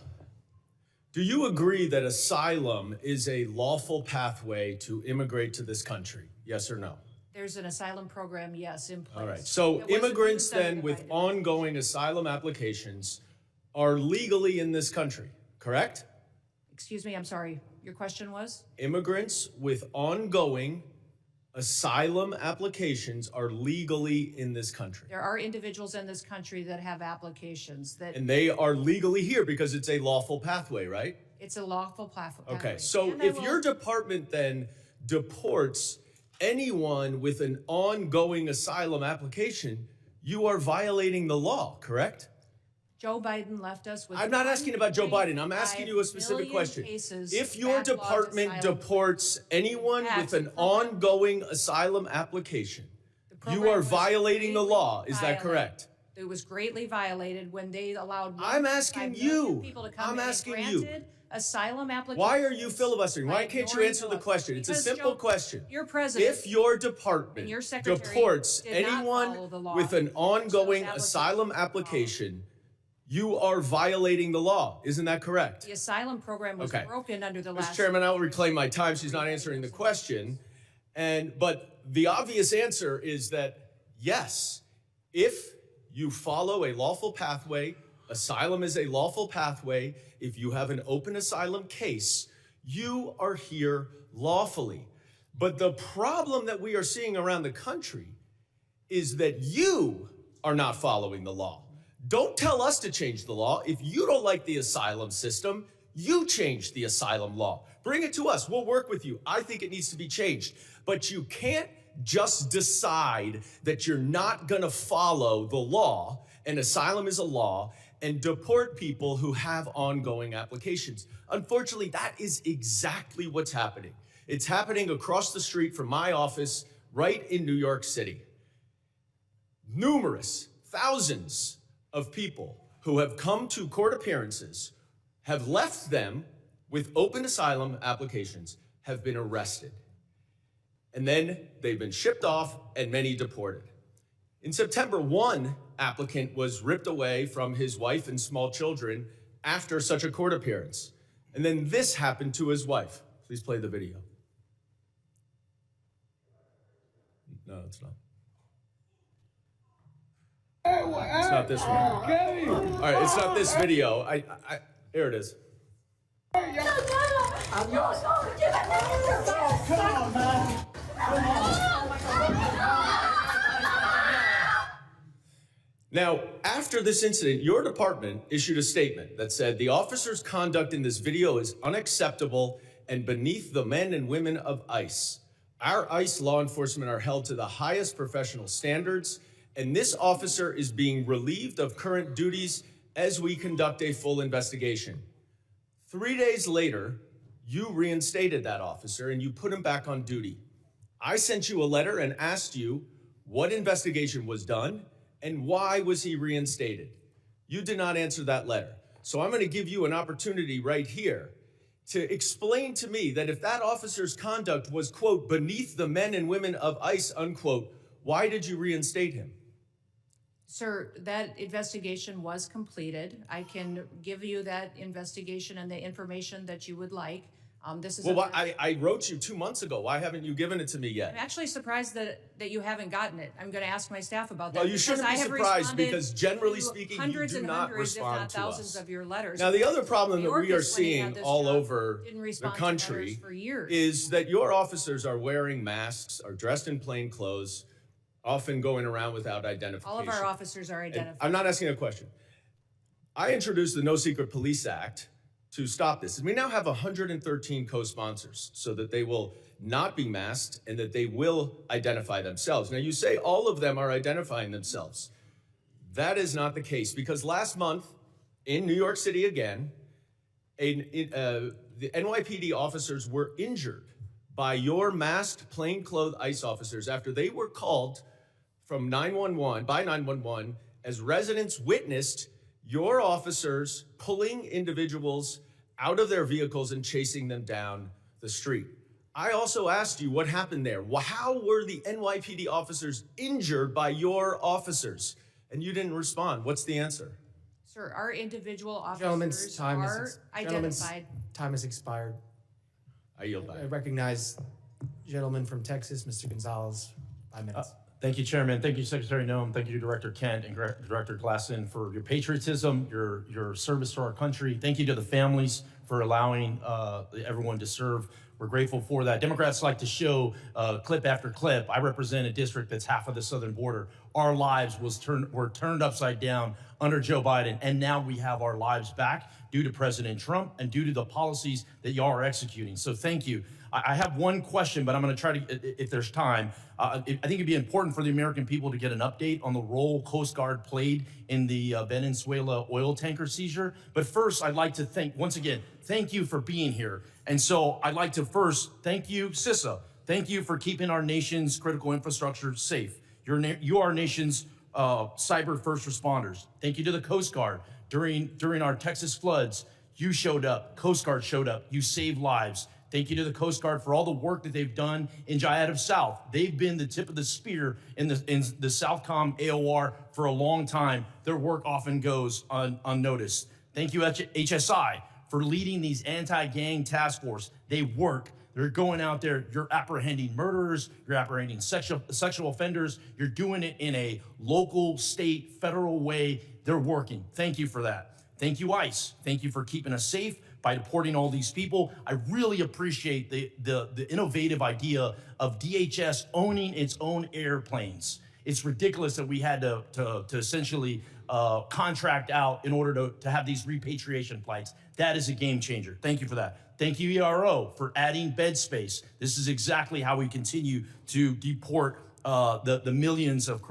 Do you agree that asylum is a lawful pathway to immigrate to this country? Yes or no? There's an asylum program, yes, in place. All right. So It wasn't immigrants approved under then the with Biden. ongoing asylum applications are legally in this country, correct? Excuse me, I'm sorry. Your question was? Immigrants with ongoing asylum applications are legally in this country. There are individuals in this country that have applications that And they are legally here because it's a lawful pathway, right? it's a lawful pathway. Okay, so And I if will- your department then deports anyone with an ongoing asylum application, you are violating the law, correct? Joe Biden left us with. I'm not asking about Joe Biden. I'm asking you a 1.5 specific million question. cases If your backlogged department asylum. deports anyone with an program- ongoing asylum application, you program are was violating the greatly law. Is that violated. correct? It was greatly violated when they allowed. I'm asking 1.5 million you. People to come I'm in and asking you. granted asylum applications. Why are you filibustering? Why by can't you ignoring answer the laws. question? It's a Because, simple Joe, question. Your president. If your department and your secretary deports did not follow anyone the law, with an ongoing applications asylum application, you are violating the law. Isn't that correct? The asylum program was Okay. broken under the Mr. last. Chairman, I will reclaim my time. She's not answering the question. But the obvious answer is that yes, if you follow a lawful pathway, asylum is a lawful pathway. If you have an open asylum case, you are here lawfully. But the problem that we are seeing around the country is that you are not following the law. Don't tell us to change the law. If you don't like the asylum system, you change the asylum law. Bring it to us. We'll work with you. I think it needs to be changed. But you can't just decide that you're not going to follow the law, and asylum is a law, and deport people who have ongoing applications. Unfortunately, that is exactly what's happening. It's happening across the street from my office right in New York City. Numerous, thousands of people who have come to court appearances, have left them with open asylum applications, have been arrested. And then they've been shipped off and many deported. In September, one applicant was ripped away from his wife and small children after such a court appearance. And then this happened to his wife. Please play the video. No, it's not. It's not this one. All right, it's not this video. Here it is. Now, after this incident, your department issued a statement that said the officer's conduct in this video is unacceptable and beneath the men and women of ICE. Our ICE law enforcement are held to the highest professional standards, and this officer is being relieved of current duties as we conduct a full investigation. 3 days later, you reinstated that officer and you put him back on duty. I sent you a letter and asked you what investigation was done and why was he reinstated. You did not answer that letter. So I'm going to give you an opportunity right here. to explain to me that if that officer's conduct was, quote, beneath the men and women of ICE, unquote, why did you reinstate him? Sir, that investigation was completed. I can give you that investigation and the information that you would like. This is Well, I wrote you 2 months ago. Why haven't you given it to me yet? I'm actually surprised that you haven't gotten it. I'm going to ask my staff about that. Well, you shouldn't be surprised because generally to speaking, you hundreds do and not hundreds, if respond not to thousands us. of your letters. Now, the other problem that we are Mayorkas, when he had seeing this all job, over didn't the respond to country letters for years. is that your officers are wearing masks, are dressed in plain clothes, often going around without identification. All of our officers are And identified. I'm not asking a question. I introduced the No Secret Police Act to stop this. And we now have 113 co-sponsors so that they will not be masked and that they will identify themselves. Now, you say all of them are identifying themselves. That is not the case because last month in New York City again, the NYPD officers were injured by your masked plainclothes ICE officers after they were called from 911 as residents witnessed your officers pulling individuals out of their vehicles and chasing them down the street. I also asked you what happened there. How were the NYPD officers injured by your officers? And you didn't respond. What's the answer? Sir, our individual Gentlemen's officers time are is identified. time has expired. I yield back. I recognize gentleman from Texas, Mr. Gonzalez, 5 minutes. Thank you, Chairman. Thank you, Secretary Noem. Thank you, Director Kent and Director Glasheen, for your patriotism, your service to our country. Thank you to the families for allowing everyone to serve. We're grateful for that. Democrats like to show clip after clip. I represent a district that's half of the southern border. Our lives were turned upside down under Joe Biden, and now we have our lives back due to President Trump and due to the policies that y'all are executing. So thank you. I have one question, but I'm going to try to, if there's time. I think it'd be important for the American people to get an update on the role Coast Guard played in the Venezuela oil tanker seizure. But first, I'd like to once again, thank you for being here. And so I'd like to first thank you, CISA. Thank you for keeping our nation's critical infrastructure safe. You are our nation's cyber first responders. Thank you to the Coast Guard. During our Texas floods, you showed up, Coast Guard showed up, you saved lives. Thank you to the Coast Guard for all the work that they've done in Jayad South. They've been the tip of the spear in the Southcom AOR for a long time. Their work often goes unnoticed. Thank you, HSI, for leading these anti-gang task force. They work. They're going out there. You're apprehending murderers. You're apprehending sexual offenders. You're doing it in a local, state, federal way. They're working. Thank you for that. Thank you, ICE. Thank you for keeping us safe by deporting all these people. I really appreciate the innovative idea of DHS owning its own airplanes. It's ridiculous that we had to essentially contract out in order to have these repatriation flights. That is a game changer. Thank you for that. Thank you, ERO, for adding bed space. This is exactly how we continue to deport the millions of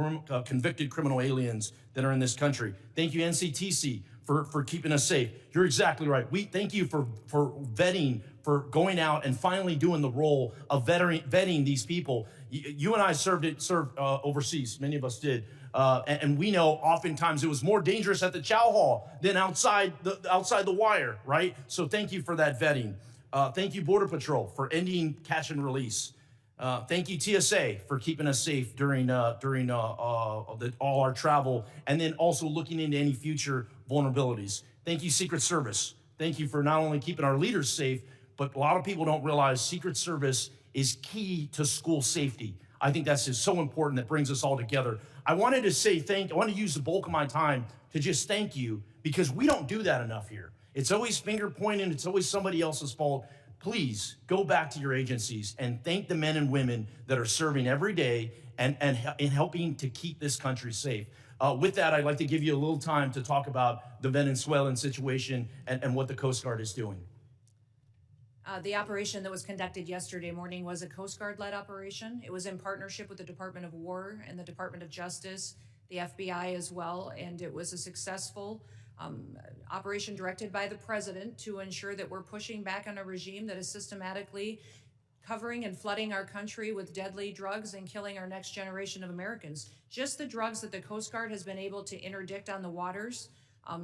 convicted criminal aliens that are in this country. Thank you, NCTC, for keeping us safe. You're exactly right. We thank you for vetting, for going out and finally doing the role of vetting these people. You and I served overseas. Many of us did. And we know oftentimes it was more dangerous at the chow hall than outside the wire, right? So thank you for that vetting. Thank you, Border Patrol, for ending catch and release. Thank you, TSA, for keeping us safe during all our travel, and then also looking into any future vulnerabilities. Thank you, Secret Service. Thank you for not only keeping our leaders safe, but a lot of people don't realize Secret Service is key to school safety. I think that's just so important that brings us all together. I wanted to say I want to use the bulk of my time to just thank you, because we don't do that enough here. It's always finger pointing. It's always somebody else's fault. Please go back to your agencies and thank the men and women that are serving every day and helping to keep this country safe. With that, I'd like to give you a little time to talk about the Venezuelan situation and what the Coast Guard is doing. The operation that was conducted yesterday morning was a Coast Guard-led operation. It was in partnership with the Department of War and the Department of Justice, the FBI as well, and it was a successful operation directed by the president to ensure that we're pushing back on a regime that is systematically covering and flooding our country with deadly drugs and killing our next generation of Americans. Just the drugs that the Coast Guard has been able to interdict on the waters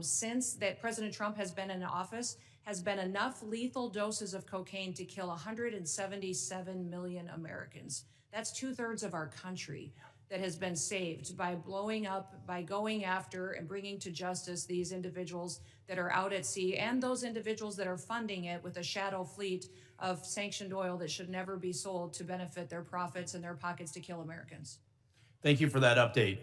since that President Trump has been in office has been enough lethal doses of cocaine to kill 177 million Americans. That's 2/3 of our country that has been saved by blowing up, by going after and bringing to justice these individuals that are out at sea and those individuals that are funding it with a shadow fleet of sanctioned oil that should never be sold to benefit their profits and their pockets to kill Americans. Thank you for that update.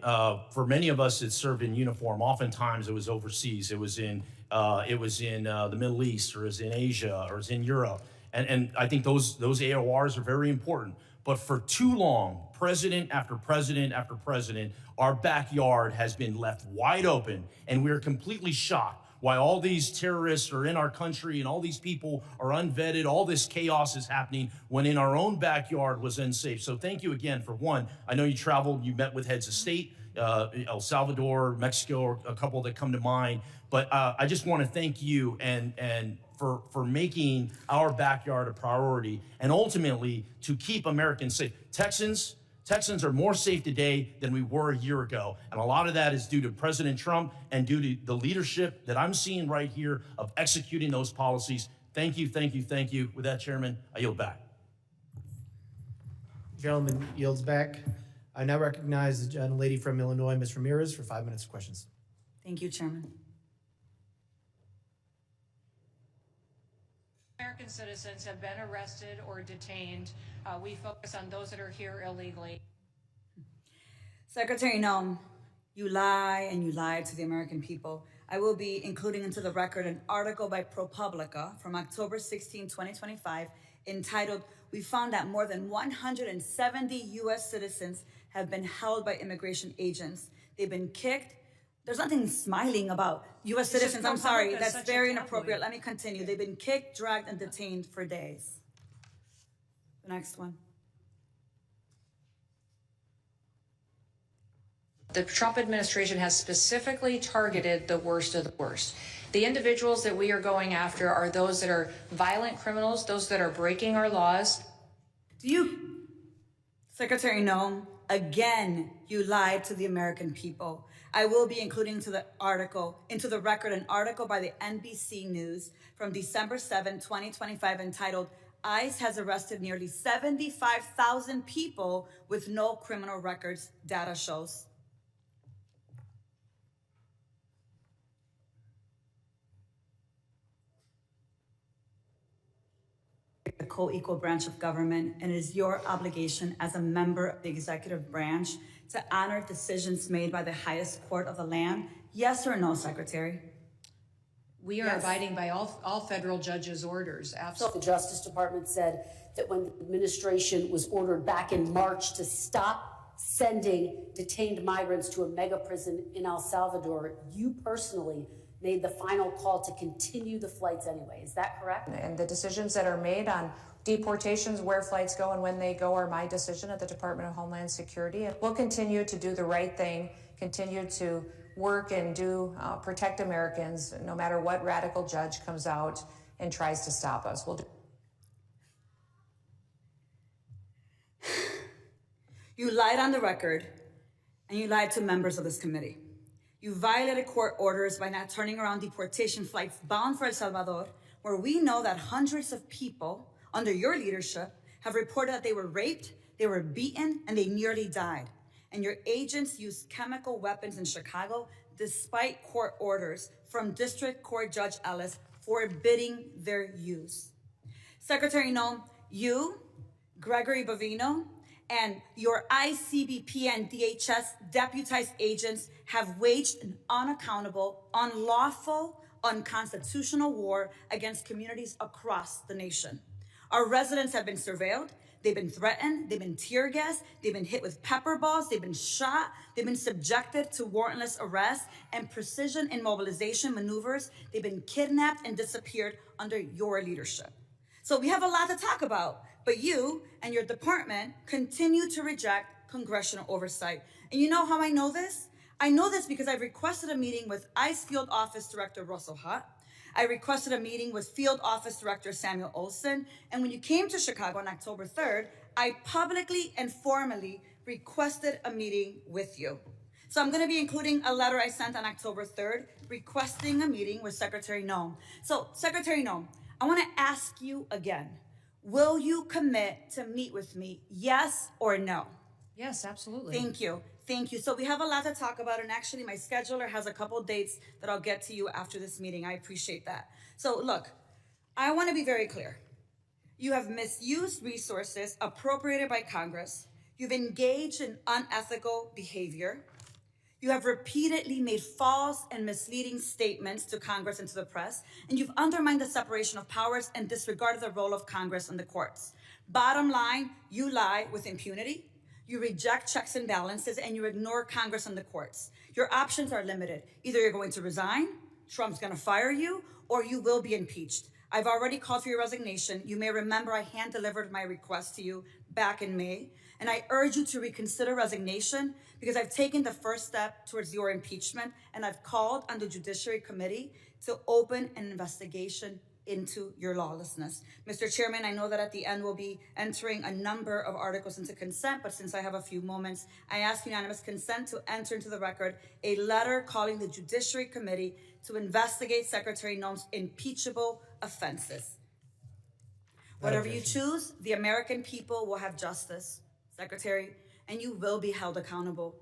For many of us that served in uniform, oftentimes it was overseas. It was in the Middle East, or it was in Asia, or it was in Europe. And I think those AORs are very important. But for too long, president after president after president, our backyard has been left wide open, and we're completely shocked why all these terrorists are in our country and all these people are unvetted. All this chaos is happening when in our own backyard was unsafe. So thank you again for one. I know you traveled, you met with heads of state, El Salvador, Mexico, a couple that come to mind. But I just want to thank you and for making our backyard a priority and ultimately to keep Americans safe. Texans are more safe today than we were a year ago. And a lot of that is due to President Trump and due to the leadership that I'm seeing right here of executing those policies. Thank you, thank you, thank you. With that, Chairman, I yield back. Gentleman yields back. I now recognize the gentlelady from Illinois, Ms. Ramirez, for 5 minutes of questions. Thank you, Chairman. American citizens have been arrested or detained. We focus on those that are here illegally. Secretary Noem, you lie and you lied to the American people. I will be including into the record an article by ProPublica from October 16, 2025, entitled, "We found that more than 170 U.S. citizens have been held by immigration agents. They've been kicked." There's nothing smiling about U.S. citizens. I'm sorry, that's very inappropriate. Let me continue. They've been kicked, dragged, and detained for days. The next one. The Trump administration has specifically targeted the worst of the worst. The individuals that we are going after are those that are violent criminals, those that are breaking our laws. Secretary Noem, again, you lied to the American people. I will be including into the record an article by the NBC News from December 7, 2025, entitled, "ICE has arrested nearly 75,000 people with no criminal records, data shows." The co-equal branch of government, and it is your obligation as a member of the executive branch to honor decisions made by the highest court of the land. Yes or no, Secretary? We are abiding by all federal judges' orders. Absolutely. The Justice Department said that when the administration was ordered back in March to stop sending detained migrants to a mega prison in El Salvador, you personally made the final call to continue the flights anyway. Is that correct? And the decisions that are made on deportations, where flights go and when they go, are my decision at the Department of Homeland Security. And we'll continue to do the right thing, continue to work and protect Americans, no matter what radical judge comes out and tries to stop us. We'll do. You lied on the record, and you lied to members of this committee. You violated court orders by not turning around deportation flights bound for El Salvador, where we know that hundreds of people under your leadership have reported that they were raped, they were beaten, and they nearly died. And your agents used chemical weapons in Chicago despite court orders from District Court Judge Ellis forbidding their use. Secretary Noem, you, Gregory Bovino, and your ICBP and DHS deputized agents have waged an unaccountable, unlawful, unconstitutional war against communities across the nation. Our residents have been surveilled, they've been threatened, they've been tear gassed, they've been hit with pepper balls, they've been shot, they've been subjected to warrantless arrest and precision immobilization maneuvers, they've been kidnapped and disappeared under your leadership. So we have a lot to talk about, but you and your department continue to reject congressional oversight. And you know how I know this? I know this because I've requested a meeting with ICE Field Office Director Russell Hutt. I requested a meeting with Field Office Director Samuel Olson. And when you came to Chicago on October 3rd, I publicly and formally requested a meeting with you. So I'm going to be including a letter I sent on October 3rd requesting a meeting with Secretary Noem. So Secretary Noem, I want to ask you again, will you commit to meet with me, yes or no? Yes, absolutely. Thank you. Thank you. So we have a lot to talk about, and actually my scheduler has a couple dates that I'll get to you after this meeting. I appreciate that. So look, I want to be very clear. You have misused resources appropriated by Congress. You've engaged in unethical behavior. You have repeatedly made false and misleading statements to Congress and to the press, and you've undermined the separation of powers and disregarded the role of Congress and the courts. Bottom line, you lie with impunity. You reject checks and balances, and you ignore Congress and the courts. Your options are limited. Either you're going to resign, Trump's going to fire you, or you will be impeached. I've already called for your resignation. You may remember I hand-delivered my request to you back in May, and I urge you to reconsider resignation because I've taken the first step towards your impeachment, and I've called on the Judiciary Committee to open an investigation into your lawlessness. Mr. Chairman, I know that at the end we'll be entering a number of articles into consent, but since I have a few moments, I ask unanimous consent to enter into the record a letter calling the Judiciary Committee to investigate Secretary Noem's impeachable offenses. Whatever you choose, the American people will have justice, Secretary, and you will be held accountable.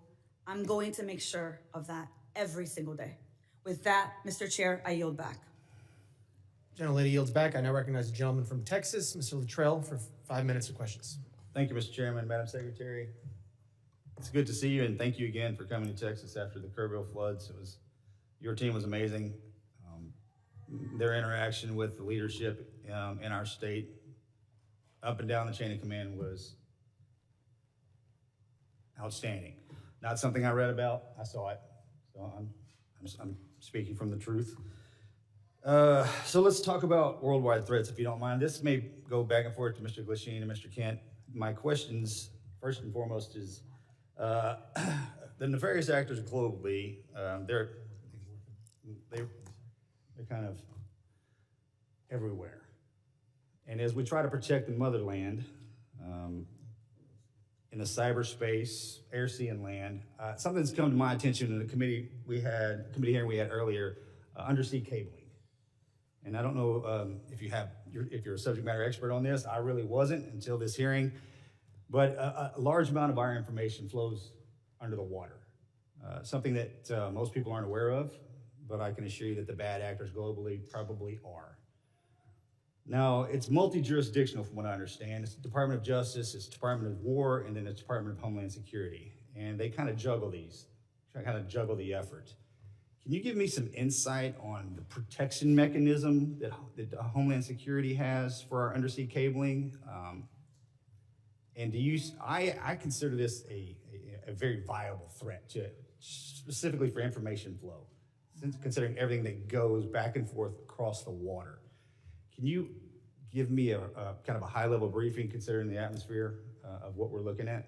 I'm going to make sure of that every single day. With that, Mr. Chair, I yield back. Gentlelady yields back. I now recognize the gentleman from Texas, Mr. Luttrell, for 5 minutes of questions. Thank you, Mr. Chairman, Madam Secretary. It's good to see you, and thank you again for coming to Texas after the Kerrville floods. Your team was amazing. Their interaction with the leadership in our state, up and down the chain of command, was outstanding. Not something I read about, I saw it. So I'm speaking from the truth. So let's talk about worldwide threats, if you don't mind. This may go back and forth to Mr. Glasheen and Mr. Kent. My questions, first and foremost, is the nefarious actors globally, they're kind of everywhere. And as we try to protect the motherland, in the cyberspace, air, sea, and land, something's come to my attention in the committee hearing we had earlier, undersea cabling. And I don't know if you're a subject matter expert on this. I really wasn't until this hearing. But a large amount of our information flows under the water, something that most people aren't aware of, but I can assure you that the bad actors globally probably are. Now, it's multi-jurisdictional from what I understand. It's the Department of Justice, it's Department of War, and then it's Department of Homeland Security. And they kind of juggle the effort. Can you give me some insight on the protection mechanism that Homeland Security has for our undersea cabling? And I consider this a very viable threat, specifically for information flow, considering everything that goes back and forth across the water. Can you give me a kind of a high-level briefing considering the atmosphere of what we're looking at?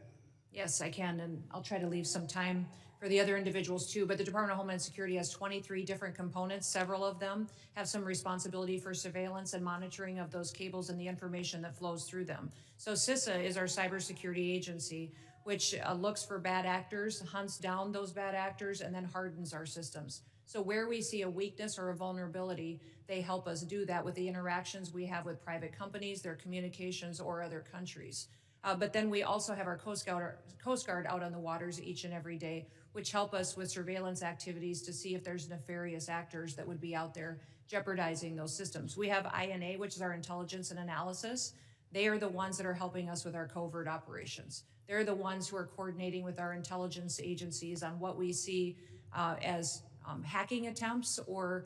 Yes, I can, and I'll try to leave some time for the other individuals too, but the Department of Homeland Security has 23 different components. Several of them have some responsibility for surveillance and monitoring of those cables and the information that flows through them. So CISA is our cybersecurity agency, which looks for bad actors, hunts down those bad actors, and then hardens our systems. So where we see a weakness or a vulnerability, they help us do that with the interactions we have with private companies, their communications, or other countries. But then we also have our Coast Guard out on the waters each and every day, which help us with surveillance activities to see if there's nefarious actors that would be out there jeopardizing those systems. We have INA, which is our intelligence and analysis. They are the ones that are helping us with our covert operations. They're the ones who are coordinating with our intelligence agencies on what we see as hacking attempts or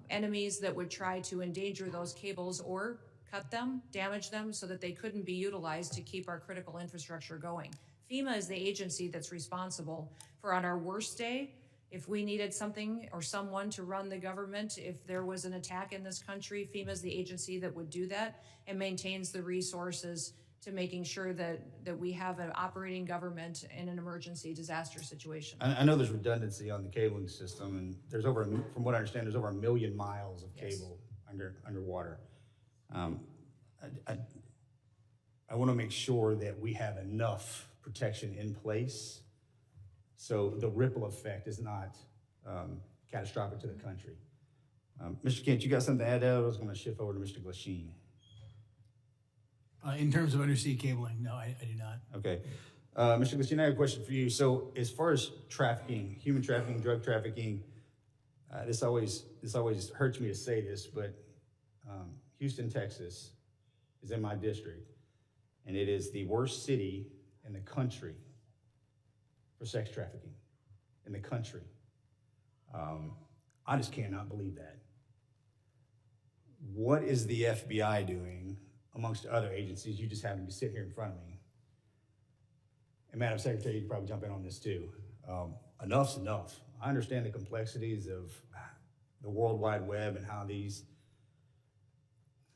enemies that would try to endanger those cables or cut them, damage them so that they couldn't be utilized to keep our critical infrastructure going. FEMA is the agency that's responsible for, on our worst day, if we needed something or someone to run the government, if there was an attack in this country, FEMA is the agency that would do that and maintains the resources to making sure that we have an operating government in an emergency disaster situation. I know there's redundancy on the cabling system, and there's from what I understand, there's over 1 million miles of cable underwater. I want to make sure that we have enough protection in place So the ripple effect is not catastrophic to the country. Mr. Kent, you got something to add there? I was going to shift over to Mr. Glasheen. In terms of undersea cabling, no, I do not. Okay. Mr. Glasheen, I have a question for you. So as far as trafficking, human trafficking, drug trafficking, this always hurts me to say this, but Houston, Texas is in my district, and it is the worst city in the country for sex trafficking in the country. I just cannot believe that. What is the FBI doing amongst other agencies? You just happen to sit here in front of me. And Madam Secretary, you can probably jump in on this too. Enough's enough. I understand the complexities of the World Wide Web and how these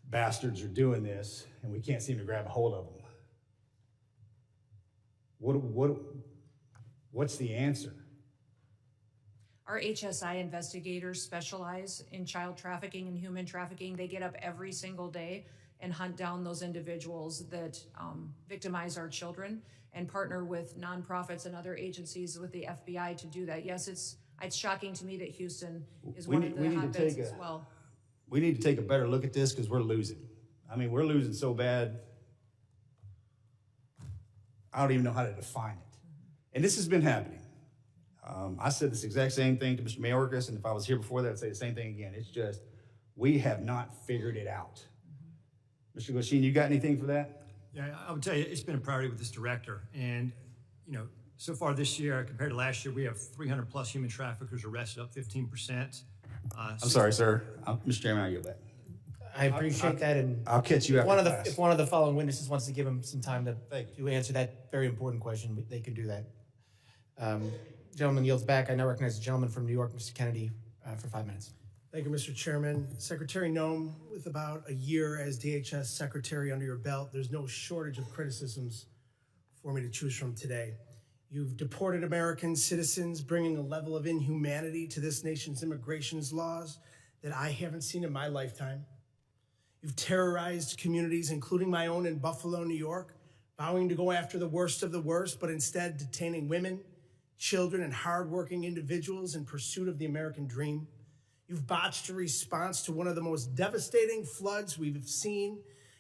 bastards are doing this, and we can't seem to grab a hold of them. What's the answer? Our HSI investigators specialize in child trafficking and human trafficking. They get up every single day and hunt down those individuals that victimize our children and partner with nonprofits and other agencies with the FBI to do that. Yes, it's shocking to me that Houston is one of the hotbeds as well. We need to take a better look at this because we're losing. I mean, we're losing so bad, I don't even know how to define it. And this has been happening. I said this exact same thing to Mr. Mayorkas, and if I was here before that, I'd say the same thing again. It's just, we have not figured it out. Mr. Glasheen, you got anything for that? Yeah, I would tell you, it's been a priority with this director. And, you know, so far this year, compared to last year, we have 300 plus human traffickers arrested, up 15%. I'm sorry, sir. Mr. Chairman, I'll yield back. I appreciate that, and I'll catch you after class. If one of the following witnesses wants to give him some time to answer that very important question, they can do that. Gentleman yields back. I now recognize the gentleman from New York, Mr. Kennedy, for 5 minutes. Thank you, Mr. Chairman. Secretary Noem, with about a year as DHS Secretary under your belt, there's no shortage of criticisms for me to choose from today. You've deported American citizens, bringing a level of inhumanity to this nation's immigration laws that I haven't seen in my lifetime. You've terrorized communities, including my own in Buffalo, New York, vowing to go after the worst of the worst, but instead detaining women, children, and hardworking individuals in pursuit of the American dream. You've botched a response to one of the most devastating floods we've seen,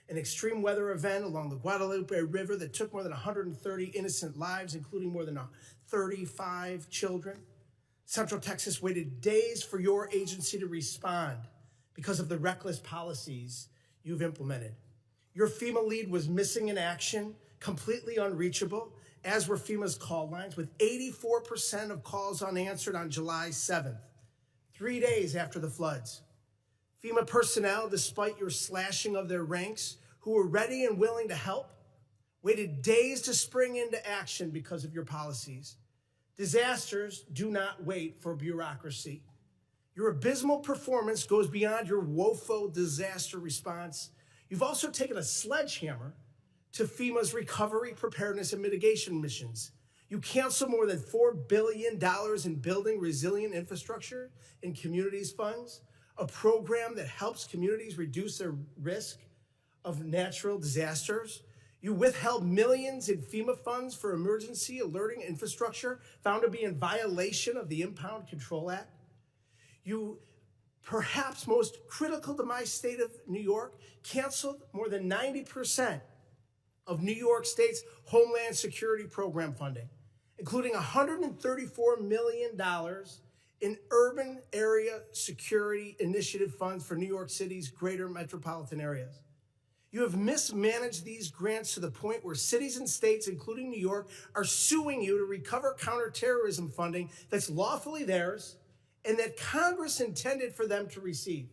an extreme weather event along the Guadalupe River that took more than 130 innocent lives, including more than 35 children. Central Texas waited days for your agency to respond because of the reckless policies you've implemented. Your FEMA lead was missing in action, completely unreachable, as were FEMA's call lines, with 84% of calls unanswered on July 7th, 3 days after the floods. FEMA personnel, despite your slashing of their ranks, who were ready and willing to help, waited days to spring into action because of your policies. Disasters do not wait for bureaucracy. Your abysmal performance goes beyond your woeful disaster response. You've also taken a sledgehammer to FEMA's recovery, preparedness, and mitigation missions. You canceled more than $4 billion in building resilient infrastructure in communities funds, a program that helps communities reduce their risk of natural disasters. You withheld millions in FEMA funds for emergency alerting infrastructure found to be in violation of the Impound Control Act. You, perhaps most critical to my state of New York, canceled more than 90% of New York State's Homeland Security Program funding, including $134 million in urban area security initiative funds for New York City's greater metropolitan areas. You have mismanaged these grants to the point where cities and states, including New York, are suing you to recover counterterrorism funding that's lawfully theirs and that Congress intended for them to receive.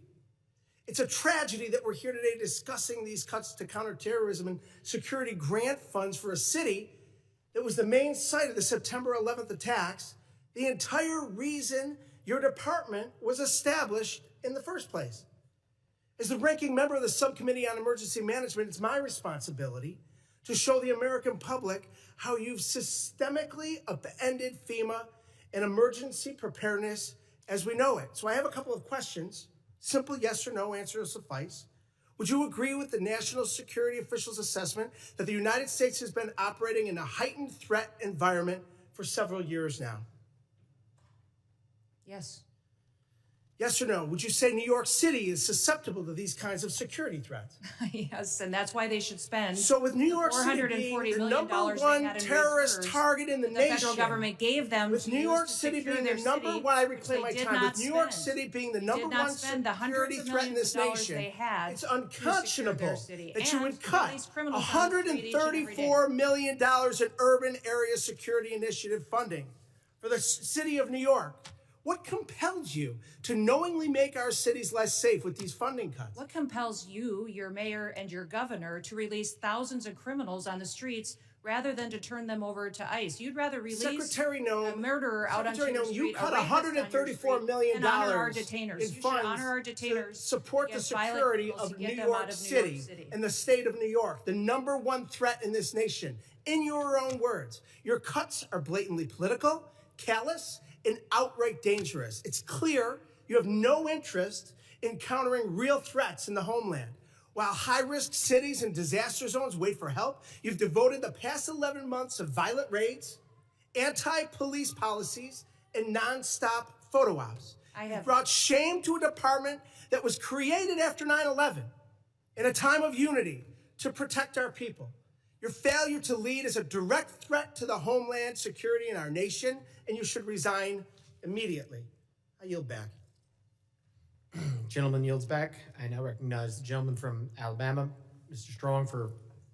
It's a tragedy that we're here today discussing these cuts to counterterrorism and security grant funds for a city that was the main site of the September 11th attacks, the entire reason your department was established in the first place. As the ranking member of the Subcommittee on Emergency Management, it's my responsibility to show the American public how you've systemically upended FEMA and emergency preparedness as we know it. So I have a couple of questions. Simple yes or no answer will suffice. Would you agree with the national security officials' assessment that the United States has been operating in a heightened threat environment for several years now. Yes. Yes or no? Would you say New York City is susceptible to these kinds of security threats? Yes, and that's why they should spend So with New York City being the number one terrorist target in the nation, the federal government gave them with New York City being the number one, I reclaim my time, with New York City being the number one security threat in this nation, it's unconscionable that you would cut $134 million in urban area security initiative funding for the city of New York. What compels you to knowingly make our cities less safe with these funding cuts? What compels you, your mayor, and your governor to release thousands of criminals on the streets rather than to turn them over to ICE? You'd rather release Secretary Noem, a murderer out onto your street, you cut $134 million and honor our detainers. in funds to support the security of New York City and the state of New York, the number one threat in this nation. In your own words, your cuts are blatantly political, callous, and outright dangerous. It's clear you have no interest in countering real threats in the homeland. While high-risk cities and disaster zones wait for help, you've devoted the past 11 months of violent raids, anti-police policies, and nonstop photo ops. You've brought shame to a department that was created after 9/11 in a time of unity to protect our people. Your failure to lead is a direct threat to the homeland security in our nation, and you should resign immediately. I yield back. Gentleman yields back. I now recognize the gentleman from Alabama, Mr. Strong, for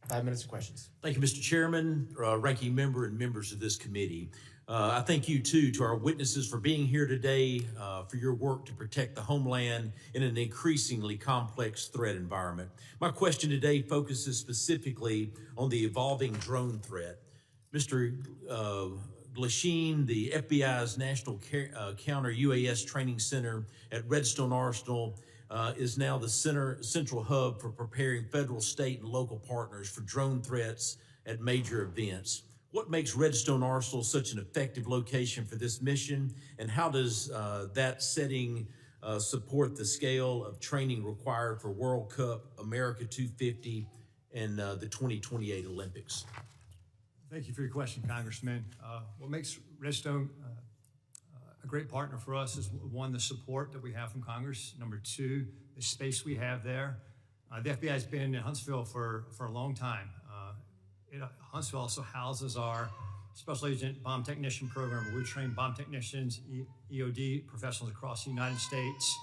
5 minutes of questions. Thank you, Mr. Chairman, ranking member, and members of this committee. I thank you, too, to our witnesses for being here today, for your work to protect the homeland in an increasingly complex threat environment. My question today focuses specifically on the evolving drone threat. Mr. Glasheen, the FBI's National Counter-UAS Training Center at Redstone Arsenal, is now the central hub for preparing federal, state, and local partners for drone threats at major events. What makes Redstone Arsenal such an effective location for this mission, and how does that setting support the scale of training required for World Cup, America 250, and the 2028 Olympics? Thank you for your question, Congressman. What makes Redstone a great partner for us is, one, the support that we have from Congress. Number two, the space we have there. The FBI has been in Huntsville for a long time. Huntsville also houses our Special Agent Bomb Technician Program, where we train bomb technicians, EOD professionals across the United States,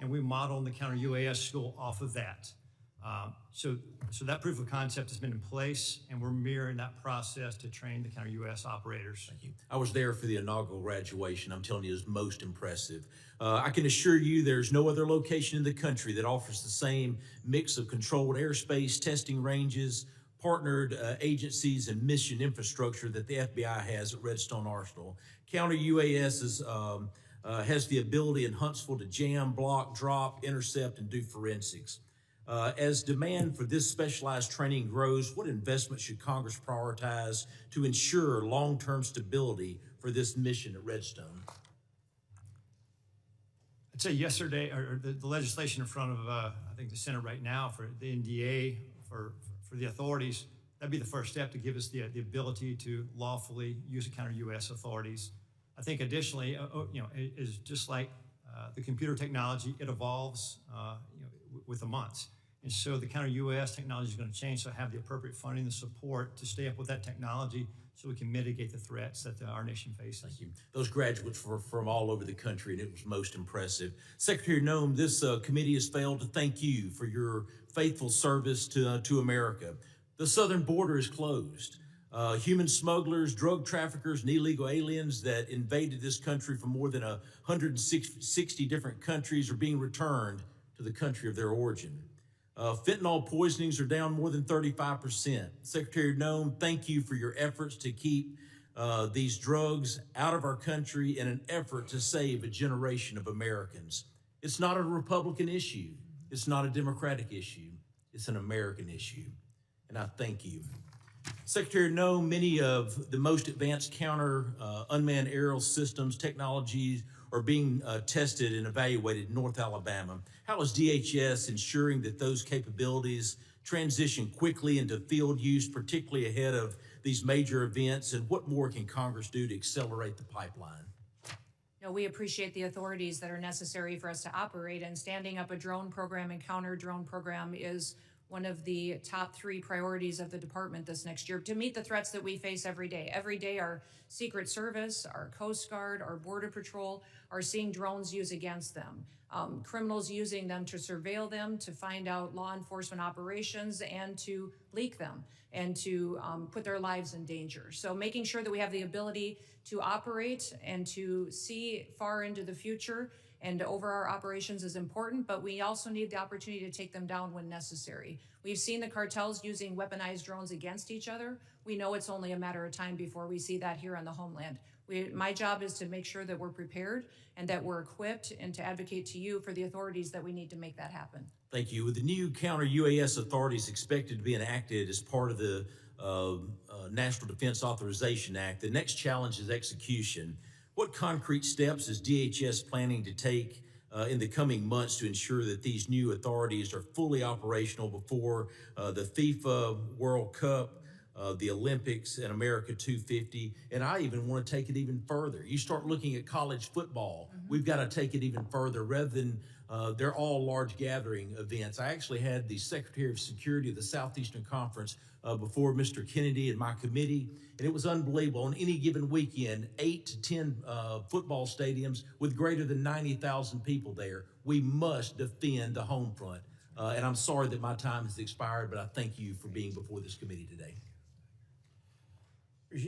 and we model the Counter-UAS school off of that. So that proof of concept has been in place, and we're mirroring that process to train the Counter-UAS operators. Thank you. I was there for the inaugural graduation. I'm telling you, it was most impressive. I can assure you there's no other location in the country that offers the same mix of controlled airspace, testing ranges, partnered agencies, and mission infrastructure that the FBI has at Redstone Arsenal. Counter-UAS has the ability in Huntsville to jam, block, drop, intercept, and do forensics. As demand for this specialized training grows, what investment should Congress prioritize to ensure long-term stability for this mission at Redstone? I'd say yesterday, or the legislation in front of, I think, the Senate right now for the NDA, for the authorities, that'd be the first step to give us the ability to lawfully use the counter-UAS authorities. I think additionally, is just like the computer technology, it evolves with the months. And so the counter-UAS technology is going to change, so have the appropriate funding and support to stay up with that technology so we can mitigate the threats that our nation faces. Thank you. Those graduates were from all over the country, and it was most impressive. Secretary Noem, this committee has failed to thank you for your faithful service to America. The southern border is closed. Human smugglers, drug traffickers, and illegal aliens that invaded this country from more than 160 different countries are being returned to the country of their origin. Fentanyl poisonings are down more than 35%. Secretary Noem, thank you for your efforts to keep these drugs out of our country in an effort to save a generation of Americans. It's not a Republican issue. It's not a Democratic issue. It's an American issue. And I thank you. Secretary Noem, many of the most advanced counter unmanned aerial systems technologies are being tested and evaluated in North Alabama. How is DHS ensuring that those capabilities transition quickly into field use, particularly ahead of these major events, and what more can Congress do to accelerate the pipeline? No, we appreciate the authorities that are necessary for us to operate, and standing up a drone program and counter drone program is one of the top 3 priorities of the department this next year to meet the threats that we face every day. Every day, our Secret Service, our Coast Guard, our Border Patrol are seeing drones used against them. Criminals using them to surveil them, to find out law enforcement operations, and to leak them, and to put their lives in danger. So making sure that we have the ability to operate and to see far into the future and over our operations is important, but we also need the opportunity to take them down when necessary. We've seen the cartels using weaponized drones against each other. We know it's only a matter of time before we see that here on the Homeland. My job is to make sure that we're prepared and that we're equipped, and to advocate to you for the authorities that we need to make that happen. Thank you. With the new counter-UAS authorities expected to be enacted as part of the National Defense Authorization Act, the next challenge is execution. What concrete steps is DHS planning to take in the coming months to ensure that these new authorities are fully operational before the FIFA World Cup, the Olympics, and America 250? And I even want to take it even further. You start looking at college football. We've got to take it even further. Rather than they're all large gathering events. I actually had the Secretary of Security of the Southeastern Conference before Mr. Kennedy and my committee, and it was unbelievable. On any given weekend, 8 to 10 football stadiums with greater than 90,000 people there. We must defend the home front. And I'm sorry that my time has expired, but I thank you for being before this committee today.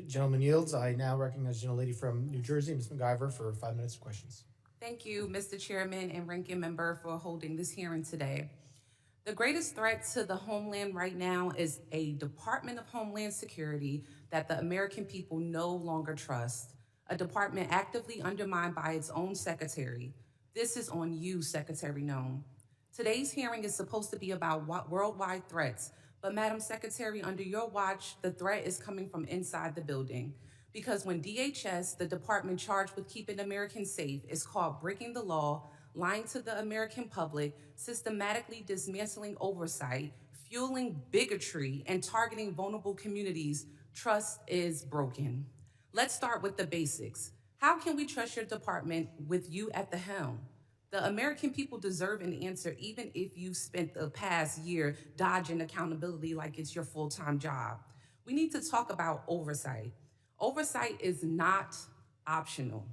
Gentleman yields. I now recognize the gentlelady from New Jersey, Ms. McIver, for 5 minutes of questions. Thank you, Mr. Chairman and Ranking Member, for holding this hearing today. The greatest threat to the homeland right now is a Department of Homeland Security that the American people no longer trust, a department actively undermined by its own secretary. This is on you, Secretary Noem. Today's hearing is supposed to be about worldwide threats, but Madam Secretary, under your watch, the threat is coming from inside the building. Because when DHS, the department charged with keeping Americans safe, is caught breaking the law, lying to the American public, systematically dismantling oversight, fueling bigotry, and targeting vulnerable communities, trust is broken. Let's start with the basics. How can we trust your department with you at the helm? The American people deserve an answer, even if you've spent the past year dodging accountability like it's your full-time job. We need to talk about oversight. Oversight is not optional.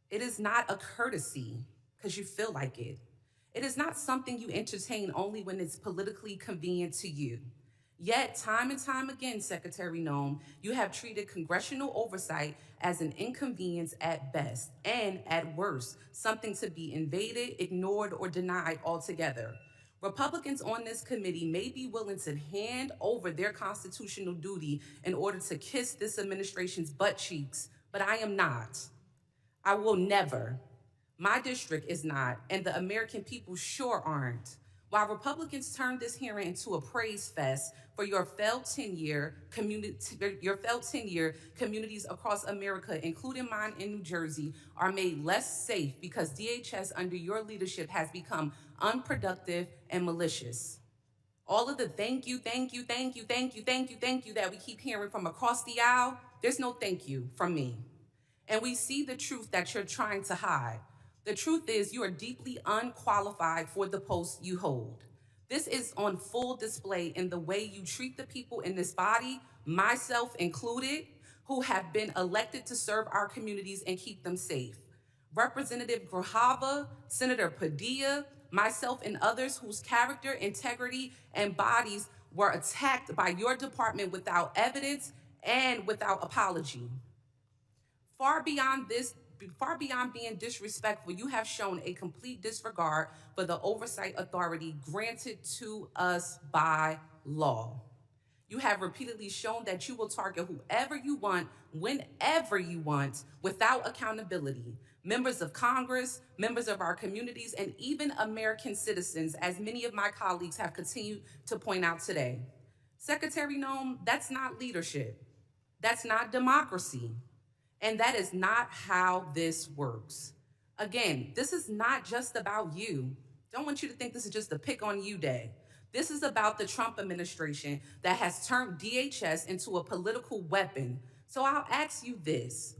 It is not a courtesy because you feel like it. It is not something you entertain only when it's politically convenient to you. Yet, time and time again, Secretary Noem, you have treated congressional oversight as an inconvenience at best, and at worst, something to be invaded, ignored, or denied altogether. Republicans on this committee may be willing to hand over their constitutional duty in order to kiss this administration's butt cheeks, but I am not. I will never. My district is not, and the American people sure aren't. While Republicans turned this hearing into a praise fest for your failed tenure, communities across America, including mine in New Jersey, are made less safe because DHS under your leadership has become unproductive and malicious. All of the thank you that we keep hearing from across the aisle, there's no thank you from me. And we see the truth that you're trying to hide. The truth is you are deeply unqualified for the post you hold. This is on full display in the way you treat the people in this body, myself included, who have been elected to serve our communities and keep them safe. Representative Grajava, Senator Padilla, myself and others whose character, integrity, and bodies were attacked by your department without evidence and without apology. Far beyond being disrespectful, you have shown a complete disregard for the oversight authority granted to us by law. You have repeatedly shown that you will target whoever you want, whenever you want, without accountability. Members of Congress, members of our communities, and even American citizens, as many of my colleagues have continued to point out today. Secretary Noem, that's not leadership. That's not democracy. And that is not how this works. Again, this is not just about you. Don't want you to think this is just a pick on you day. This is about the Trump administration that has turned DHS into a political weapon. So I'll ask you this.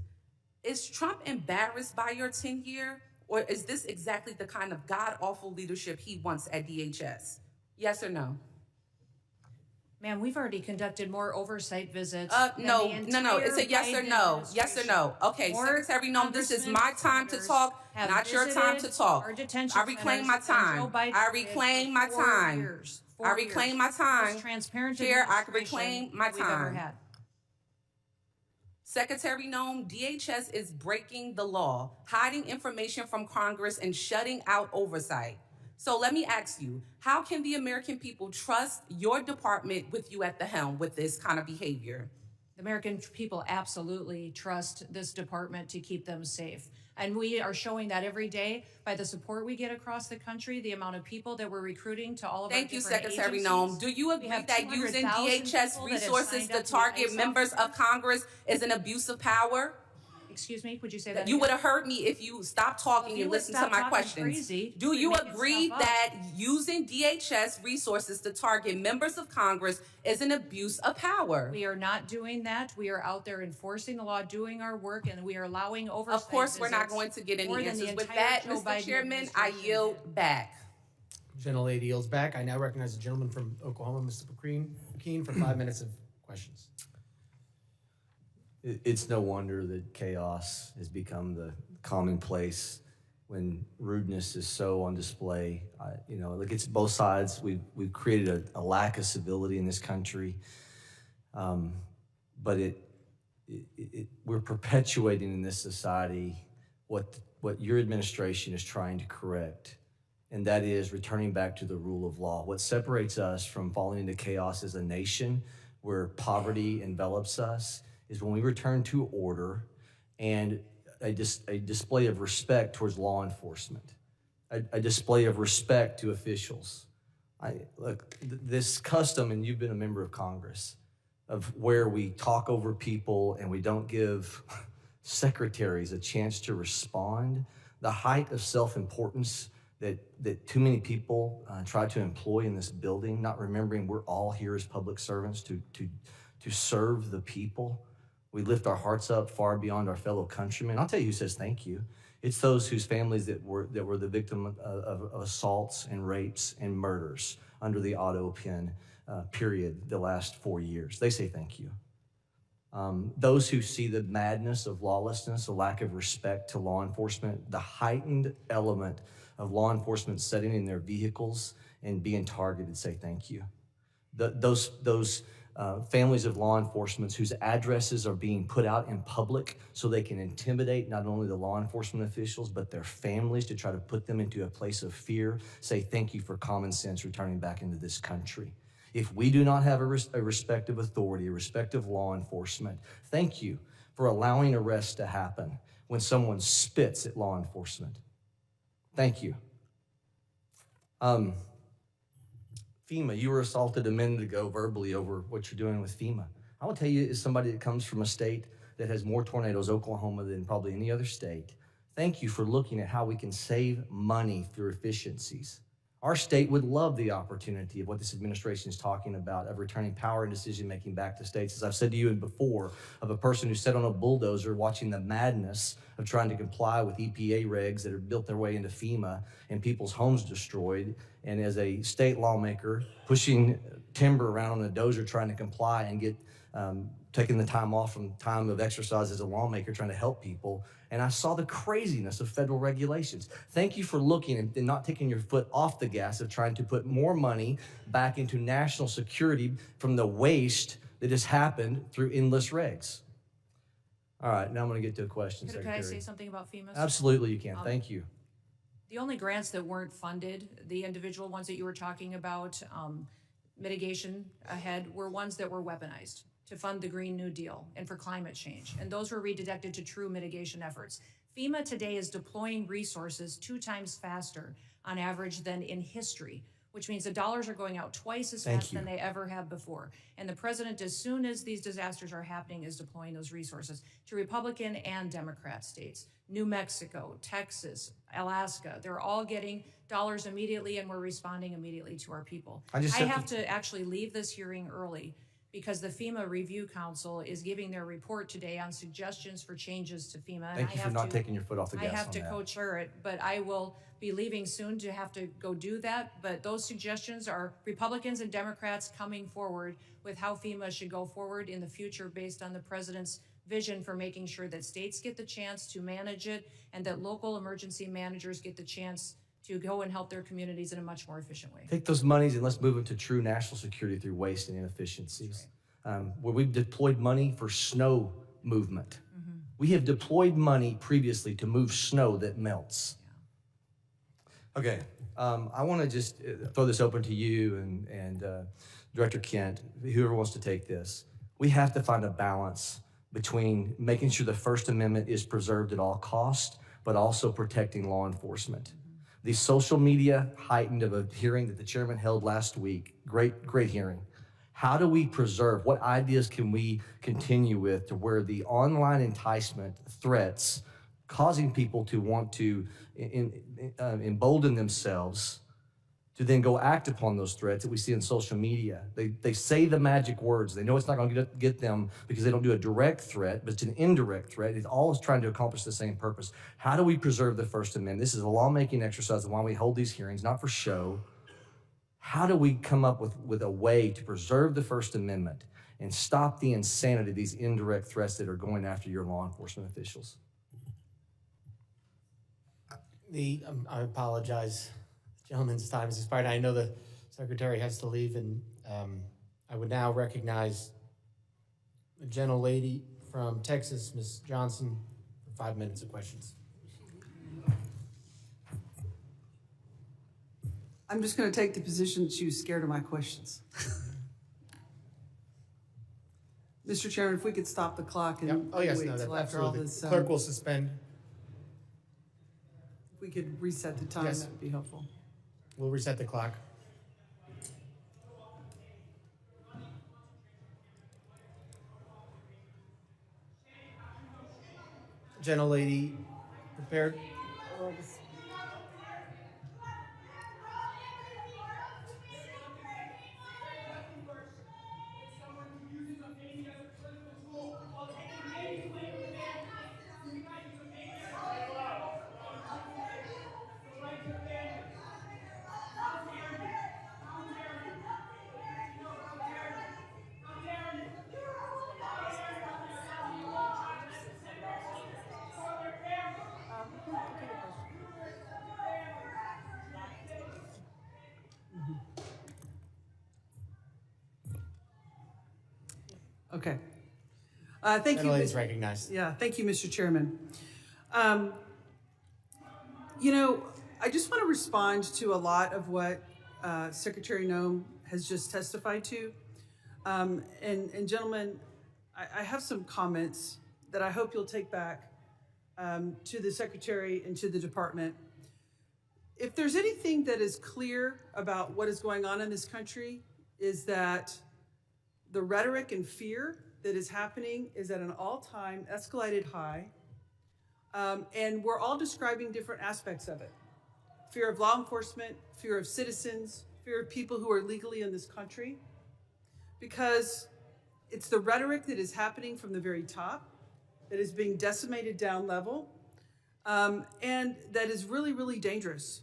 Is Trump embarrassed by your tenure, or is this exactly the kind of god-awful leadership he wants at DHS? Yes or no? Ma'am, we've already conducted more oversight visits. No. It's a yes or no. Yes or no. Okay, Secretary Noem, this is my time to talk, not your time to talk. I reclaim my time. I reclaim my time. I reclaim my time. Chair, I reclaim my time. Secretary Noem, DHS is breaking the law, hiding information from Congress, and shutting out oversight. So let me ask you, how can the American people trust your department with you at the helm with this kind of behavior? The American people absolutely trust this department to keep them safe. And we are showing that every day by the support we get across the country, the amount of people that we're recruiting to all of our different agencies. Thank you, Secretary Noem. Do you agree that using DHS resources to target members of Congress is an abuse of power? Excuse me, would you say that You again? would have heard me if you stopped talking and listened to my questions. Do you agree that using DHS resources to target members of Congress is an abuse of power? We are not doing that. We are out there enforcing the law, doing our work, and we are allowing oversight. Of course, we're not going to get any answers. With that, Mr. Chairman, I yield back. Gentlelady yields back. I now recognize the gentleman from Oklahoma, Mr. McKean, for 5 minutes of questions. It's no wonder that chaos has become the commonplace when rudeness is so on display. Like it's both sides. We've created a lack of civility in this country, but we're perpetuating in this society what your administration is trying to correct, and that is returning back to the rule of law. What separates us from falling into chaos as a nation where poverty envelops us is when we return to order and a display of respect towards law enforcement, a display of respect to officials. This custom, and you've been a member of Congress, of where we talk over people and we don't give secretaries a chance to respond, the height of self-importance that too many people try to employ in this building, not remembering we're all here as public servants to serve the people. We lift our hearts up far beyond our fellow countrymen. I'll tell you who says thank you. It's those whose families that were the victim of assaults and rapes and murders under the auto pen period the last 4 years. They say thank you. Those who see the madness of lawlessness, a lack of respect to law enforcement, the heightened element of law enforcement sitting in their vehicles and being targeted, say thank you. Those families of law enforcement whose addresses are being put out in public so they can intimidate not only the law enforcement officials, but their families to try to put them into a place of fear, say thank you for common sense returning back into this country. If we do not have a respect of authority, a respect of law enforcement, thank you for allowing arrests to happen when someone spits at law enforcement. Thank you. FEMA, you were assaulted a minute ago verbally over what you're doing with FEMA. I will tell you, as somebody that comes from a state that has more tornadoes, Oklahoma, than probably any other state, thank you for looking at how we can save money through efficiencies. Our state would love the opportunity of what this administration is talking about, of returning power and decision-making back to states. As I've said to you before, of a person who sat on a bulldozer watching the madness of trying to comply with EPA regs that have built their way into FEMA and people's homes destroyed, and as a state lawmaker pushing timber around on a dozer trying to comply and get taking the time off from time of exercise as a lawmaker trying to help people. And I saw the craziness of federal regulations. Thank you for looking and not taking your foot off the gas of trying to put more money back into national security from the waste that has happened through endless regs. All right, now I'm going to get to a question, Secretary. Could I say something about FEMA? Absolutely, you can. Thank you. The only grants that weren't funded, the individual ones that you were talking about, mitigation ahead, were ones that were weaponized to fund the Green New Deal and for climate change. And those were redirected to true mitigation efforts. FEMA today is deploying resources 2 times faster on average than in history, which means the dollars are going out twice as fast than they ever have before. And the president, as soon as these disasters are happening, is deploying those resources to Republican and Democrat states. New Mexico, Texas, Alaska, they're all getting dollars immediately, and we're responding immediately to our people. I have to actually leave this hearing early because the FEMA Review Council is giving their report today on suggestions for changes to FEMA. Thank you for not taking your foot off the gas on that. I have to co-chair it, but I will be leaving soon to have to go do that. But those suggestions are Republicans and Democrats coming forward with how FEMA should go forward in the future based on the president's vision for making sure that states get the chance to manage it and that local emergency managers get the chance to go and help their communities in a much more efficient way. Take those monies and let's move them to true national security through waste and inefficiencies. Where we've deployed money for snow movement. We have deployed money previously to move snow that melts. Okay, I want to just throw this open to you and Director Kent, whoever wants to take this. We have to find a balance between making sure the First Amendment is preserved at all costs, but also protecting law enforcement. The social media heightened of a hearing that the chairman held last week, great hearing. How do we preserve, what ideas can we continue with to where the online enticement threats causing people to want to embolden themselves to then go act upon those threats that we see in social media. They say the magic words. They know it's not going to get them because they don't do a direct threat, but it's an indirect threat. It's always trying to accomplish the same purpose. How do we preserve the First Amendment? This is a lawmaking exercise, and why we hold these hearings, not for show. How do we come up with a way to preserve the First Amendment and stop the insanity of these indirect threats that are going after your law enforcement officials? I apologize. Gentleman's time has expired. I know the secretary has to leave, and I would now recognize the gentlelady from Texas, Ms. Johnson, for 5 minutes of questions. I'm just going to take the position that she was scared of my questions. Mr. Chairman, if we could stop the clock and Oh yes, wait no, till after all absolutely. this. Clerk will suspend. If we could reset the time, Yes. that would be helpful. We'll reset the clock. Gentlelady, prepared? Okay. Thank you. Gentlelady's recognized. Yeah, thank you, Mr. Chairman. You know, I just want to respond to a lot of what Secretary Noem has just testified to. And gentlemen, I have some comments that I hope you'll take back to the Secretary and to the Department. If there's anything that is clear about what is going on in this country, is that the rhetoric and fear that is happening is at an all-time escalated high. And we're all describing different aspects of it. Fear of law enforcement, fear of citizens, fear of people who are legally in this country. Because it's the rhetoric that is happening from the very top, that is being decimated down level, and that is really, really dangerous.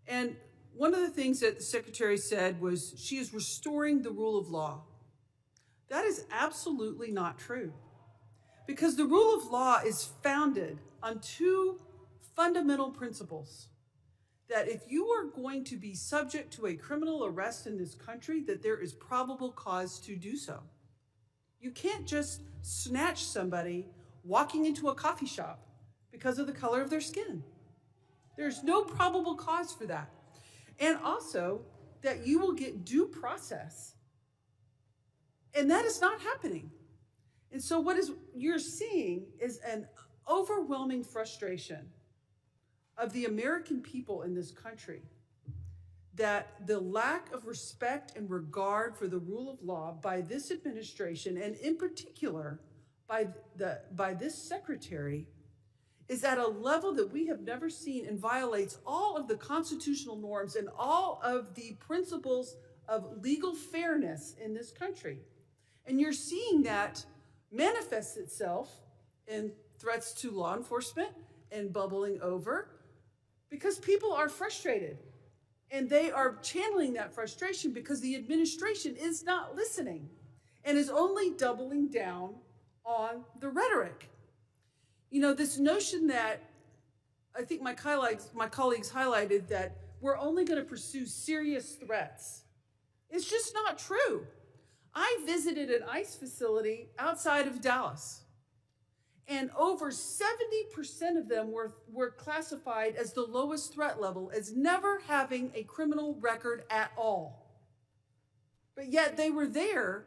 And one of the things that the Secretary said was she is restoring the rule of law. That is absolutely not true. Because the rule of law is founded on two fundamental principles. That if you are going to be subject to a criminal arrest in this country, that there is probable cause to do so. You can't just snatch somebody walking into a coffee shop because of the color of their skin. There's no probable cause for that. And also that you will get due process. And that is not happening. And so what you're seeing is an overwhelming frustration of the American people in this country that the lack of respect and regard for the rule of law by this administration, and in particular by this secretary, is at a level that we have never seen and violates all of the constitutional norms and all of the principles of legal fairness in this country. And you're seeing that manifest itself in threats to law enforcement and bubbling over because people are frustrated. And they are channeling that frustration because the administration is not listening and is only doubling down on the rhetoric. You know, this notion that I think my colleagues highlighted that we're only going to pursue serious threats. It's just not true. I visited an ICE facility outside of Dallas, and over 70% of them were classified as the lowest threat level, as never having a criminal record at all. But yet they were there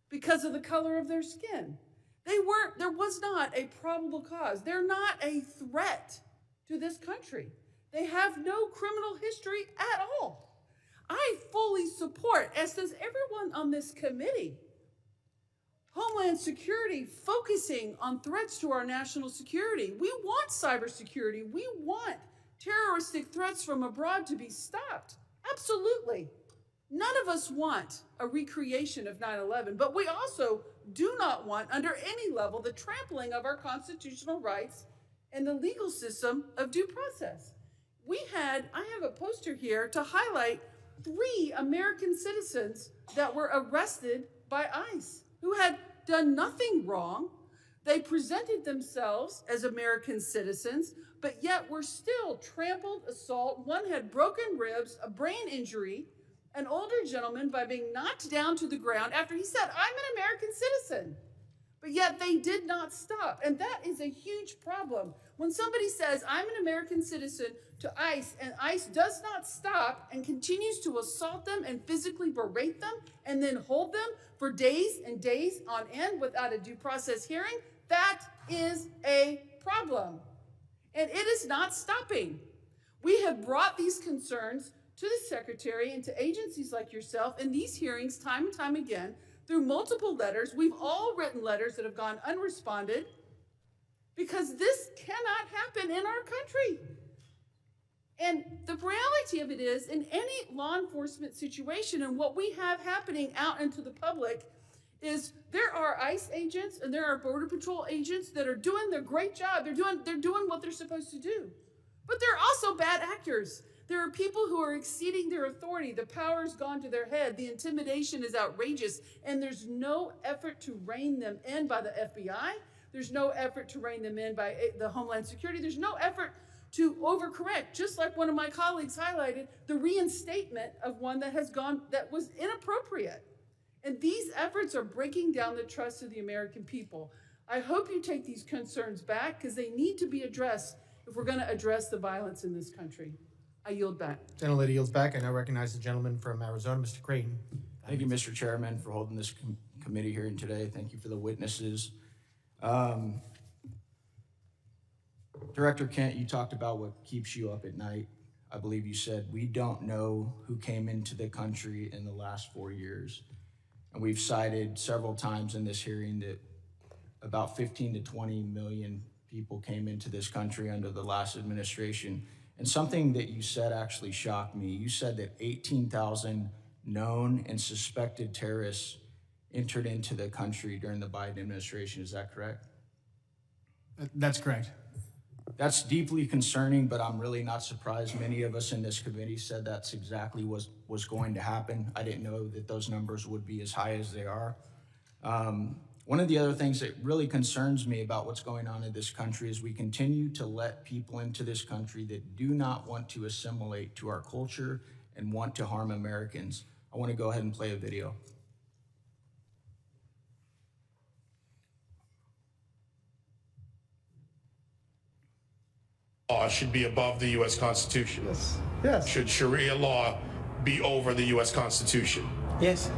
because of the color of their skin. There was not a probable cause. They're not a threat to this country. They have no criminal history at all. I fully support, as does everyone on this committee, Homeland Security focusing on threats to our national security. We want cybersecurity. We want terroristic threats from abroad to be stopped. Absolutely. None of us want a recreation of 9/11, but we also do not want, under any level, the trampling of our constitutional rights and the legal system of due process. I have a poster here to highlight 3 American citizens that were arrested by ICE who had done nothing wrong. They presented themselves as American citizens, but yet were still trampled, assault. One had broken ribs, a brain injury, an older gentleman by being knocked down to the ground after he said, "I'm an American citizen." But yet they did not stop. And that is a huge problem. When somebody says, "I'm an American citizen," to ICE, and ICE does not stop and continues to assault them and physically berate them and then hold them for days and days on end without a due process hearing, that is a problem. And it is not stopping. We have brought these concerns to the Secretary and to agencies like yourself in these hearings time and time again through multiple letters. We've all written letters that have gone unresponded because this cannot happen in our country. And the reality of it is, in any law enforcement situation, and what we have happening out into the public is there are ICE agents and there are Border Patrol agents that are doing their great job. They're doing what they're supposed to do. But they're also bad actors. There are people who are exceeding their authority. The power's gone to their head. The intimidation is outrageous. And there's no effort to rein them in by the FBI. There's no effort to rein them in by the Homeland Security. There's no effort to overcorrect. Just like one of my colleagues highlighted, the reinstatement of one that was inappropriate. And these efforts are breaking down the trust of the American people. I hope you take these concerns back because they need to be addressed if we're going to address the violence in this country. I yield back. Gentlelady yields back. I now recognize the gentleman from Arizona, Mr. Creighton. Thank you, Mr. Chairman, for holding this committee hearing today. Thank you for the witnesses. Director Kent, you talked about what keeps you up at night. I believe you said, we don't know who came into the country in the last 4 years. And we've cited several times in this hearing that about 15 to 20 million people came into this country under the last administration. And something that you said actually shocked me. You said that 18,000 known and suspected terrorists entered into the country during the Biden administration. Is that correct? That's correct. That's deeply concerning, but I'm really not surprised. Many of us in this committee said that's exactly what was going to happen. I didn't know that those numbers would be as high as they are. One of the other things that really concerns me about what's going on in this country is we continue to let people into this country that do not want to assimilate to our culture and want to harm Americans. I want to go ahead and play a video. Law should be above the U.S. Constitution. Yes. Yes. Should Sharia law be over the U.S. Constitution? Yes.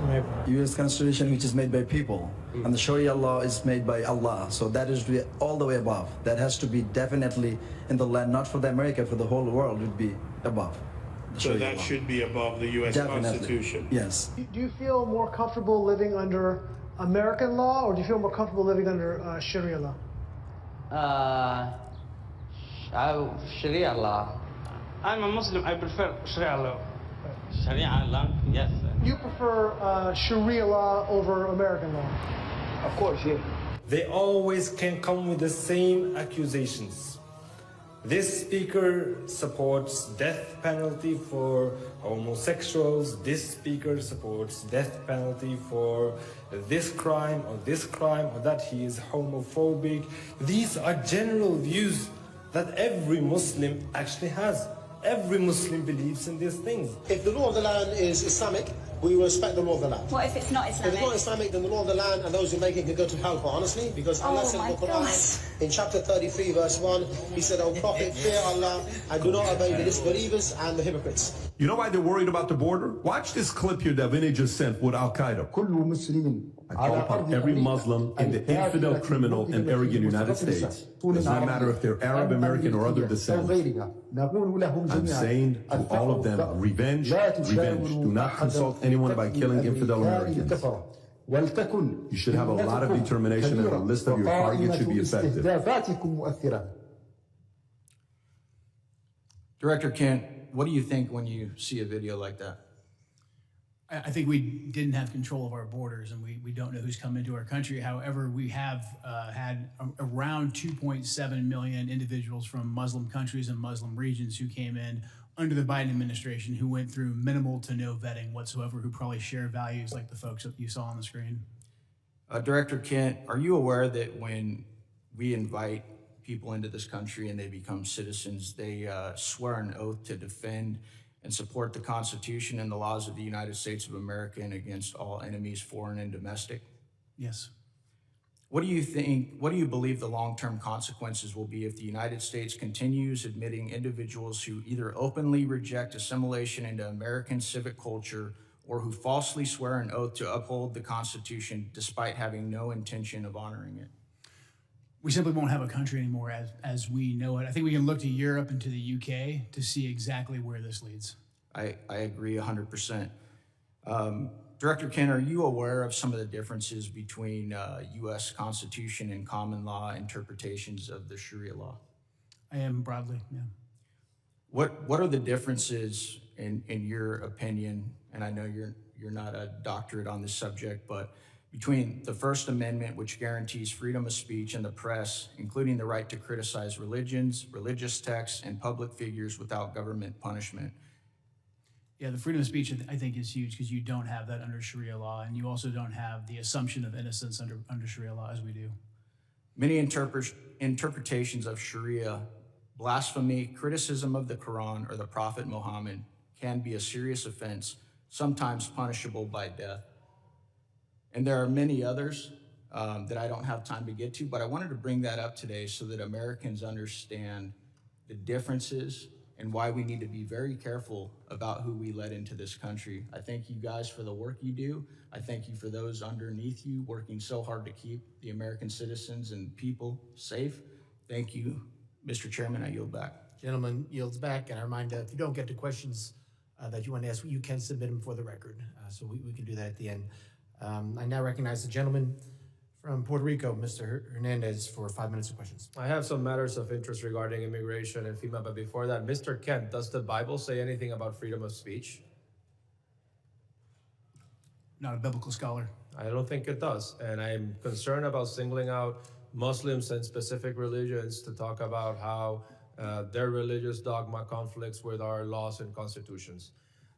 U.S. Constitution, which is made by people, and the Sharia law is made by Allah. So that is all the way above. That has to be definitely in the land, not for the America, for the whole world would be above. So that should be above the U.S. Constitution. Yes. Do you feel more comfortable living under American law, or do you feel more comfortable living under Sharia law? Sharia law. I'm a Muslim. I prefer Sharia law. Sharia law, yes. You prefer Sharia law over American law? Of course, yeah. They always can come with the same accusations. This speaker supports death penalty for homosexuals. This speaker supports death penalty for this crime or that he is homophobic. These are general views that every Muslim actually has. Every Muslim believes in these things. If the law of the land is Islamic, we will respect the law of the land. What if it's not Islamic? If it's not Islamic, then the law of the land and those who make it can go to hellfire, honestly, because Allah said in the Quran, in chapter 33, verse 1, he said, "O Prophet, fear Allah and do not obey the disbelievers and the hypocrites." You know why they're worried about the border? Watch this clip here that Vinny just sent with Al-Qaeda. I call upon every Muslim in the infidel, criminal, and arrogant United States. Does not matter if they're Arab, American, or other descent. I'm saying to all of them, revenge, revenge. Do not consult anyone by killing infidel Americans. You should have a lot of determination and a list of your targets should be effective. Director Kent, what do you think when you see a video like that? I think we didn't have control of our borders, and we don't know who's come into our country. However, we have had around 2.7 million individuals from Muslim countries and Muslim regions who came in under the Biden administration, who went through minimal to no vetting whatsoever, who probably share values like the folks that you saw on the screen. Director Kent, are you aware that when we invite people into this country and they become citizens, they swear an oath to defend and support the Constitution and the laws of the United States of America and against all enemies, foreign and domestic? Yes. What do you believe the long-term consequences will be if the United States continues admitting individuals who either openly reject assimilation into American civic culture or who falsely swear an oath to uphold the Constitution despite having no intention of honoring it? We simply won't have a country anymore as we know it. I think we can look to Europe and to the UK to see exactly where this leads. I agree 100%. Director Kent, are you aware of some of the differences between U.S. Constitution and common law interpretations of the Sharia law? I am broadly, yeah. What are the differences in your opinion, and I know you're not a doctorate on this subject, but between the First Amendment, which guarantees freedom of speech and the press, including the right to criticize religions, religious texts, and public figures without government punishment? Yeah, the freedom of speech, I think, is huge because you don't have that under Sharia law, and you also don't have the assumption of innocence under Sharia law as we do. Many interpretations of Sharia, blasphemy, criticism of the Quran or the Prophet Muhammad can be a serious offense, sometimes punishable by death. And there are many others that I don't have time to get to, but I wanted to bring that up today so that Americans understand the differences and why we need to be very careful about who we let into this country. I thank you guys for the work you do. I thank you for those underneath you working so hard to keep the American citizens and people safe. Thank you, Mr. Chairman. I yield back. Gentleman yields back, and I remind if you don't get to questions that you want to ask, you can submit them for the record. So we can do that at the end. I now recognize the gentleman from Puerto Rico, Mr. Hernandez, for 5 minutes of questions. I have some matters of interest regarding immigration and FEMA, but before that, Mr. Kent, does the Bible say anything about freedom of speech? Not a biblical scholar. I don't think it does, and I'm concerned about singling out Muslims and specific religions to talk about how their religious dogma conflicts with our laws and constitutions.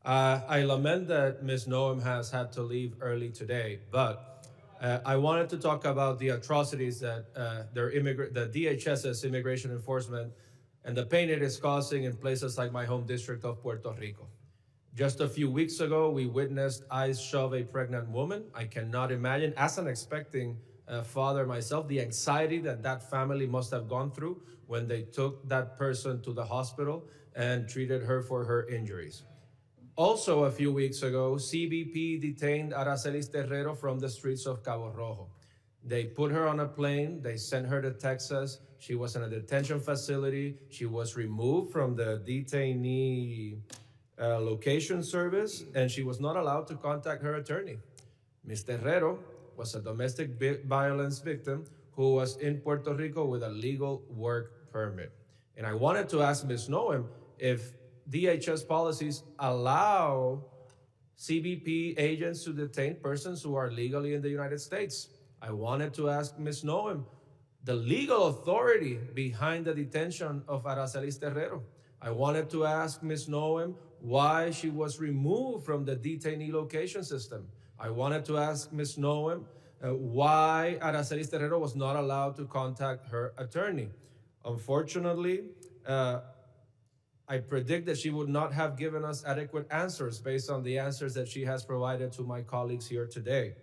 I lament that Ms. Noem has had to leave early today, but I wanted to talk about the atrocities that the DHS's immigration enforcement and the pain it is causing in places like my home district of Puerto Rico. Just a few weeks ago, we witnessed ICE shove a pregnant woman. I cannot imagine, as an expecting father myself, the anxiety that that family must have gone through when they took that person to the hospital and treated her for her injuries. Also, a few weeks ago, CBP detained Aracelis Terrero from the streets of Cabo Rojo. They put her on a plane, they sent her to Texas. She was in a detention facility. She was removed from the detainee location service, and she was not allowed to contact her attorney. Ms. Terrero was a domestic violence victim who was in Puerto Rico with a legal work permit. And I wanted to ask Ms. Noem if DHS policies allow CBP agents to detain persons who are legally in the United States. I wanted to ask Ms. Noem the legal authority behind the detention of Aracelis Terrero. I wanted to ask Ms. Noem why she was removed from the detainee location system. I wanted to ask Ms. Noem why Aracelis Terrero was not allowed to contact her attorney. Unfortunately, I predict that she would not have given us adequate answers based on the answers that she has provided to my colleagues here today.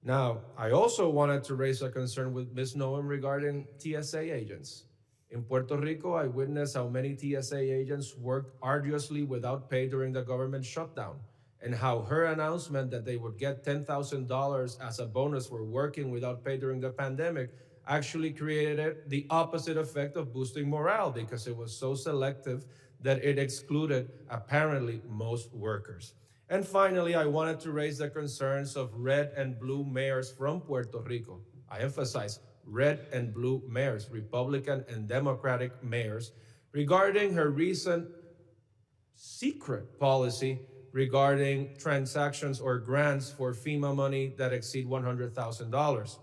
Now, I also wanted to raise a concern with Ms. Noem regarding TSA agents. In Puerto Rico, I witnessed how many TSA agents worked arduously without pay during the government shutdown, and how her announcement that they would get $10,000 as a bonus for working without pay during the pandemic actually created the opposite effect of boosting morale, because it was so selective that it excluded apparently most workers. And finally, I wanted to raise the concerns of red and blue mayors from Puerto Rico. I emphasize red and blue mayors, Republican and Democratic mayors, regarding her recent secret policy regarding transactions or grants for FEMA money that exceed $100,000.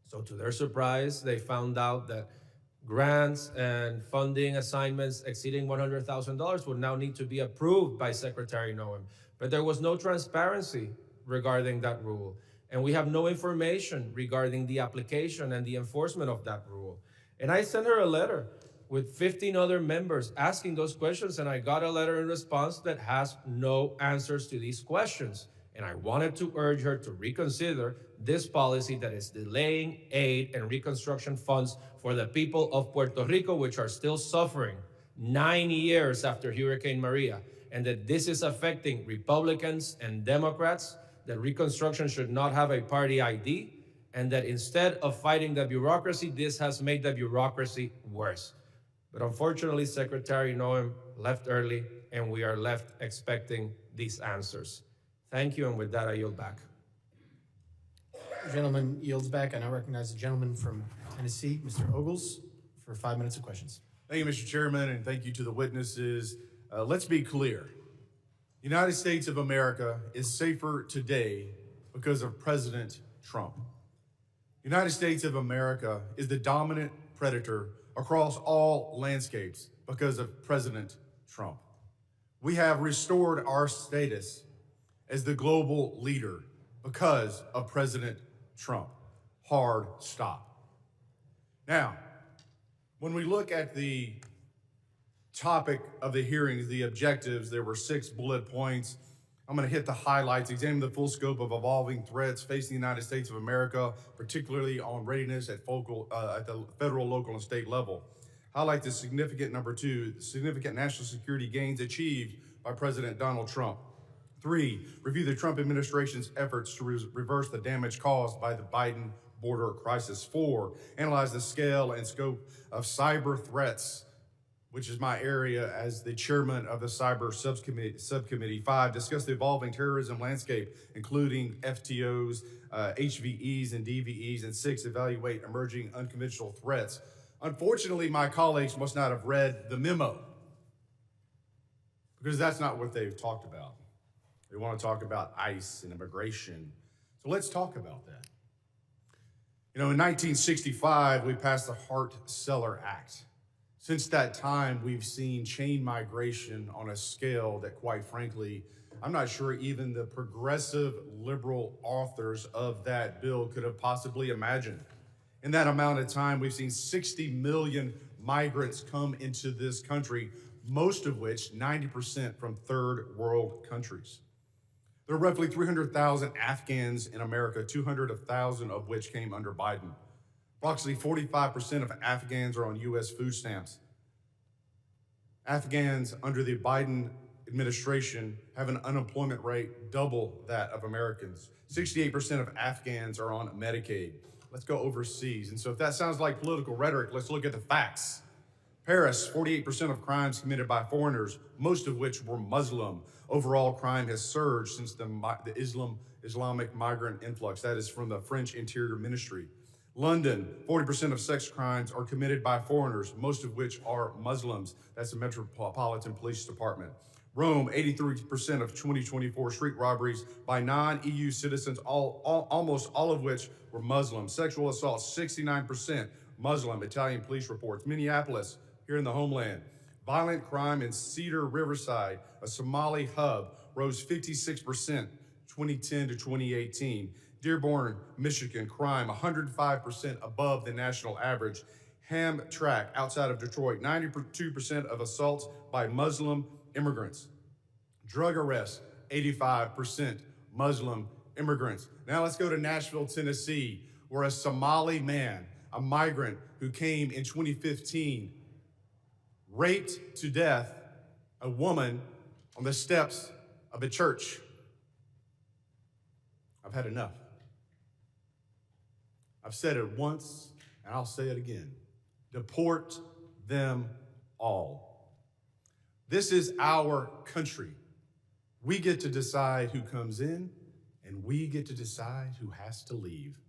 So to their surprise, they found out that grants and funding assignments exceeding $100,000 would now need to be approved by Secretary Noem. But there was no transparency regarding that rule. And we have no information regarding the application and the enforcement of that rule. And I sent her a letter with 15 other members asking those questions, and I got a letter in response that has no answers to these questions. And I wanted to urge her to reconsider this policy that is delaying aid and reconstruction funds for the people of Puerto Rico, which are still suffering 9 years after Hurricane Maria, and that this is affecting Republicans and Democrats, that reconstruction should not have a party ID, and that instead of fighting the bureaucracy, this has made the bureaucracy worse. But unfortunately, Secretary Noem left early, and we are left expecting these answers. Thank you, and with that, I yield back. The gentleman yields back. I now recognize the gentleman from Tennessee, Mr. Ogles, for 5 minutes of questions. Thank you, Mr. Chairman, and thank you to the witnesses. Let's be clear. The United States of America is safer today because of President Trump. The United States of America is the dominant predator across all landscapes because of President Trump. We have restored our status as the global leader because of President Trump. Hard stop. Now, when we look at the topic of the hearings, the objectives, there were 6 bullet points. I'm going to hit the highlights, examine the full scope of evolving threats facing the United States of America, particularly on readiness at the federal, local, and state level. Highlight the significant, number 2, the significant national security gains achieved by President Donald Trump. 3, review the Trump administration's efforts to reverse the damage caused by the Biden border crisis. 4, analyze the scale and scope of cyber threats, which is my area as the chairman of the cyber subcommittee. 5, discuss the evolving terrorism landscape, including FTOs, HVEs, and DVEs. And 6, evaluate emerging unconventional threats. Unfortunately, my colleagues must not have read the memo, because that's not what they've talked about. They want to talk about ICE and immigration. So let's talk about that. You know, in 1965, we passed the Hart-Celler Act. Since that time, we've seen chain migration on a scale that, quite frankly, I'm not sure even the progressive liberal authors of that bill could have possibly imagined. In that amount of time, we've seen 60 million migrants come into this country, most of which, 90%, from third world countries. There are roughly 300,000 Afghans in America, 200,000 of which came under Biden. Approximately 45% of Afghans are on U.S. food stamps. Afghans under the Biden administration have an unemployment rate double that of Americans. 68% of Afghans are on Medicaid. Let's go overseas. And so if that sounds like political rhetoric, let's look at the facts. Paris, 48% of crimes committed by foreigners, most of which were Muslim. Overall crime has surged since the Islamic migrant influx. That is from the French Interior Ministry. London, 40% of sex crimes are committed by foreigners, most of which are Muslims. That's the Metropolitan Police Department. Rome, 83% of 2024 street robberies by non-EU citizens, almost all of which were Muslim. Sexual assault, 69% Muslim, Italian police reports. Minneapolis, here in the Homeland. Violent crime in Cedar Riverside, a Somali hub, rose 56%, 2010 to 2018. Dearborn, Michigan, crime 105% above the national average. Hamtramck, outside of Detroit, 92% of assaults by Muslim immigrants. Drug arrests, 85% Muslim immigrants. Now let's go to Nashville, Tennessee, where a Somali man, a migrant who came in 2015, raped to death a woman on the steps of a church. I've had enough. I've said it once, and I'll say it again. Deport them all. This is our country. We get to decide who comes in, and we get to decide who has to leave.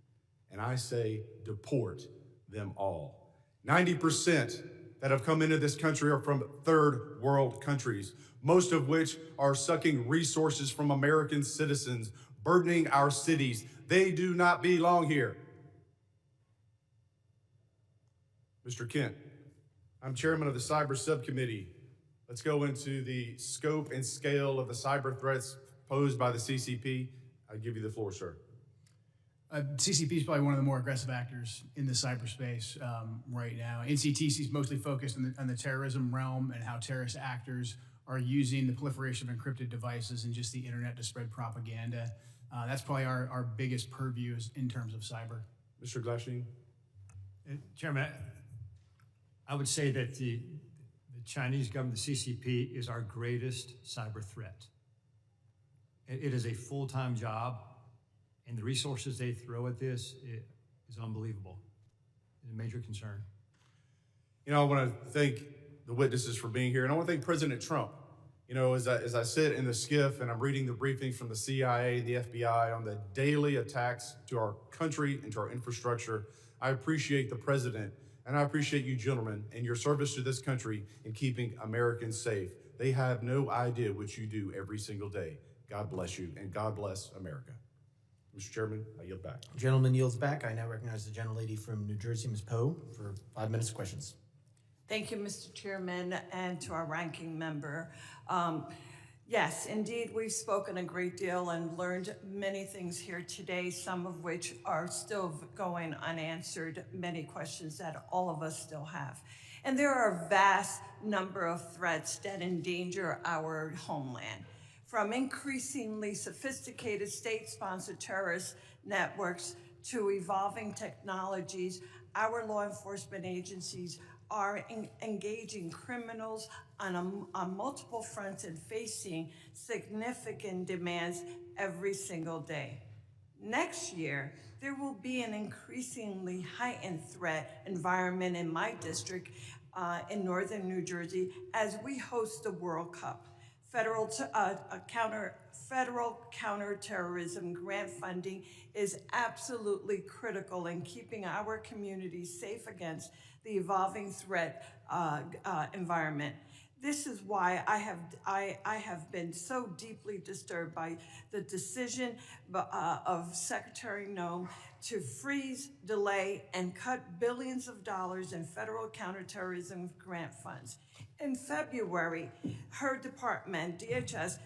And I say, deport them all. 90% that have come into this country are from third world countries, most of which are sucking resources from American citizens, burdening our cities. They do not belong here. Mr. Kent, I'm chairman of the Cyber Subcommittee. Let's go into the scope and scale of the cyber threats posed by the CCP. I give you the floor, sir. CCP is probably one of the more aggressive actors in the cyberspace right now. NCTC is mostly focused on the terrorism realm and how terrorist actors are using the proliferation of encrypted devices and just the internet to spread propaganda. That's probably our biggest purview in terms of cyber. Mr. Glasheen? Chairman, I would say that the Chinese government, the CCP, is our greatest cyber threat. It is a full-time job, and the resources they throw at this is unbelievable. It's a major concern. You know, I want to thank the witnesses for being here, and I want to thank President Trump. You know, as I sit in the skiff and I'm reading the briefings from the CIA and the FBI on the daily attacks to our country and to our infrastructure, I appreciate the president, and I appreciate you gentlemen and your service to this country in keeping Americans safe. They have no idea what you do every single day. God bless you, and God bless America. Mr. Chairman, I yield back. Gentleman yields back. I now recognize the gentlelady from New Jersey, Ms. Poe, for 5 minutes of questions. Thank you, Mr. Chairman, and to our ranking member. Yes, indeed, we've spoken a great deal and learned many things here today, some of which are still going unanswered, many questions that all of us still have. And there are a vast number of threats that endanger our homeland, from increasingly sophisticated state-sponsored terrorist networks to evolving technologies. Our law enforcement agencies are engaging criminals on multiple fronts and facing significant demands every single day. Next year, there will be an increasingly heightened threat environment in my district in northern New Jersey as we host the World Cup. Federal counterterrorism grant funding is absolutely critical in keeping our communities safe against the evolving threat environment. This is why I have been so deeply disturbed by the decision of Secretary Noem to freeze, delay, and cut billions of dollars in federal counterterrorism grant funds. In February, her department, DHS,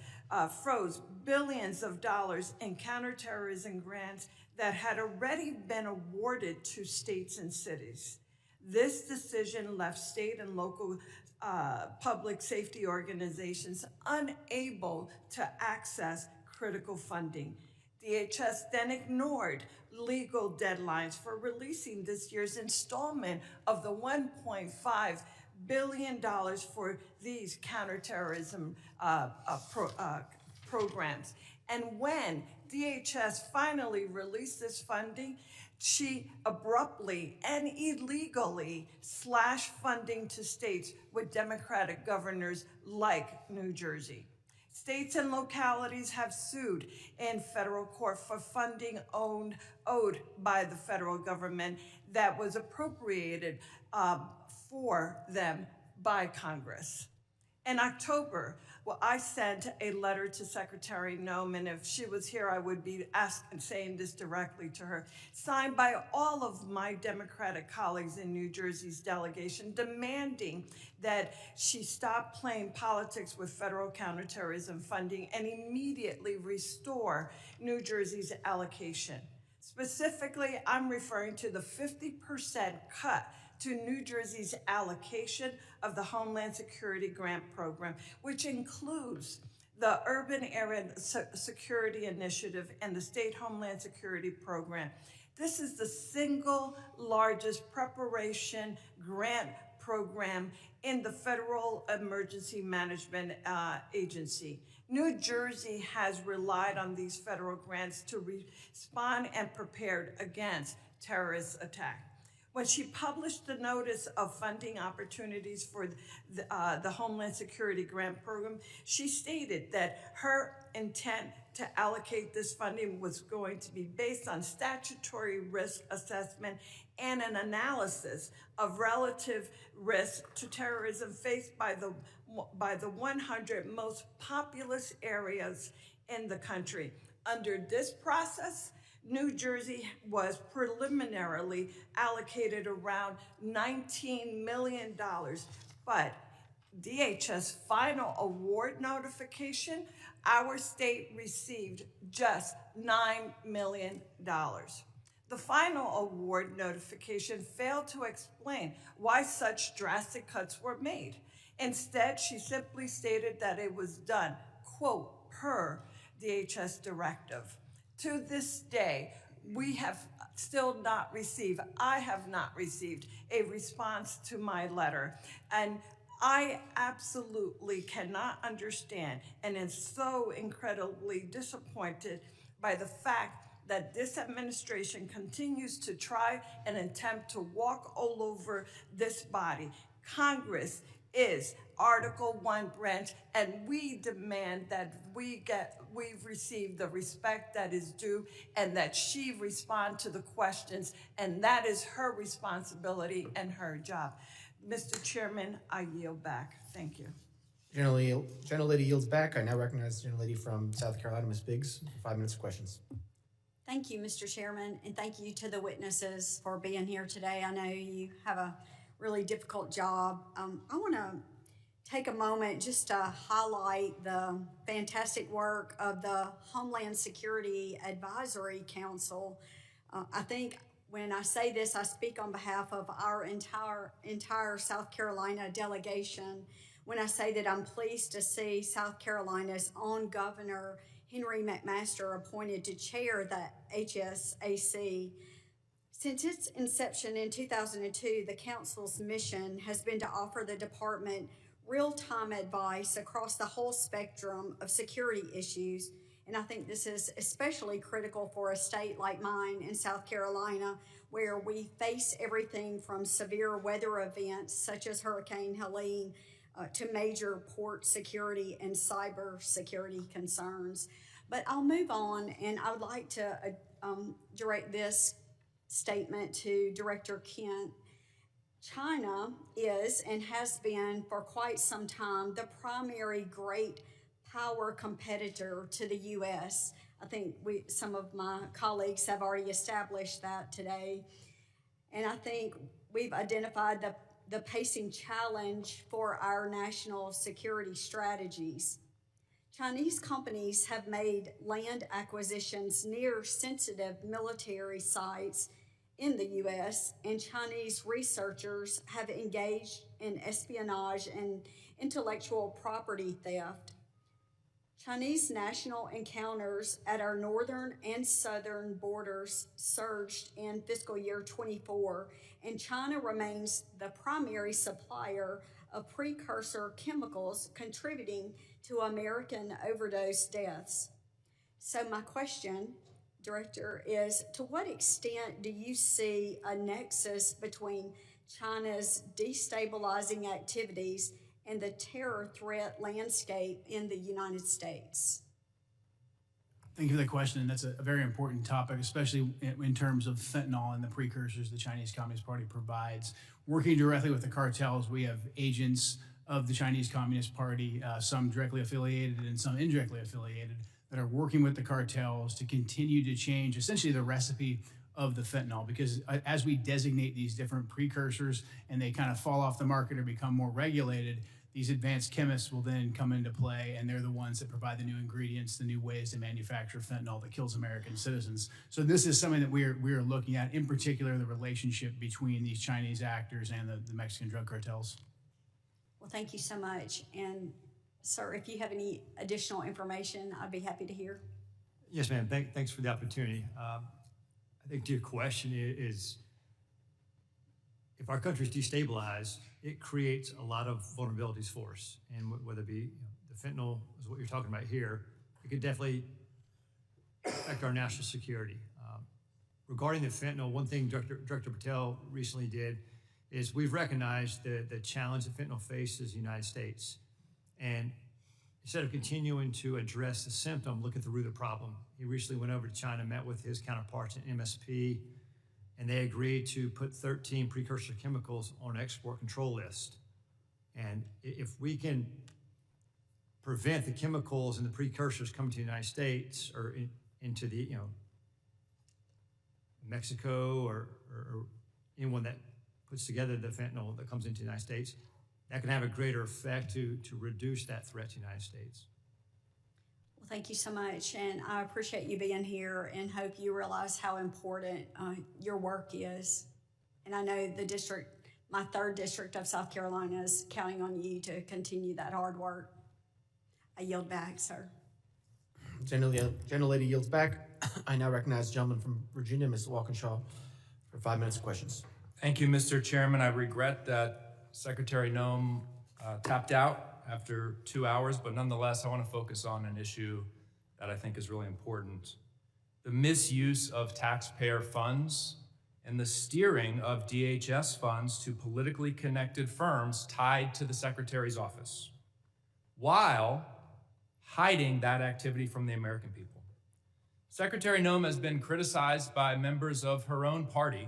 froze billions of dollars in counterterrorism grants that had already been awarded to states and cities. This decision left state and local public safety organizations unable to access critical funding. DHS then ignored legal deadlines for releasing this year's installment of the $1.5 billion for these counterterrorism programs. And when DHS finally released this funding, She abruptly and illegally slashed funding to states with Democratic governors like New Jersey. States and localities have sued in federal court for funding owed by the federal government that was appropriated for them by Congress. In October, I sent a letter to Secretary Noem, and if she was here, I would be saying this directly to her, signed by all of my Democratic colleagues in New Jersey's delegation, demanding that she stop playing politics with federal counterterrorism funding and immediately restore New Jersey's allocation. Specifically, I'm referring to the 50% cut to New Jersey's allocation of the Homeland Security Grant Program, which includes the Urban Area Security Initiative and the State Homeland Security Program. This is the single largest preparation grant program in the Federal Emergency Management Agency. New Jersey has relied on these federal grants to respond and prepared against terrorist attack. When she published the notice of funding opportunities for the Homeland Security Grant Program, she stated that her intent to allocate this funding was going to be based on statutory risk assessment and an analysis of relative risk to terrorism faced by the 100 most populous areas in the country. Under this process, New Jersey was preliminarily allocated around $19 million, but DHS final award notification, our state received just $9 million. The final award notification failed to explain why such drastic cuts were made. Instead, she simply stated that it was done, quote, per DHS directive. To this day, we have still not received, I have not received a response to my letter. And I absolutely cannot understand and am so incredibly disappointed by the fact that this administration continues to try and attempt to walk all over this body. Congress is Article 1 branch, and we demand that we've received the respect that is due and that she respond to the questions, and that is her responsibility and her job. Mr. Chairman, I yield back. Thank you. Gentlelady yields back. I now recognize the gentlelady from South Carolina, Ms. Biggs, for 5 minutes of questions. Thank you, Mr. Chairman, and thank you to the witnesses for being here today. I know you have a really difficult job. I want to take a moment just to highlight the fantastic work of the Homeland Security Advisory Council. I think when I say this, I speak on behalf of our entire South Carolina delegation when I say that I'm pleased to see South Carolina's own governor, Henry McMaster, appointed to chair the HSAC. Since its inception in 2002, the Council's mission has been to offer the department real-time advice across the whole spectrum of security issues, and I think this is especially critical for a state like mine in South Carolina, where we face everything from severe weather events such as Hurricane Helene to major port security and cyber security concerns. But I'll move on, and I would like to direct this statement to Director Kent. China is and has been for quite some time the primary great power competitor to the U.S. I think some of my colleagues have already established that today. And I think we've identified the pacing challenge for our national security strategies. Chinese companies have made land acquisitions near sensitive military sites in the U.S., and Chinese researchers have engaged in espionage and intellectual property theft. Chinese national encounters at our northern and southern borders surged in fiscal year 24, and China remains the primary supplier of precursor chemicals contributing to American overdose deaths. So my question, Director, is to what extent do you see a nexus between China's destabilizing activities and the terror threat landscape in the United States? Thank you for that question. That's a very important topic, especially in terms of fentanyl and the precursors the Chinese Communist Party provides. Working directly with the cartels, we have agents of the Chinese Communist Party, some directly affiliated and some indirectly affiliated, that are working with the cartels to continue to change essentially the recipe of the fentanyl. Because as we designate these different precursors and they kind of fall off the market or become more regulated, these advanced chemists will then come into play, and they're the ones that provide the new ingredients, the new ways to manufacture fentanyl that kills American citizens. So this is something that we are looking at, in particular, the relationship between these Chinese actors and the Mexican drug cartels. Well, thank you so much. And sir, if you have any additional information, I'd be happy to hear. Yes, ma'am. Thanks for the opportunity. I think to your question is, if our country is destabilized, it creates a lot of vulnerabilities for us. And whether it be the fentanyl is what you're talking about here, it could definitely affect our national security. Regarding the fentanyl, one thing Director Patel recently did is we've recognized the challenge that fentanyl faces in the United States. And instead of continuing to address the symptom, look at the root of the problem. He recently went over to China, met with his counterparts in MSP, and they agreed to put 13 precursor chemicals on an export control list. And if we can prevent the chemicals and the precursors coming to the United States or into the, Mexico or anyone that puts together the fentanyl that comes into the United States, that can have a greater effect to reduce that threat to the United States. Well, thank you so much, and I appreciate you being here and hope you realize how important your work is. And I know the district, my 3rd district of South Carolina, is counting on you to continue that hard work. I yield back, sir. General Lady yields back. I now recognize the gentleman from Virginia, Ms. Walkinshaw, for 5 minutes of questions. Thank you, Mr. Chairman. I regret that Secretary Noem tapped out after 2 hours, but nonetheless, I want to focus on an issue that I think is really important. The misuse of taxpayer funds and the steering of DHS funds to politically connected firms tied to the Secretary's office, while hiding that activity from the American people. Secretary Noem has been criticized by members of her own party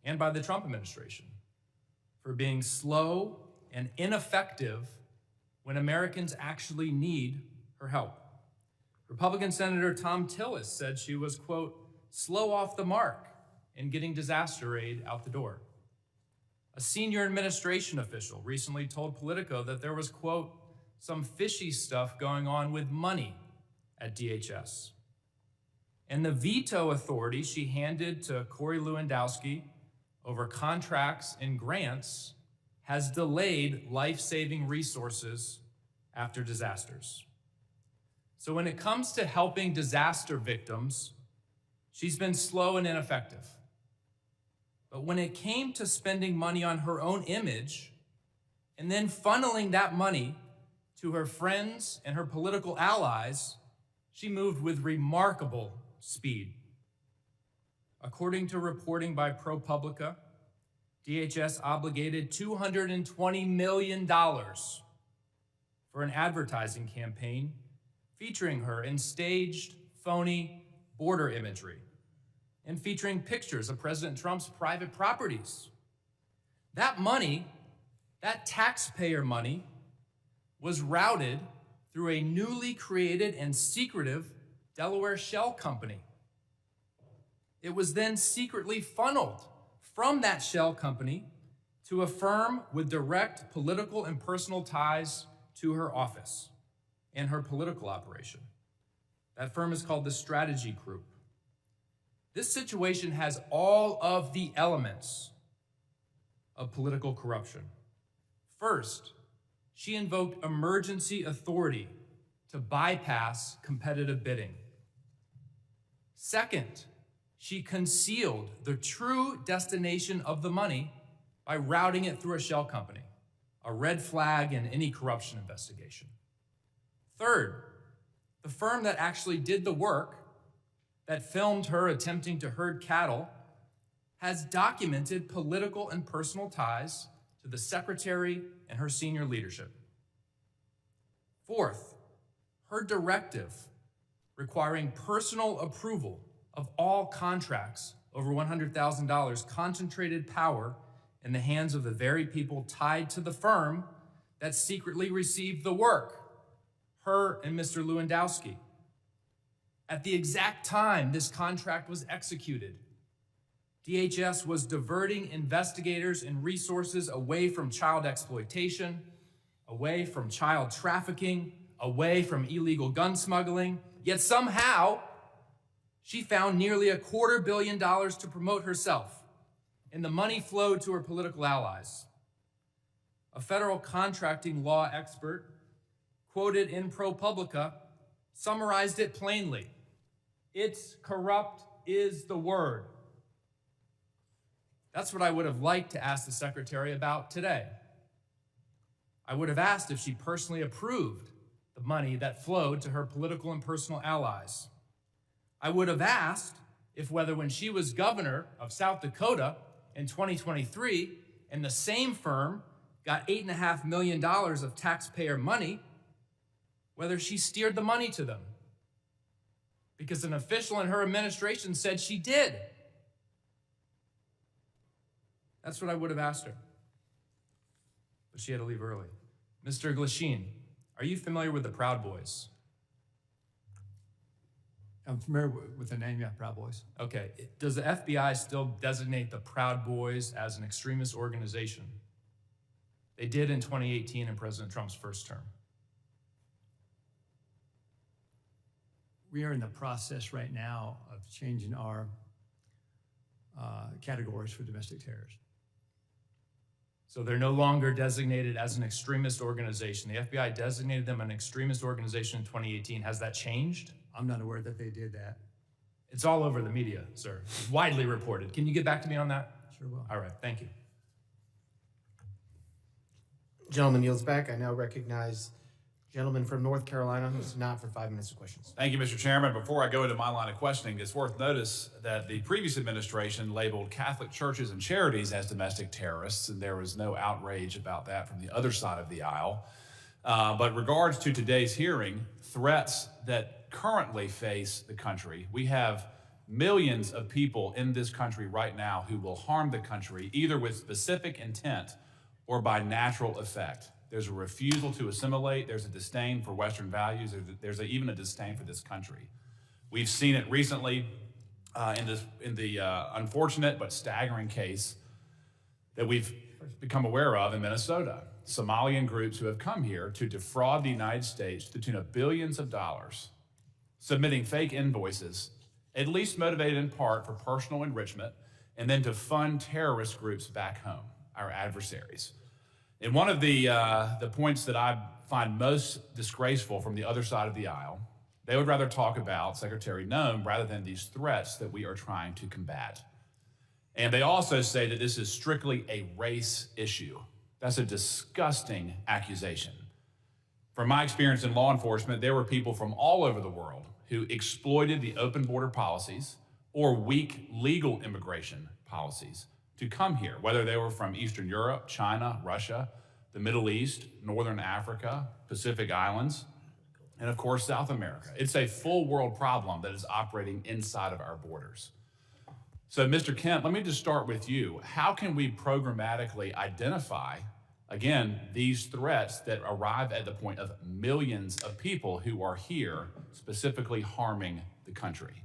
and by the Trump administration for being slow and ineffective when Americans actually need her help. Republican Senator Tom Tillis said she was, quote, slow off the mark in getting disaster aid out the door. A senior administration official recently told Politico that there was, quote, some fishy stuff going on with money at DHS. And the veto authority she handed to Corey Lewandowski over contracts and grants has delayed life-saving resources after disasters. So when it comes to helping disaster victims, she's been slow and ineffective. But when it came to spending money on her own image and then funneling that money to her friends and her political allies, she moved with remarkable speed. According to reporting by ProPublica, DHS obligated $220 million for an advertising campaign featuring her in staged, phony border imagery and featuring pictures of President Trump's private properties. That money, that taxpayer money, was routed through a newly created and secretive Delaware shell company. It was then secretly funneled from that shell company to a firm with direct political and personal ties to her office and her political operation. That firm is called the Strategy Group. This situation has all of the elements of political corruption. First, she invoked emergency authority to bypass competitive bidding. Second, she concealed the true destination of the money by routing it through a shell company, a red flag in any corruption investigation. Third, the firm that actually did the work that filmed her attempting to herd cattle has documented political and personal ties to the secretary and her senior leadership. Fourth, her directive requiring personal approval of all contracts over $100,000 concentrated power in the hands of the very people tied to the firm that secretly received the work, her and Mr. Lewandowski. At the exact time this contract was executed, DHS was diverting investigators and resources away from child exploitation, away from child trafficking, away from illegal gun smuggling, yet somehow she found nearly $250 million to promote herself, and the money flowed to her political allies. A federal contracting law expert, quoted in ProPublica, summarized it plainly. It's corrupt is the word. That's what I would have liked to ask the secretary about today. I would have asked if she personally approved the money that flowed to her political and personal allies. I would have asked if whether when she was governor of South Dakota in 2023 and the same firm got $8.5 million of taxpayer money, whether she steered the money to them. Because an official in her administration said she did. That's what I would have asked her. But she had to leave early. Mr. Glasheen, are you familiar with the Proud Boys? I'm familiar with the name, yeah, Proud Boys. Okay, does the FBI still designate the Proud Boys as an extremist organization? They did in 2018 in President Trump's first term. We are in the process right now of changing our categories for domestic terrorism. So they're no longer designated as an extremist organization. The FBI designated them an extremist organization in 2018. Has that changed? I'm not aware that they did that. It's all over the media, sir. It's widely reported. Can you get back to me on that? Sure will. All right, thank you. Gentleman yields back. I now recognize gentleman from North Carolina who's not for 5 minutes of questions. Thank you, Mr. Chairman. Before I go into my line of questioning, it's worth notice that the previous administration labeled Catholic churches and charities as domestic terrorists, and there was no outrage about that from the other side of the aisle. But regards to today's hearing, threats that currently face the country, we have millions of people in this country right now who will harm the country either with specific intent or by natural effect. There's a refusal to assimilate. There's a disdain for Western values. There's even a disdain for this country. We've seen it recently in the unfortunate but staggering case that we've become aware of in Minnesota. Somalian groups who have come here to defraud the United States to the tune of billions of dollars, submitting fake invoices, at least motivated in part for personal enrichment, and then to fund terrorist groups back home, our adversaries. And one of the points that I find most disgraceful from the other side of the aisle, they would rather talk about Secretary Noem rather than these threats that we are trying to combat. And they also say that this is strictly a race issue. That's a disgusting accusation. From my experience in law enforcement, there were people from all over the world who exploited the open border policies or weak legal immigration policies to come here, whether they were from Eastern Europe, China, Russia, the Middle East, Northern Africa, Pacific Islands, and of course, South America. It's a full world problem that is operating inside of our borders. So, Mr. Kemp, let me just start with you. How can we programmatically identify, again, these threats that arrive at the point of millions of people who are here specifically harming the country?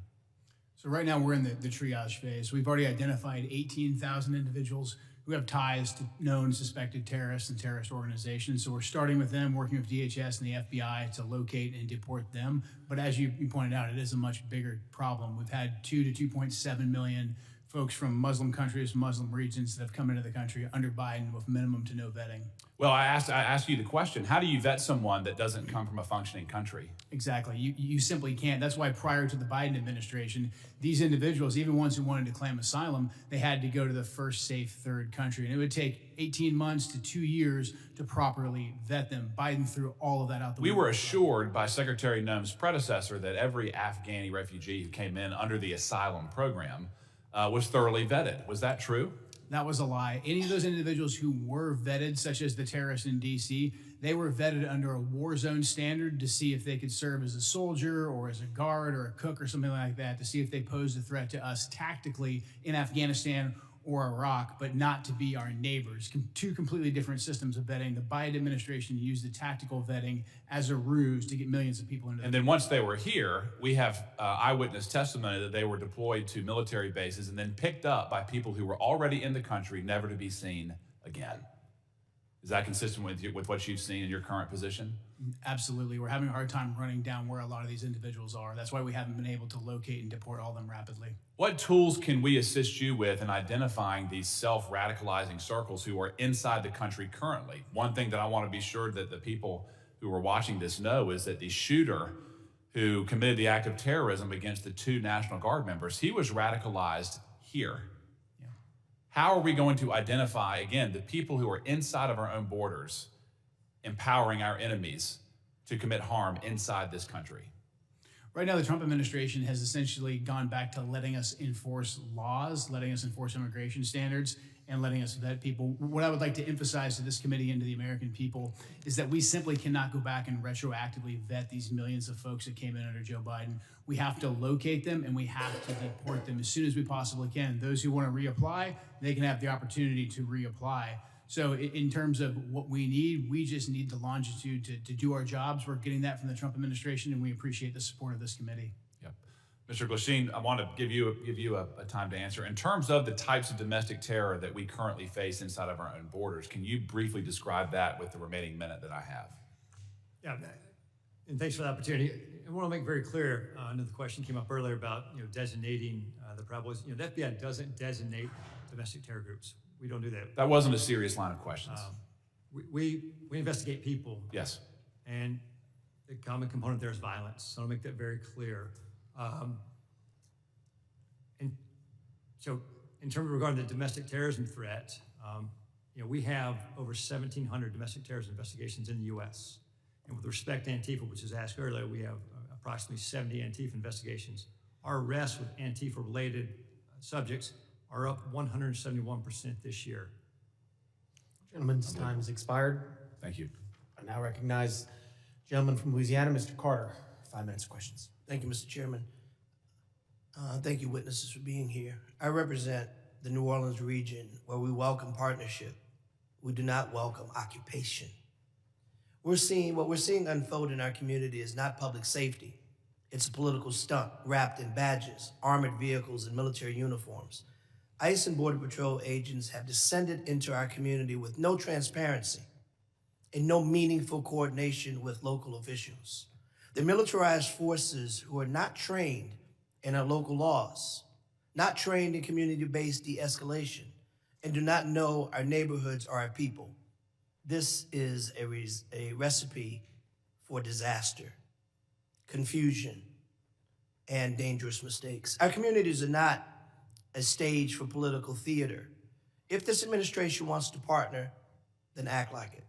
So right now we're in the triage phase. We've already identified 18,000 individuals who have ties to known suspected terrorists and terrorist organizations. So we're starting with them, working with DHS and the FBI to locate and deport them. But as you pointed out, it is a much bigger problem. We've had 2 to 2.7 million folks from Muslim countries, Muslim regions that have come into the country under Biden with minimum to no vetting. Well, I asked you the question, how do you vet someone that doesn't come from a functioning country? Exactly. You simply can't. That's why prior to the Biden administration, these individuals, even ones who wanted to claim asylum, they had to go to the first safe third country. And it would take 18 months to 2 years to properly vet them. Biden threw all of that out the window. We were assured by Secretary Noem's predecessor that every Afghani refugee who came in under the asylum program was thoroughly vetted. Was that true? That was a lie. Any of those individuals who were vetted, such as the terrorists in D.C., they were vetted under a war zone standard to see if they could serve as a soldier or as a guard or a cook or something like that, to see if they posed a threat to us tactically in Afghanistan or Iraq, but not to be our neighbors. Two completely different systems of vetting. The Biden administration used the tactical vetting as a ruse to get millions of people into the And then once they were here, we have eyewitness testimony that they were deployed to military bases and then picked up by people who were already in the country, never to be seen again. Is that consistent with what you've seen in your current position? Absolutely. We're having a hard time running down where a lot of these individuals are. That's why we haven't been able to locate and deport all of them rapidly. What tools can we assist you with in identifying these self-radicalizing circles who are inside the country currently? One thing that I want to be sure that the people who are watching this know is that the shooter who committed the act of terrorism against the 2 National Guard members, he was radicalized here. Yeah. How are we going to identify, again, the people who are inside of our own borders, empowering our enemies to commit harm inside this country? Right now, the Trump administration has essentially gone back to letting us enforce laws, letting us enforce immigration standards, and letting us vet people. What I would like to emphasize to this committee and to the American people is that we simply cannot go back and retroactively vet these millions of folks that came in under Joe Biden. We have to locate them and we have to deport them as soon as we possibly can. Those who want to reapply, they can have the opportunity to reapply. So in terms of what we need, we just need the longitude to do our jobs. We're getting that from the Trump administration, and we appreciate the support of this committee. Yep. Mr. Glasheen, I want to give you a time to answer. In terms of the types of domestic terror that we currently face inside of our own borders, can you briefly describe that with the remaining minute that I have? Yeah, and thanks for the opportunity. I want to make very clear, I know the question came up earlier about designating the Proud Boys. The FBI doesn't designate domestic terror groups. We don't do that. That wasn't a serious line of questions. We investigate people. Yes. And the common component there is violence. So I'll make that very clear. And so in terms of regarding the domestic terrorism threat, we have over 1,700 domestic terrorism investigations in the U.S. And with respect to Antifa, which was asked earlier, we have approximately 70 Antifa investigations. Our arrests with Antifa-related subjects are up 171% this year. Gentleman's time has expired. Thank you. I now recognize gentleman from Louisiana, Mr. Carter. 5 minutes of questions. Thank you, Mr. Chairman. Thank you, witnesses, for being here. I represent the New Orleans region where we welcome partnership. We do not welcome occupation. What we're seeing unfold in our community is not public safety. It's a political stunt wrapped in badges, armored vehicles, and military uniforms. ICE and Border Patrol agents have descended into our community with no transparency and no meaningful coordination with local officials. The militarized forces who are not trained in our local laws, not trained in community-based de-escalation, and do not know our neighborhoods or our people. This is a recipe for disaster, confusion, and dangerous mistakes. Our communities are not a stage for political theater. If this administration wants to partner, then act like it.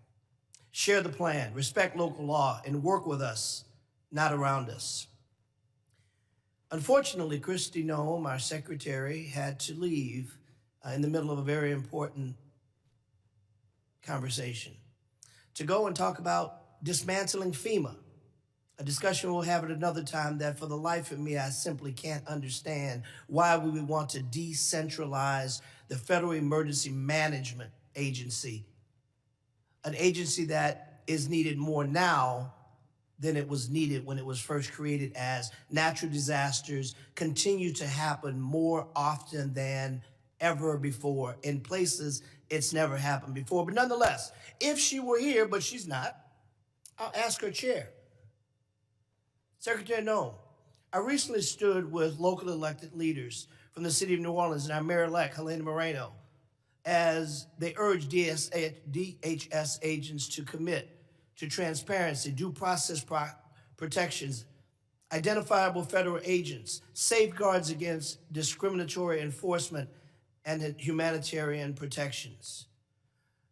Share the plan, respect local law, and work with us, not around us. Unfortunately, Kristi Noem, our secretary, had to leave in the middle of a very important conversation to go and talk about dismantling FEMA, a discussion we'll have at another time that for the life of me, I simply can't understand why we would want to decentralize the Federal Emergency Management Agency, an agency that is needed more now than it was needed when it was first created, as natural disasters continue to happen more often than ever before in places it's never happened before. But nonetheless, if she were here, but she's not, I'll ask her chair. Secretary Noem, I recently stood with local elected leaders from the city of New Orleans and our mayor-elect, Helena Moreno, as they urge DHS agents to commit to transparency, due process protections, identifiable federal agents, safeguards against discriminatory enforcement, and humanitarian protections.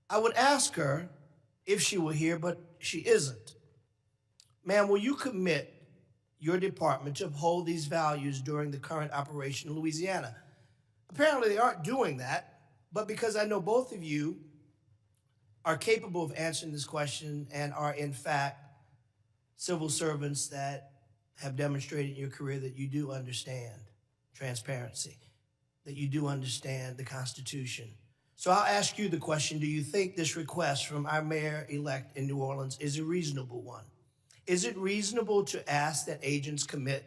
I would ask her if she were here, but she isn't. Ma'am, will you commit your department to uphold these values during the current operation in Louisiana? Apparently they aren't doing that, but because I know both of you are capable of answering this question and are in fact civil servants that have demonstrated in your career that you do understand transparency, that you do understand the Constitution. So I'll ask you the question, do you think this request from our mayor-elect in New Orleans is a reasonable one? Is it reasonable to ask that agents commit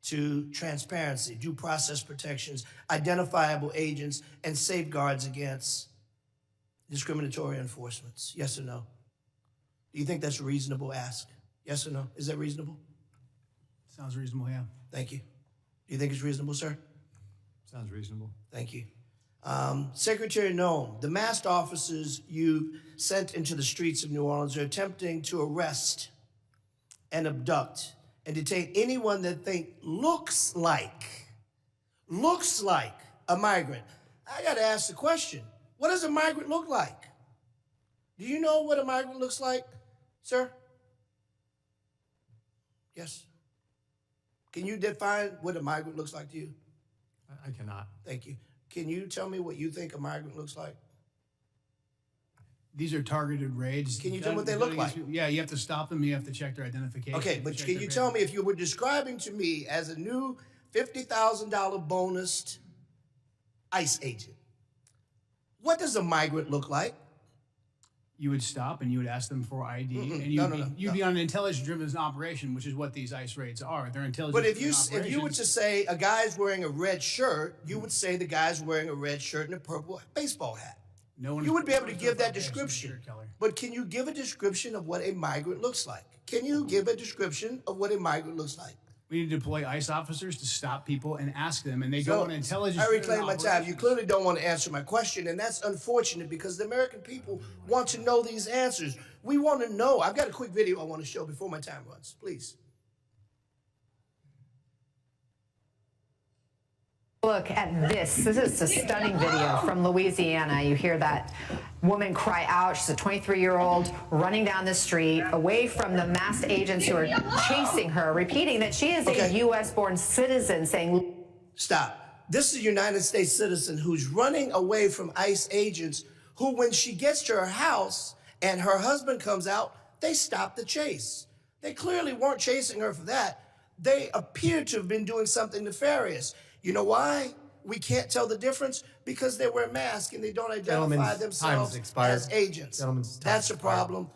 to transparency, due process protections, identifiable agents, and safeguards against discriminatory enforcements? Yes or no? Do you think that's a reasonable ask? Yes or no? Is that reasonable? Sounds reasonable, yeah. Thank you. Do you think it's reasonable, sir? Sounds reasonable. Thank you. Secretary Noem, the masked officers you sent into the streets of New Orleans are attempting to arrest and abduct and detain anyone that looks like a migrant. I gotta ask the question, what does a migrant look like? Do you know what a migrant looks like, sir? Yes. Can you define what a migrant looks like to you? I cannot. Thank you. Can you tell me what you think a migrant looks like? These are targeted raids. Can you tell me what they look like? Yeah, you have to stop them. You have to check their identification. Okay, but can you tell me if you were describing to me as a new $50,000 bonused ICE agent, what does a migrant look like? You would stop and you would ask them for ID, and you'd be on an intelligence-driven operation, which is what these ICE raids are. They're intelligence. But if you were to say a guy's wearing a red shirt, you would say the guy's wearing a red shirt and a purple baseball hat. You would be able to give that description. But can you give a description of what a migrant looks like? Can you give a description of what a migrant looks like? We need to deploy ICE officers to stop people and ask them, and they go on intelligence. I reclaim my time. You clearly don't want to answer my question, and that's unfortunate because the American people want to know these answers. We want to know. I've got a quick video I want to show before my time runs. Please. Look at this. This is a stunning video from Louisiana. You hear that woman cry out. She's a 23-year-old running down the street away from the masked agents who are chasing her, repeating that she is a U.S.-born citizen, saying... Stop. This is a United States citizen who's running away from ICE agents who, when she gets to her house and her husband comes out, they stop the chase. They clearly weren't chasing her for that. They appear to have been doing something nefarious. You know why we can't tell the difference? Because they wear masks and they don't identify themselves as agents. That's a problem.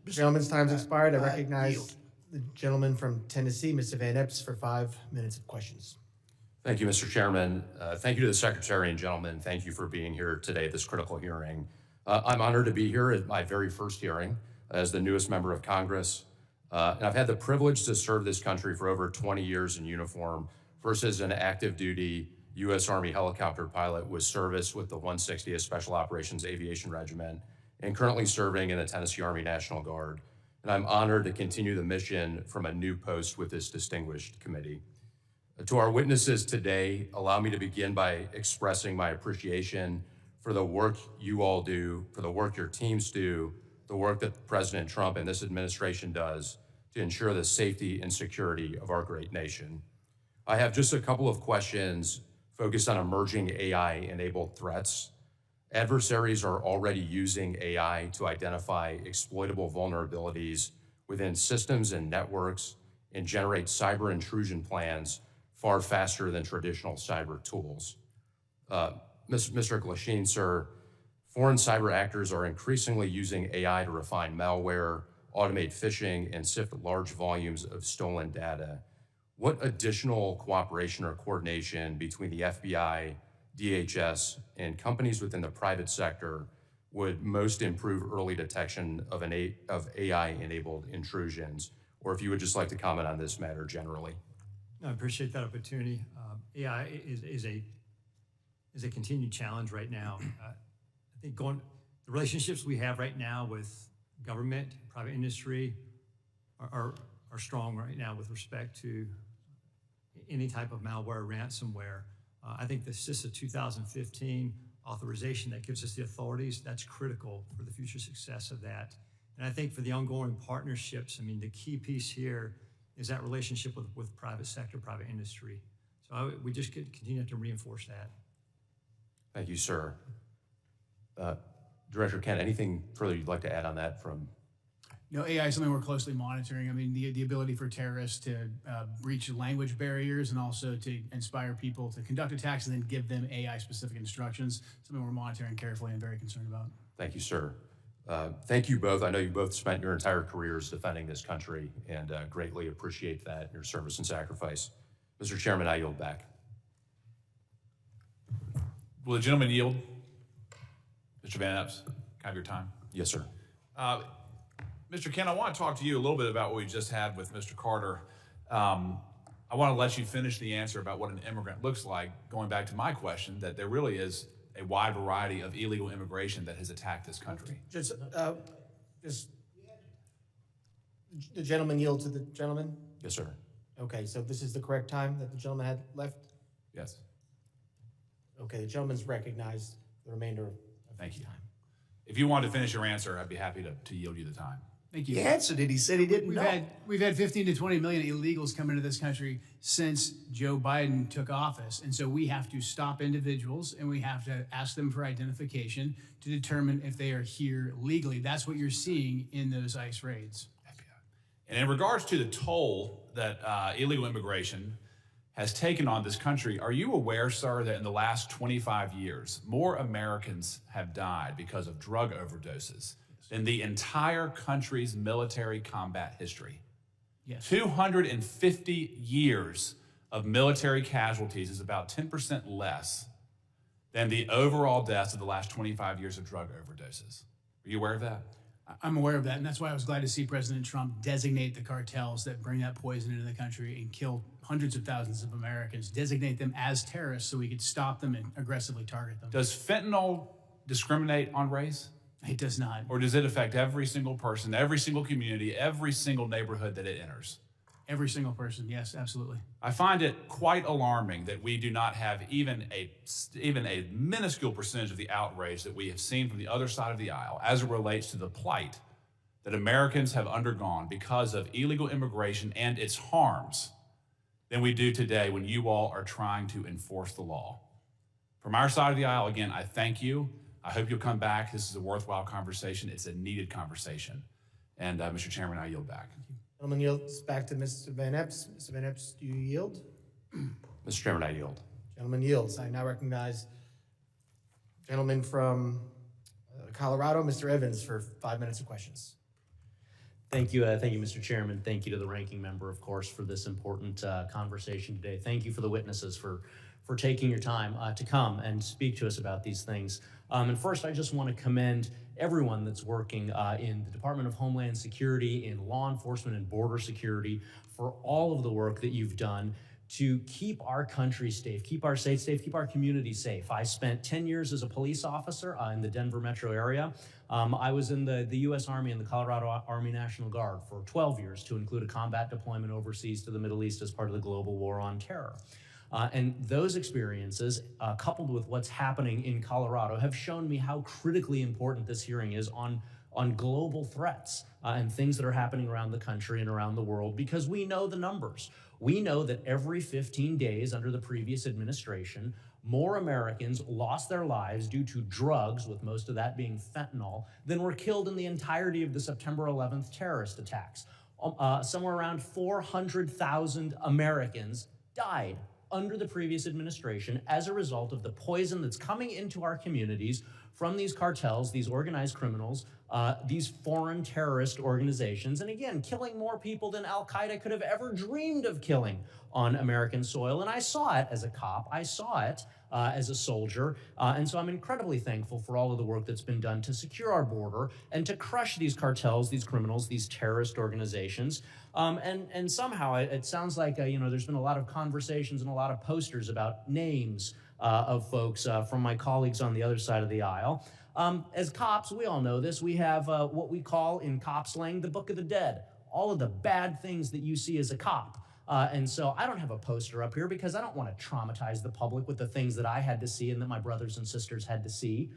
Gentleman's time's expired. I recognize the gentleman from Tennessee, Mr. Van Epps, for 5 minutes of questions. Thank you, Mr. Chairman. Thank you to the Secretary and gentlemen. Thank you for being here today at this critical hearing. I'm honored to be here at my very first hearing as the newest member of Congress. And I've had the privilege to serve this country for over 20 years in uniform, first as an active duty U.S. Army helicopter pilot with service with the 160th Special Operations Aviation Regiment, and currently serving in the Tennessee Army National Guard. And I'm honored to continue the mission from a new post with this distinguished committee. To our witnesses today, allow me to begin by expressing my appreciation for the work you all do, for the work your teams do, the work that President Trump and this administration does to ensure the safety and security of our great nation. I have just a couple of questions focused on emerging AI-enabled threats. Adversaries are already using AI to identify exploitable vulnerabilities within systems and networks and generate cyber intrusion plans far faster than traditional cyber tools. Mr. Glasheen, sir, foreign cyber actors are increasingly using AI to refine malware, automate phishing, and sift large volumes of stolen data. What additional cooperation or coordination between the FBI, DHS, and companies within the private sector would most improve early detection of AI-enabled intrusions? Or if you would just like to comment on this matter generally. I appreciate that opportunity. AI is a continued challenge right now. I think the relationships we have right now with government, private industry are strong right now with respect to any type of malware, ransomware. I think the CISA 2015 authorization that gives us the authorities, that's critical for the future success of that. And I think for the ongoing partnerships, I mean, the key piece here is that relationship with private sector, private industry. So we just continue to reinforce that. Thank you, sir. Director Kent, anything further you'd like to add on that from? You know, AI is something we're closely monitoring. I mean, the ability for terrorists to breach language barriers and also to inspire people to conduct attacks and then give them AI-specific instructions, something we're monitoring carefully and very concerned about. Thank you, sir. Thank you both. I know you both spent your entire careers defending this country and greatly appreciate that, your service and sacrifice. Mr. Chairman, I yield back. Will the gentleman yield? Mr. Van Epps, can I have your time? Yes, sir. Mr. Kent, I want to talk to you a little bit about what we just had with Mr. Carter. I want to let you finish the answer about what an immigrant looks like, going back to my question, that there really is a wide variety of illegal immigration that has attacked this country. Just the gentleman yield to the gentleman? Yes, sir. Okay, so this is the correct time that the gentleman had left? Yes. Okay, the gentleman's recognized the remainder of Thank you. Time. If you want to finish your answer, I'd be happy to yield you the time. Thank you. He answered it. He said he didn't know. We've had 15 to 20 million illegals come into this country since Joe Biden took office. And so we have to stop individuals and we have to ask them for identification to determine if they are here legally. That's what you're seeing in those ICE raids. And in regards to the toll that illegal immigration has taken on this country, are you aware, sir, that in the last 25 years, more Americans have died because of drug overdoses than the entire country's military combat history? Yes. 250 years of military casualties is about 10% less than the overall deaths of the last 25 years of drug overdoses. Are you aware of that? I'm aware of that, and that's why I was glad to see President Trump designate the cartels that bring that poison into the country and kill hundreds of thousands of Americans, designate them as terrorists so we could stop them and aggressively target them. Does fentanyl discriminate on race? It does not. Or does it affect every single person, every single community, every single neighborhood that it enters? Every single person, yes, absolutely. I find it quite alarming that we do not have even a minuscule percentage of the outrage that we have seen from the other side of the aisle as it relates to the plight that Americans have undergone because of illegal immigration and its harms than we do today when you all are trying to enforce the law. From our side of the aisle, again, I thank you. I hope you'll come back. This is a worthwhile conversation. It's a needed conversation. And Mr. Chairman, I yield back. Gentleman yields back to Mr. Van Epps. Mr. Van Epps, do you yield? Mr. Chairman, I yield. Gentleman yields. I now recognize gentleman from Colorado, Mr. Evans, for 5 minutes of questions. Thank you, Mr. Chairman. Thank you to the ranking member, of course, for this important conversation today. Thank you for the witnesses for taking your time to come and speak to us about these things. And first, I just want to commend everyone that's working in the Department of Homeland Security, in law enforcement and border security for all of the work that you've done to keep our country safe, keep our states safe, keep our communities safe. I spent 10 years as a police officer in the Denver metro area. I was in the U.S. Army and the Colorado Army National Guard for 12 years to include a combat deployment overseas to the Middle East as part of the global war on terror. And those experiences, coupled with what's happening in Colorado, have shown me how critically important this hearing is on global threats and things that are happening around the country and around the world, because we know the numbers. We know that every 15 days under the previous administration, more Americans lost their lives due to drugs, with most of that being fentanyl, than were killed in the entirety of the September 11th terrorist attacks. Somewhere around 400,000 Americans died under the previous administration as a result of the poison that's coming into our communities from these cartels, these organized criminals, these foreign terrorist organizations, and again, killing more people than Al-Qaeda could have ever dreamed of killing on American soil. And I saw it as a cop. I saw it as a soldier. And so I'm incredibly thankful for all of the work that's been done to secure our border and to crush these cartels, these criminals, these terrorist organizations. And somehow it sounds like, there's been a lot of conversations and a lot of posters about names of folks from my colleagues on the other side of the aisle. As cops, we all know this, we have what we call in cop slang the Book of the Dead, all of the bad things that you see as a cop. And so I don't have a poster up here because I don't want to traumatize the public with the things that I had to see and that my brothers and sisters had to see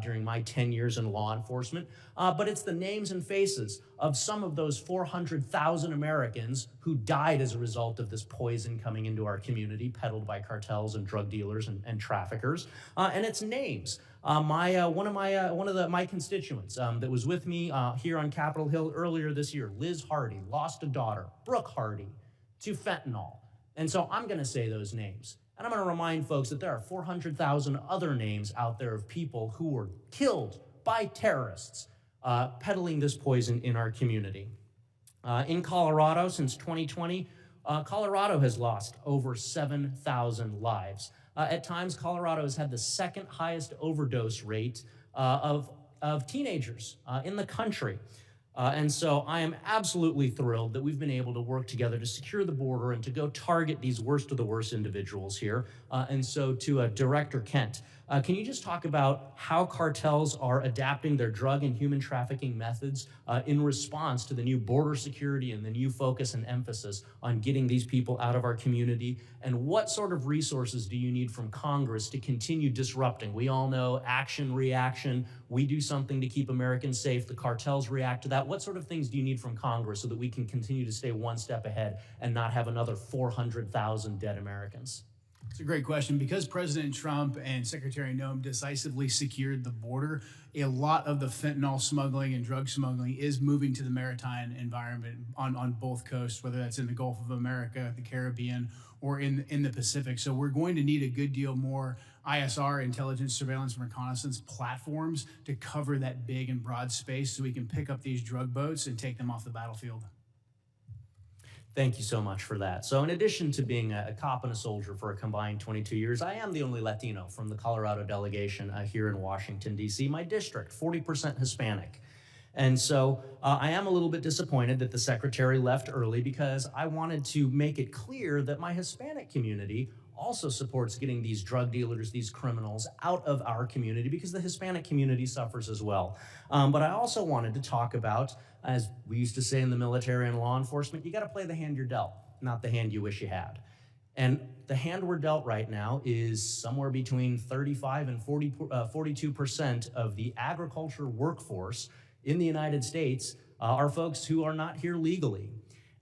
during my 10 years in law enforcement. But it's the names and faces of some of those 400,000 Americans who died as a result of this poison coming into our community, peddled by cartels and drug dealers and traffickers. And it's names. One of my constituents that was with me here on Capitol Hill earlier this year, Liz Hardy, lost a daughter, Brooke Hardy, to fentanyl. And so I'm going to say those names. And I'm going to remind folks that there are 400,000 other names out there of people who were killed by terrorists peddling this poison in our community. In Colorado, since 2020, Colorado has lost over 7,000 lives. At times, Colorado has had the second highest overdose rate of teenagers in the country. And so I am absolutely thrilled that we've been able to work together to secure the border and to go target these worst of the worst individuals here. And so to Director Kent, can you just talk about how cartels are adapting their drug and human trafficking methods in response to the new border security and the new focus and emphasis on getting these people out of our community? And what sort of resources do you need from Congress to continue disrupting? We all know action, reaction. We do something to keep Americans safe. The cartels react to that. What sort of things do you need from Congress so that we can continue to stay one step ahead and not have another 400,000 dead Americans? It's a great question. Because President Trump and Secretary Noem decisively secured the border, a lot of the fentanyl smuggling and drug smuggling is moving to the maritime environment on both coasts, whether that's in the Gulf of America, the Caribbean, or in the Pacific. So we're going to need a good deal more ISR, intelligence, surveillance, and reconnaissance platforms to cover that big and broad space so we can pick up these drug boats and take them off the battlefield. Thank you so much for that. So in addition to being a cop and a soldier for a combined 22 years, I am the only Latino from the Colorado delegation here in Washington, D.C., my district, 40% Hispanic. And so I am a little bit disappointed that the secretary left early because I wanted to make it clear that my Hispanic community also supports getting these drug dealers, these criminals out of our community because the Hispanic community suffers as well. But I also wanted to talk about, as we used to say in the military and law enforcement, you got to play the hand you're dealt, not the hand you wish you had. And the hand we're dealt right now is somewhere between 35 and 42% of the agriculture workforce in the United States are folks who are not here legally.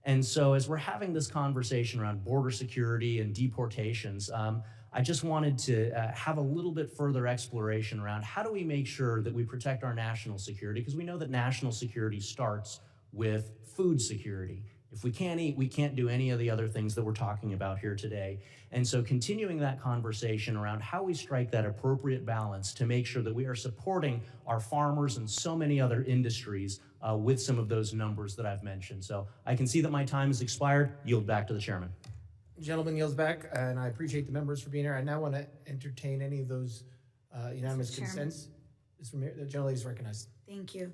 And so as we're having this conversation around border security and deportations, I just wanted to have a little bit further exploration around how do we make sure that we protect our national security, because we know that national security starts with food security. If we can't eat, we can't do any of the other things that we're talking about here today. And so continuing that conversation around how we strike that appropriate balance to make sure that we are supporting our farmers and so many other industries with some of those numbers that I've mentioned. So I can see that my time has expired. Yield back to the chairman. Gentleman yields back, and I appreciate the members for being here. I now want to entertain any of those unanimous consents. The gentlelady is recognized. Thank you.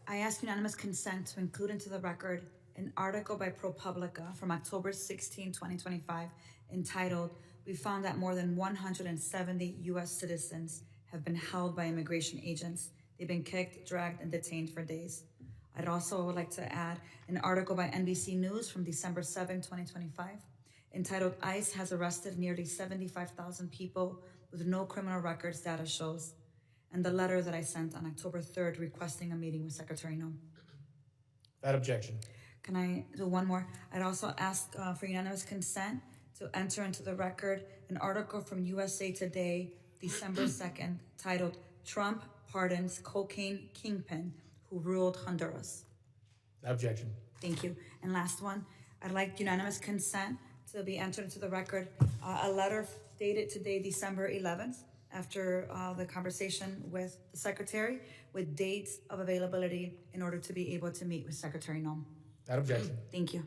I ask unanimous consent to include into the record an article by ProPublica from October 16, 2025, entitled, "We found that more than 170 U.S. citizens have been held by immigration agents. They've been kicked, dragged, and detained for days." I'd also like to add an article by NBC News from December 7, 2025, entitled, "ICE has arrested nearly 75,000 people with no criminal records, data shows," and the letter that I sent on October 3rd requesting a meeting with Secretary Noem. Without objection. Can I do one more? I'd also ask for unanimous consent to enter into the record an article from USA Today, December 2nd, titled, "Trump Pardons Cocaine Kingpin Who Ruled Honduras." Without objection. Thank you. And last one, I'd like unanimous consent to be entered into the record a letter dated today, December 11th, after the conversation with the Secretary with dates of availability in order to be able to meet with Secretary Noem. Without objection. Thank you.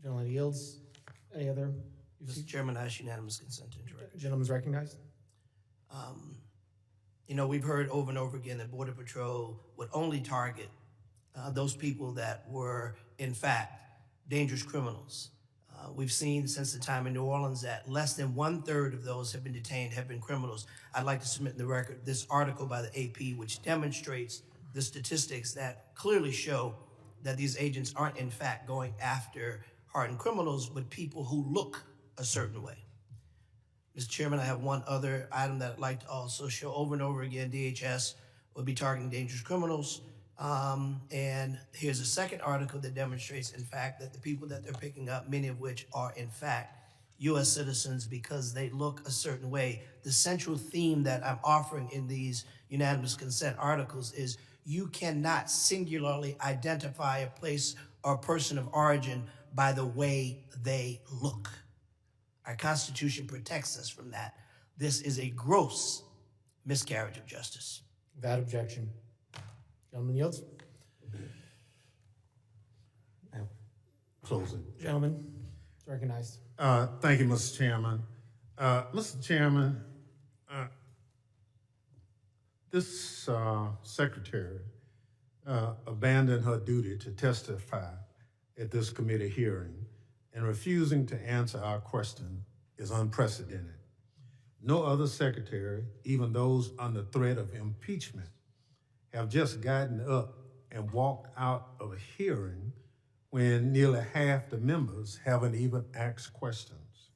Gentleman yields. Any other? Mr. Chairman, I ask unanimous consent to enter. Gentleman's recognized. You know, we've heard over and over again that Border Patrol would only target those people that were, in fact, dangerous criminals. We've seen since the time in New Orleans that less than 1/3 of those have been detained have been criminals. I'd like to submit in the record this article by the AP, which demonstrates the statistics that clearly show that these agents aren't, in fact, going after hardened criminals, but people who look a certain way. Mr. Chairman, I have one other item that I'd like to also show over and over again. DHS will be targeting dangerous criminals. And here's a second article that demonstrates, in fact, that the people that they're picking up, many of which are, in fact, U.S. citizens because they look a certain way. The central theme that I'm offering in these unanimous consent articles is you cannot singularly identify a place or person of origin by the way they look. Our Constitution protects us from that. This is a gross miscarriage of justice. Without objection. Gentleman yields. Closing. Gentleman is recognized. Thank you, Mr. Chairman. Mr. Chairman, this secretary abandoned her duty to testify at this committee hearing, and refusing to answer our question is unprecedented. No other secretary, even those under threat of impeachment, have just gotten up and walked out of a hearing when nearly half the members haven't even asked questions.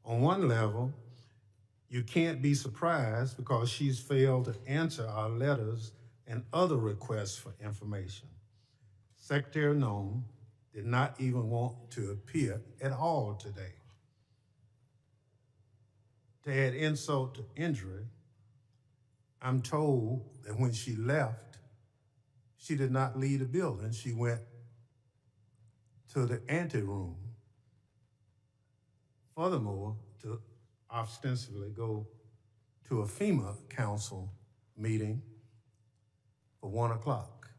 On one level, you can't be surprised because she's failed to answer our letters and other requests for information. Secretary Noem did not even want to appear at all today. To add insult to injury, I'm told that when she left, she did not leave the building. She went to the anteroom. Furthermore, to ostensibly go to a FEMA council meeting for 1 o'clock.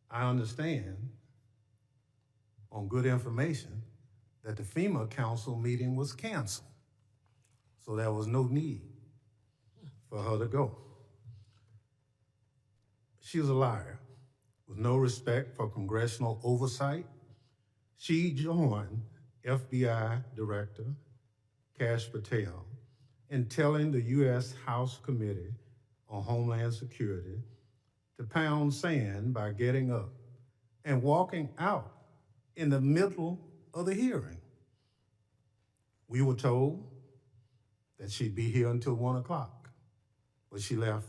I understand on good information that the FEMA council meeting was canceled. So there was no need for her to go. She was a liar with no respect for congressional oversight. She joined FBI Director Kash Patel in telling the U.S. House Committee on Homeland Security to pound sand by getting up and walking out in the middle of the hearing. We were told that she'd be here until 1 o'clock, but she left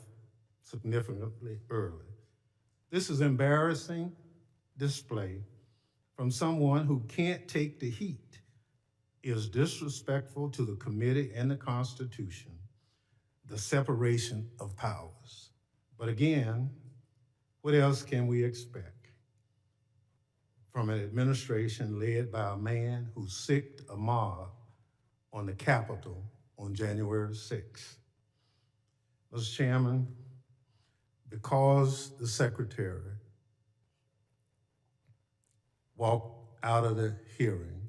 significantly early. This is embarrassing display from someone who can't take the heat, is disrespectful to the committee and the Constitution, the separation of powers. But again, what else can we expect from an administration led by a man who sicked a mob on the Capitol on January 6th? Mr. Chairman, because the secretary walked out of the hearing,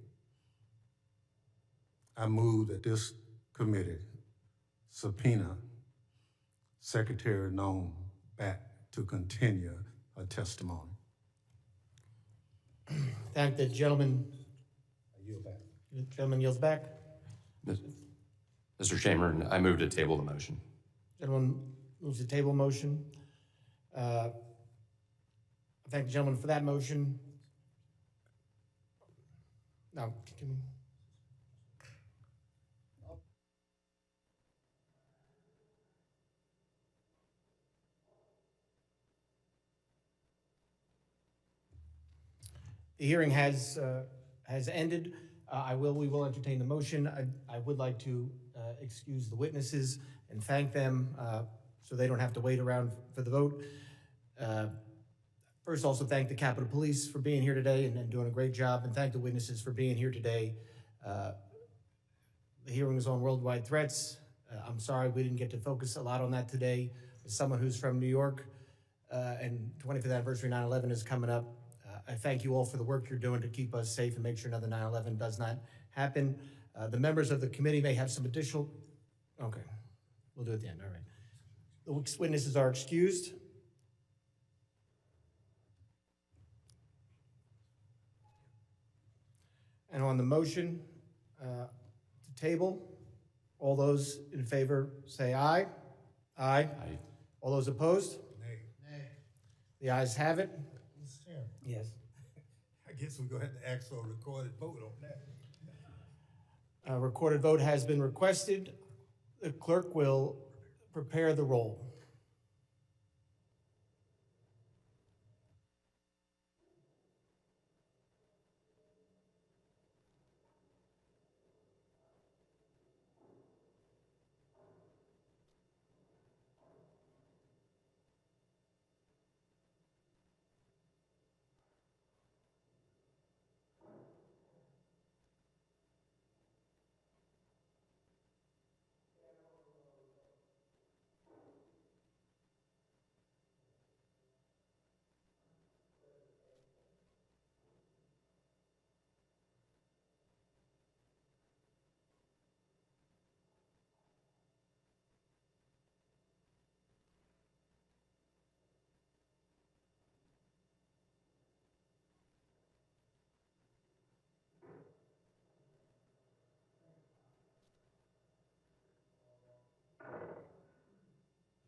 I move that this committee subpoena Secretary Noem back to continue her testimony. Thank the gentleman. I yield back. The gentleman yields back. Mr. Chairman, I move to table the motion. Gentleman moves the table motion. I thank the gentleman for that motion. Now, can we? The hearing has ended. We will entertain the motion. I would like to excuse the witnesses and thank them so they don't have to wait around for the vote. First, also thank the Capitol Police for being here today and doing a great job, and thank the witnesses for being here today. The hearing is on worldwide threats. I'm sorry we didn't get to focus a lot on that today. As someone who's from New York, and 25th anniversary 9/11 is coming up, I thank you all for the work you're doing to keep us safe and make sure another 9/11 does not happen. The members of the committee may have some additional, okay, we'll do it at the end, all right. The witnesses are excused. And on the motion to table, all those in favor say aye. Aye. Aye. All those opposed? Nay. Nay. The ayes have it. Mr. Chairman, Yes. I guess we're gonna have to ask for a recorded vote on that. A recorded vote has been requested. The clerk will prepare the roll.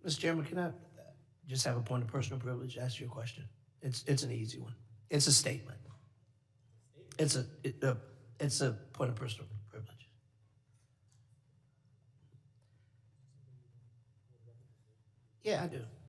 Mr. Chairman, can I just have a point of personal privilege, ask you a question? It's an easy one. It's a statement. It's a point of personal privilege. Yeah, I do.